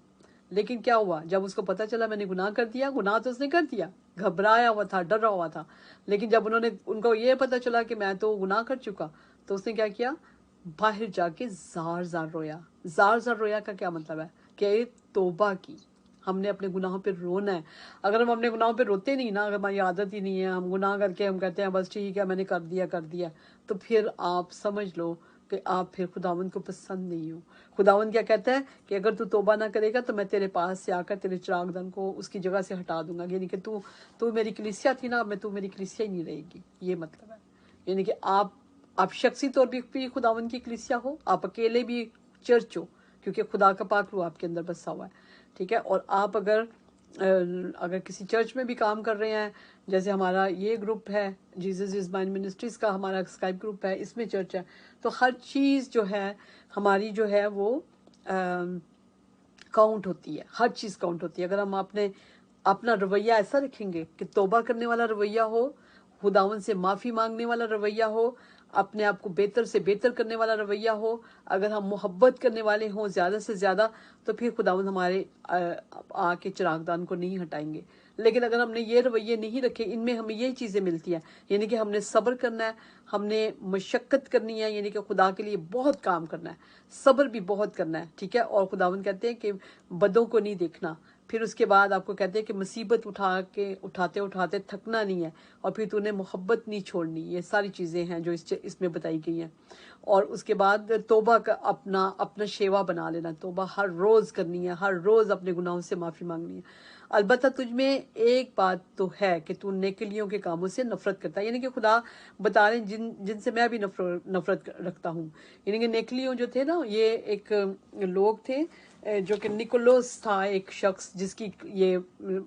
लेकिन क्या हुआ, जब उसको पता चला मैंने गुनाह कर दिया, गुनाह तो उसने कर दिया, घबराया हुआ था, डरा हुआ था। लेकिन जब उनको ये पता चला कि मैं तो गुनाह कर चुका, तो उसने क्या किया, बाहर जाके जार जार रोया। जार जार रोया का क्या मतलब है कि तौबा की। हमने अपने गुनाहों पे रोना है। अगर हम अपने गुनाहों पे रोते नहीं ना, अगर हमारी आदत ही नहीं है, हम गुनाह करके हम कहते हैं बस ठीक है मैंने कर दिया, तो फिर आप समझ लो कि आप फिर खुदावंद को पसंद नहीं हो। खुदावंद क्या कहता है कि अगर तू तौबा ना करेगा तो मैं तेरे पास से आकर तेरे चिरागदान को उसकी जगह से हटा दूंगा। यानी कि तू मेरी कलीसिया थी ना, अब तू मेरी कलीसिया ही नहीं रहेगी, ये मतलब है। यानी कि आप शख्सी तौर पर भी खुदावंद की कलीसिया हो, आप अकेले भी चर्च हो, क्योंकि खुदा का पाक रूह आपके अंदर बसा हुआ है, ठीक है। और आप अगर किसी चर्च में भी काम कर रहे हैं, जैसे हमारा ये ग्रुप है जीसस इज माइन मिनिस्ट्रीज का, हमारा स्काइप ग्रुप है, इसमें चर्च है, तो हर चीज़ जो है हमारी जो है वो काउंट होती है, हर चीज़ काउंट होती है। अगर हम अपना रवैया ऐसा रखेंगे कि तौबा करने वाला रवैया हो, खुदावंद से माफ़ी मांगने वाला रवैया हो, अपने आप को बेहतर से बेहतर करने वाला रवैया हो, अगर हम मोहब्बत करने वाले हों ज़्यादा से ज़्यादा, तो फिर खुदावंद हमारे आके चिरागदान को नहीं हटाएंगे। लेकिन अगर हमने ये रवैये नहीं रखे, इनमें हमें ये चीज़ें मिलती हैं, यानी कि हमने सब्र करना है, हमने मशक्क़त करनी है, यानी कि खुदा के लिए बहुत काम करना है, सब्र भी बहुत करना है, ठीक है। और खुदावंद कहते हैं कि बदों को नहीं देखना, फिर उसके बाद आपको कहते हैं कि मुसीबत उठाते उठाते थकना नहीं है, और फिर तूने मोहब्बत नहीं छोड़नी। ये सारी चीज़ें हैं जो इसमें बताई गई हैं। और उसके बाद तौबा का अपना शेवा बना लेना, तौबा हर रोज़ करनी है, हर रोज़ अपने गुनाहों से माफ़ी मांगनी है। अलबत्ता तुझ में एक बात तो है कि तू नेकलियों के कामों से नफरत करता है, यानी कि खुदा बता रहे जिनसे मैं भी नफरत रखता हूँ। यानी कि नेकलियों जो थे ना, ये एक लोग थे जो कि निकोलोस था, एक शख्स जिसकी ये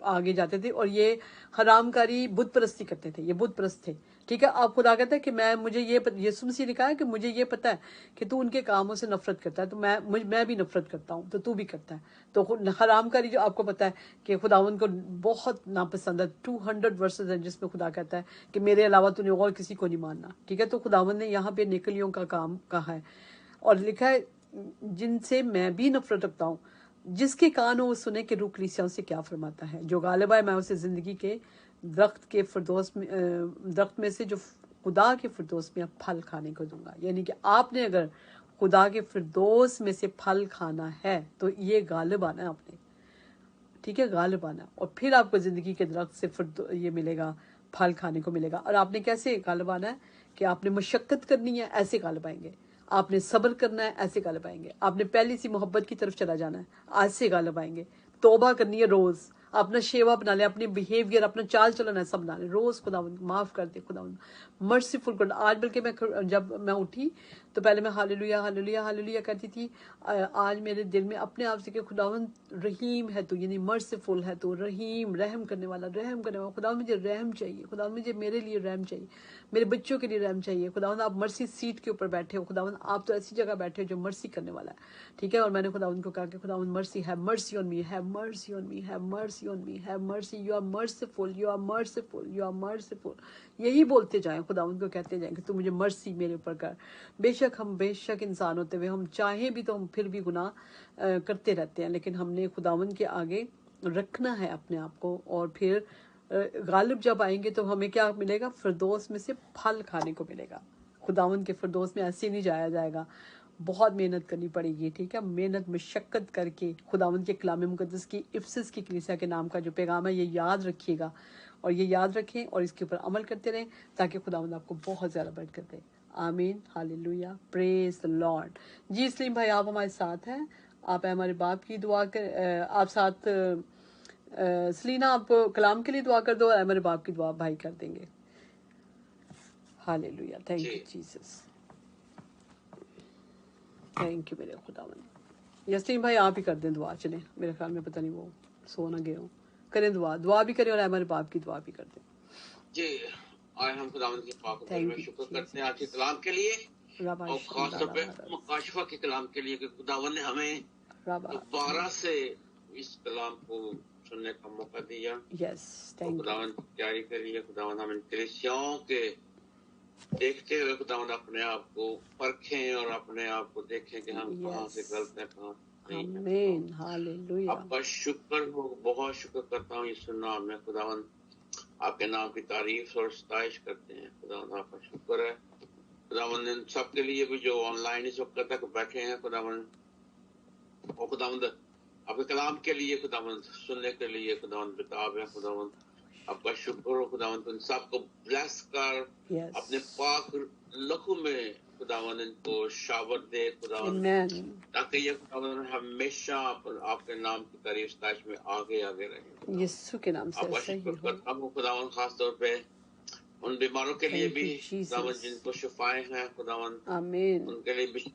आगे जाते थे, और ये हरामकारी बुत परस्ती करते थे, ये बुत परस्त थे, ठीक है। आप खुदा कहता है कि मुझे यीशु मसीह ने कहा है कि मुझे ये पता है कि तू उनके कामों से नफरत करता है, तो मैं भी नफरत करता हूँ, तो तू भी करता है। तो हरामकारी जो आपको पता है कि खुदावंद को बहुत नापसंद है, 200 वर्सेस हैं जिसमें खुदा कहता है कि मेरे अलावा तूने और किसी को नहीं मानना, ठीक है। तो खुदावंद ने यहाँ पे निकलियों का काम कहा है, और लिखा है जिनसे मैं भी नफरत रखता हूँ, जिसके कान हो वो सुने कि रूह कलीसियाओं से क्या फरमाता है। जो गालिब है मैं उसे जिंदगी के दरख्त में से जो खुदा के फिरदौस में फल खाने को दूंगा। यानी कि आपने अगर खुदा के फिरदौस में से फल खाना है तो ये गालिब आना है आपने, ठीक है, गालिब आना, और फिर आपको जिंदगी के दरख्त से फिर ये मिलेगा, फल खाने को मिलेगा। और आपने कैसे गालिब आना है कि आपने मशक्कत करनी है, ऐसे गालिब आएंगे। आपने सब्र करना है, ऐसे गालिब आएंगे। आपने पहली सी मोहब्बत की तरफ चला जाना है, आज से गालिब आएंगे। तौबा करनी है रोज़, अपना शेवा बना ले, अपने बिहेवियर, अपना चाल चलन ऐसा बना ले रोज़। खुदावंद माफ़ कर दे, खुदावंद मर्सीफुल कर। आज बल्कि जब मैं उठी तो पहले मैं हालेलुया हालेलुया हालेलुया कहती थी। आज मेरे दिल में अपने आप से कि खुदावंद रहीम है तू, यानी मर्सीफुल है तू, रहीम, रहम करने वाला, रहम करने वाला। खुदावंद मुझे रहम चाहिए, खुदावंद मुझे मेरे लिए रहम चाहिए, मेरे बच्चों के लिए रहम चाहिए। खुदावंद आप मर्सी सीट के ऊपर बैठे हो, खुदावंद आप तो ऐसी जगह बैठे हो जो मर्सी करने वाला है, ठीक है। और मैंने खुदावंद को कहा कि खुदावंद मर्सी है, mercy on me, have mercy on me, have mercy on me, have mercy, you are merciful, you are merciful, you are merciful. यही बोलते जाएं, खुदावंद को कहते जाएं कि तू मुझे मर्सी मेरे ऊपर कर। बेशक इंसान होते हुए हम चाहें भी तो हम फिर भी गुनाह करते रहते हैं, लेकिन हमने खुदावंद के आगे रखना है अपने आप को, और फिर गालिब जब आएंगे तो हमें क्या मिलेगा, फिरदौस में से फल खाने को मिलेगा। खुदावंद के फिरदौस में ऐसे नहीं जाया जाएगा, बहुत मेहनत करनी पड़ेगी, ठीक है। मेहनत मशक्कत करके खुदावंद के कलाम मुकद्दस की इफिसस की कलीसिया के नाम का जो पैगाम है ये याद रखिएगा, और ये याद रखें और इसके ऊपर अमल करते रहें, ताकि खुदावंद आपको बहुत ज़्यादा बरकत दे। आमीन, हालेलुया, प्रेज द लॉर्ड। जी सलीम भाई आप हमारे साथ हैं, आप हमारे बाप की दुआ कर, आप साथ सलीना आप कलाम के लिए दुआ कर दो, हमारे बाप की दुआ भाई कर देंगे। Hallelujah, thank you Jesus, thank you मेरे खुदावंद। यस्लीम भाई आप ही कर दें दुआ, चले मेरे ख्याल में पता नहीं वो सो ना गए हो, करें दुआ भी करें और हमारे बाप की दुआ भी कर दें। जी आज हम खुदावंद के पाक में शुक्र करते हैं आज के कलाम के लिए, और खास तौर पे मुकाशफा के कलाम के लिए कि खुदावंद ने हमें दोबारा से इस कलाम को सुनने का मौका दिया। Yes, thank you. खुदावंद की तैयारी के लिए खुदावंद हमें कलीसियाओं के देखते हुए खुदावंद अपने आप को परखें और अपने आप को देखें कि हम कहाँ से गलत हैं, कहाँ नहीं। आमीन, हालेलुया। आपका शुक्र हो, बहुत शुक्र करता हूँ यीशु नाम में। खुदावंद आपके नाम की तारीफ और सताइश करते हैं। खुदावंद आपका शुक्र है खुदावंद इन सबके लिए भी जो ऑनलाइन इस वक्त तक बैठे हैं खुदावंद, और खुदावंद आपके कलाम के लिए खुदावंद सुनने के लिए खुदावंद किताब है खुदावंद, आपका शुक्र हो खुदावंद उन सबको ब्लेस कर अपने पाक लहू में खुदावंद इनको शावर दे खुदावंद, ताकि ये खुदावंद हमेशा आपके नाम की तारीफ सताइश में आगे आगे रहे। यीशु के नाम से आपका शुक्र करता हूँ खुदावंद, खास तौर पे उन बीमारों के लिए Thank भी you, Jesus. खुदावन जिनको शिफाएं हैं खुदावन Amen. उनके लिए भी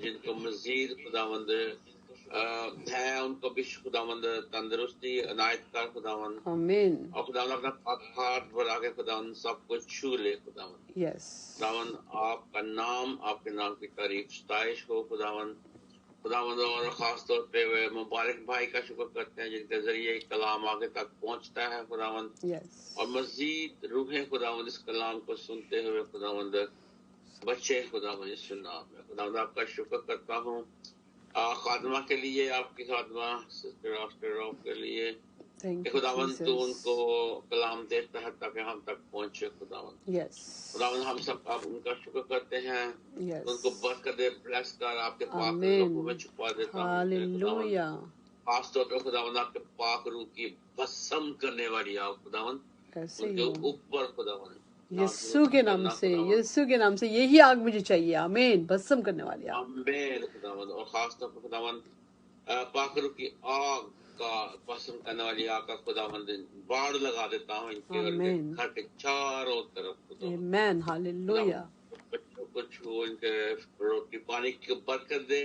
जिनको मजीद खुदावंद है उनको भी खुदावंद तंदुरुस्ती अनायत कर खुदावन Amen. और खुदावन अपना पाक हाथ बढ़ा के खुदावन सबको छू ले खुदावन Yes. खुदावन आपका नाम आपके नाम की तारीफ सताइश हो खुदावन खुदावंद और खास तौर पे वे मुबारक भाई का शुक्र करते हैं जिनके जरिए कलाम आगे तक पहुंचता है खुदावंद Yes. और मजीद रूहें खुदावंद इस कलाम को सुनते हुए खुदावंद बच्चे खुदावंद इस नाम में खुदावंद आपका शुक्र करता हूँ खादमा के लिए आपकी खादमा सिस्टर ऑस्टर रॉफ के लिए Thank you, खुदावंद तो Jesus. उनको कलाम देता है ताकि हम तक पहुंचे खुदावंद Yes. खुदावंद हम सब आप उनका शुक्र करते हैं Yes. उनको बरकत दे ब्लेस कर आपके पाक Amen. रूह में छुपा देता हूँ Hallelujah. खास तौर पे खुदावंद आपके पाक रूह की भस्म करने वाली आप खुदावंद ऐसे ही उनके हो ऊपर खुदावंद यीशु के नाम से, यीशु के नाम से यही आग मुझे चाहिए। आमीन। भस्म करने वाली आग। आमीन खुदावंद और खास तौर पर खुदावंद पाक रूह की आग का भस्म करने वाली आग का खुदावंद बाढ़ लगा देता हूँ इनके और इनके आमीन। घर के चारों तरफ खुदावंद आमीन। हालेलुया। बच्चों को छू इनके रोटी पानी की बरकत दे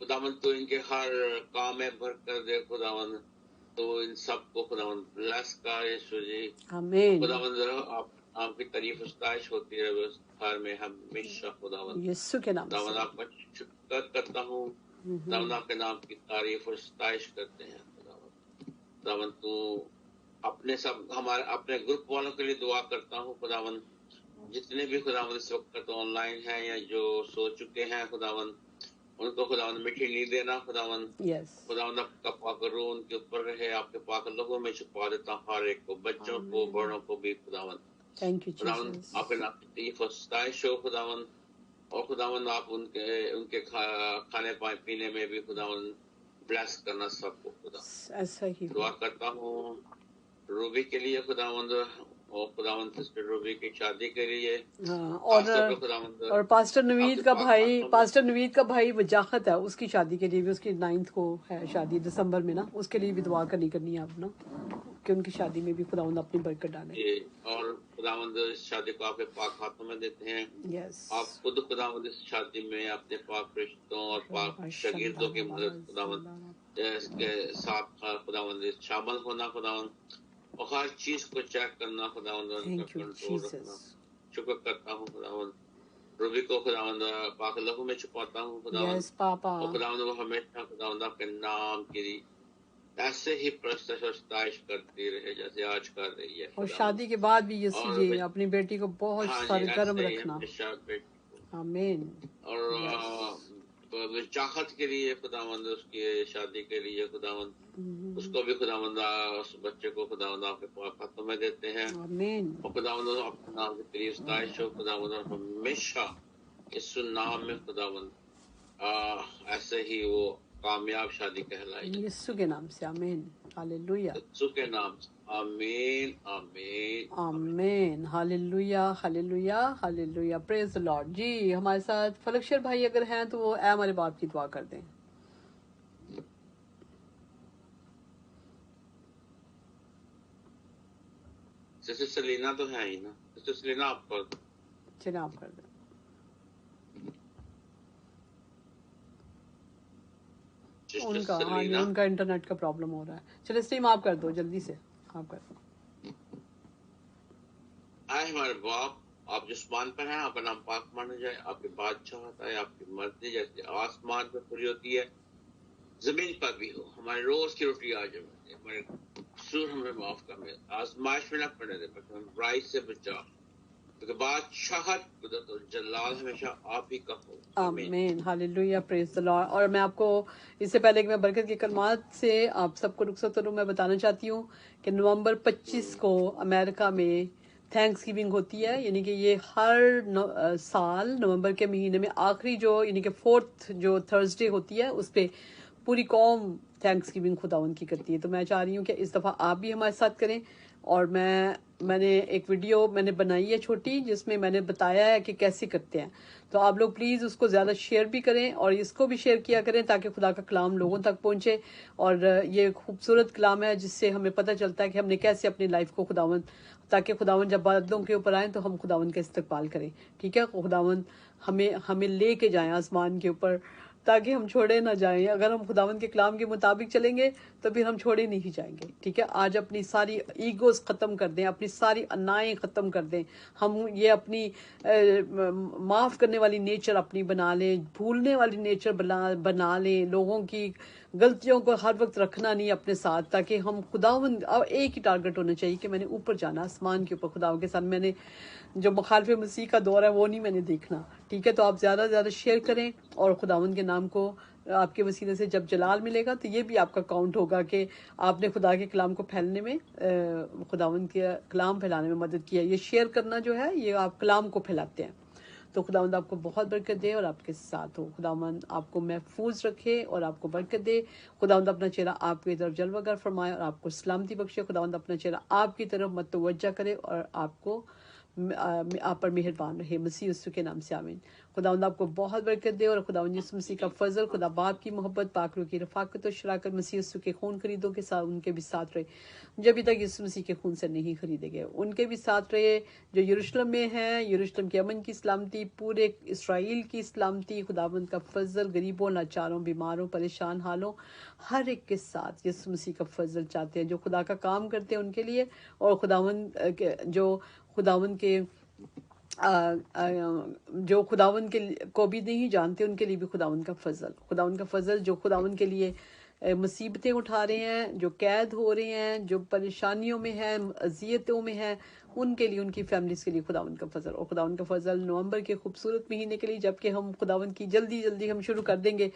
खुदावंद तो इनके हर काम में बरकत दे खुदावंद तो इन सबको खुदावंद ब्लेस कर यीशु जी आमीन। खुदावंद आपकी तारीफ उस्ताइश होती है उस घर में हमेशा खुदावंद यीशु के नाम खुदावंद से। आपका शुक्र करता हूँ खुदावंद आपके नाम की तारीफ उस्ताइश करते हैं खुदावंद तू अपने सब हमारे अपने ग्रुप वालों के लिए दुआ करता हूँ खुदावंद जितने भी खुदावंद इस वक्त ऑनलाइन हैं या जो सो चुके हैं खुदावंद उनको खुदावंद मीठी नींद देना खुदावंद यस। खुदावंद आपका पाक रूह उनके ऊपर रहे आपके पाक लोगों में छुपा देता हूँ हर एक को बच्चों को बड़ों को भी खुदावंद थैंक यू खुदावंद जीसस। आपके नाम की तारीफ और सताइश हो खुदावंद और खुदावंद आप उनके खाने पीने में भी खुदावंद ब्लेस करना सबको खुदा ऐसा ही दुआ करता हूँ रूबी के लिए खुदावंद और खुदावंद सिस्टर रूबी की शादी के लिए हाँ, खास तौर पे खुदावंद और पास्टर नवीद का आपके भाई पाक हाथों पास्टर नवीद का भाई वजाहत है उसकी शादी के लिए भी उसकी 9 को है शादी दिसंबर में ना उसके लिए भी दुआ करनी है आप ना कि उनकी शादी में भी खुदावंद अपनी बरकत डाले। ये और खुदावंद इस शादी को आपके पाक हाथों में देते हैं यस। आप खुद खुदावंद इस शादी में अपने पाक रिश्तों और पाक शगीर्दों की मदद खुदावंद इसके साथ खुदावंद शामिल होना खुदावंद और हर चीज को चेक करना खुदावंद और थैंक उनका यू कंट्रोल रखना जीसस। शुक्र करता हूँ खुदावंद रूबी को खुदावंद पाक लहू में छुपाता हूँ खुदावंद यस पापा। और खुदावंद वो हमेशा खुदावंद आपके नाम की ऐसे ही प्रस्ताइश करती रहे जैसे आज कर रही है और खुदावंद। शादी के बाद भी यीशु और जी मैं- अपनी बेटी को बहुत हाँ जी सारे कर्म ऐसे ही रखना। हमेशा बेटी को आमीन। और चाहत के लिए खुदावंद उसकी शादी के लिए खुदावंद उसको भी खुदावंद उस बच्चे को खुदावंद आपके हाथों में देते हैं आमीन। और खुदावंद अपने नाम की तारीफ सताइश हो खुदावंद और हमेशा इस नाम में खुदावंद ऐसे ही वो कामयाब शादी कहलाई यीशु के नाम से। आमीन। हालेलुया। यीशु के नाम से आमीन आमीन आमीन। Hallelujah hallelujah hallelujah. Praise the Lord. जी हमारे साथ फलकशर भाई अगर हैं तो वो ऐ हमारे बाप की दुआ कर दें। सिस्टर सलीना तो है ही ना सिस्टर सलीना आप कर दो। चलिए आप कर दें। सिस्टर उनका हाँ जी सलीना उनका इंटरनेट का प्रॉब्लम हो रहा है। चलिए स्ट्रीम आप कर दो जल्दी से आप कर दो। आए हमारे बाप आप जिस्मान पर हैं आपका नाम पाक माना जाए आपकी बादशाह होता है आपकी मर्जी जैसे आसमान पे पूरी होती है जमीन पर भी हो हमारे रोज की रोटी आज हमें हमारे कसूर हमें माफ कर हमें आजमाइश में न पड़ने दे बल्कि हमें बुराई से बचा क्योंकि बादशाहत कुदरत और जलाल हमेशा आप ही का हो आमीन आमीन। हालेलुया। Praise the Lord. और मैं आपको इससे पहले कि मैं बरकत के कलमात से आप सबको रुखसत करूं मैं बताना चाहती हूँ कि नवंबर 25 को अमेरिका में थैंक्स गिविंग होती है यानी कि ये हर साल नवंबर के महीने में आखिरी जो यानी कि 4th जो थर्सडे होती है उस पे पूरी कौम थैंक्स गिविंग खुदावंद की करती है। तो मैं चाह रही हूँ कि इस दफ़ा आप भी हमारे साथ करें اور میں نے ایک ویڈیو میں نے بنائی ہے چھوٹی، جس میں میں نے بتایا ہے کہ کیسے کرتے ہیں. تو آپ لوگ پلیز اس کو زیادہ شیئر بھی کریں اور اس کو بھی شیئر کیا کریں تاکہ خدا کا کلام لوگوں تک پہنچے. اور یہ خوبصورت کلام ہے جس سے ہمیں پتہ چلتا ہے کہ ہم نے کیسے اپنی لائف کو خداوند، تاکہ خداوند جب بادلوں کے اوپر آئیں تو ہم خداوند کا استقبال کریں. ٹھیک ہے، خداوند ہمیں لے کے جائیں آسمان کے اوپر تاکہ ہم چھوڑے نہ جائیں. اگر ہم خداوند کے کلام کے مطابق چلیں گے تو پھر ہم چھوڑے نہیں جائیں گے. ٹھیک ہے، آج اپنی ساری ایگوز ختم کر دیں، اپنی ساری انائیں ختم کر دیں. ہم یہ اپنی معاف کرنے والی نیچر اپنی بنا لیں، بھولنے والی نیچر بنا لیں. لوگوں کی غلطیوں کو ہر وقت رکھنا نہیں اپنے ساتھ، تاکہ ہم خداوند، ایک ہی ٹارگٹ ہونا چاہیے کہ میں نے اوپر جانا، آسمان کے اوپر خداوند کے ساتھ. میں نے جو مخالف مسیح کا دور ہے وہ نہیں میں نے دیکھنا. ٹھیک ہے، تو آپ زیادہ سے زیادہ شیئر کریں اور خداوند کے نام کو آپ کے وسیلے سے جب جلال ملے گا تو یہ بھی آپ کا کاؤنٹ ہوگا کہ آپ نے خدا کے کلام کو پھیلنے میں، خداوند کے کلام پھیلانے میں مدد کی ہے. یہ شیئر کرنا جو ہے یہ آپ کلام کو پھیلاتے ہیں. تو خداوند آپ کو بہت برکت دے اور آپ کے ساتھ ہو. خداوند آپ کو محفوظ رکھے اور آپ کو برکت دے. خداوند اپنا چہرہ آپ کی طرف جلوہ گر فرمائے اور آپ کو سلامتی بخشے. خداوند اپنا چہرہ آپ کی طرف متوجہ کرے اور آپ کو آپ پر مہربان رہے. مسیح یسوع کے نام سے آمین. خداوند آپ کو بہت برکت دے اور خداوند یسوع مسیح کا فضل، خدا باپ کی محبت، پاک روح کی رفاقت اور شراکت مسیح یسوع کے خون خریدوں کے ساتھ ان کے بھی ساتھ رہے جو ابھی تک یسوع مسیح کے خون سے نہیں خریدے گئے. ان کے بھی ساتھ رہے جو یروشلم میں ہیں. یروشلم کے امن کی سلامتی، پورے اسرائیل کی سلامتی. خداوند کا فضل غریبوں، لاچاروں، بیماروں، پریشان حالوں ہر ایک کے ساتھ یسوع مسیح کا فضل چاہتے ہیں. جو خدا کا کام کرتے ہیں ان کے لیے، اور خداوند جو خداوند کے جو خداوند کے کو بھی نہیں جانتے ان کے لیے بھی خداوند کا فضل. خداوند کا فضل جو خداوند کے لیے مصیبتیں اٹھا رہے ہیں، جو قید ہو رہے ہیں، جو پریشانیوں میں ہیں، اذیتوں میں ہیں، ان کے لیے، ان کی فیملیز کے لیے خداوند کا فضل. اور خداوند کا فضل نومبر کے خوبصورت مہینے کے لیے، جبکہ ہم خداوند کی جلدی ہم شروع کر دیں گے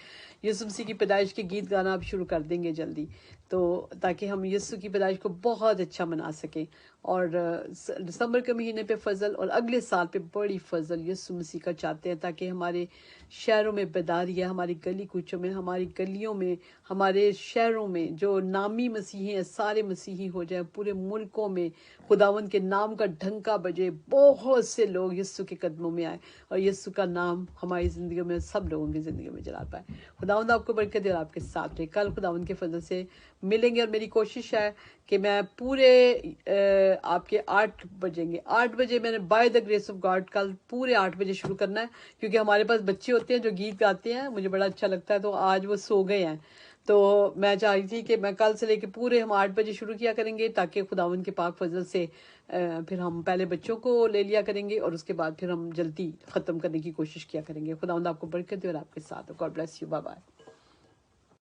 یسوع مسیح کی پیدائش کے گیت گانا اب شروع کر دیں گے جلدی، تو تاکہ ہم یسوع کی پیدائش کو بہت اچھا منا سکیں. اور دسمبر کے مہینے پہ فضل اور اگلے سال پہ بڑی فضل یسوع مسیح کا چاہتے ہیں، تاکہ ہمارے شہروں میں بیداری ہے، ہماری گلی کوچوں میں، ہماری گلیوں میں، ہمارے شہروں میں جو نامی مسیحی ہیں سارے مسیحی ہو جائیں. پورے ملکوں میں خداوند کے نام کا ڈھنکا بجے، بہت سے لوگ یسوع کے قدموں میں آئے اور یسوع کا نام ہماری زندگیوں میں، سب لوگوں کی زندگیوں میں جلال پائے. خداوند آپ کو برکت دے اور آپ کے ساتھ رہے. کل خداوند کے فضل سے ملیں گے اور میری کوشش ہے کہ میں پورے آپ کے 8 بجے میں نے by the grace of God کل پورے 8 بجے شروع کرنا ہے، کیونکہ ہمارے پاس بچے ہوتے ہیں جو گیت گاتے ہیں، مجھے بڑا اچھا لگتا ہے. تو آج وہ سو گئے ہیں، تو میں چاہ رہی تھی کہ میں کل سے لے کے پورے ہم 8 بجے شروع کیا کریں گے، تاکہ خداوند کے پاک فضل سے پھر ہم پہلے بچوں کو لے لیا کریں گے اور اس کے بعد پھر ہم جلدی ختم کرنے کی کوشش کیا کریں گے. خداوند آپ کو برکت دے اور آپ کے ساتھ. God bless you. Bye bye.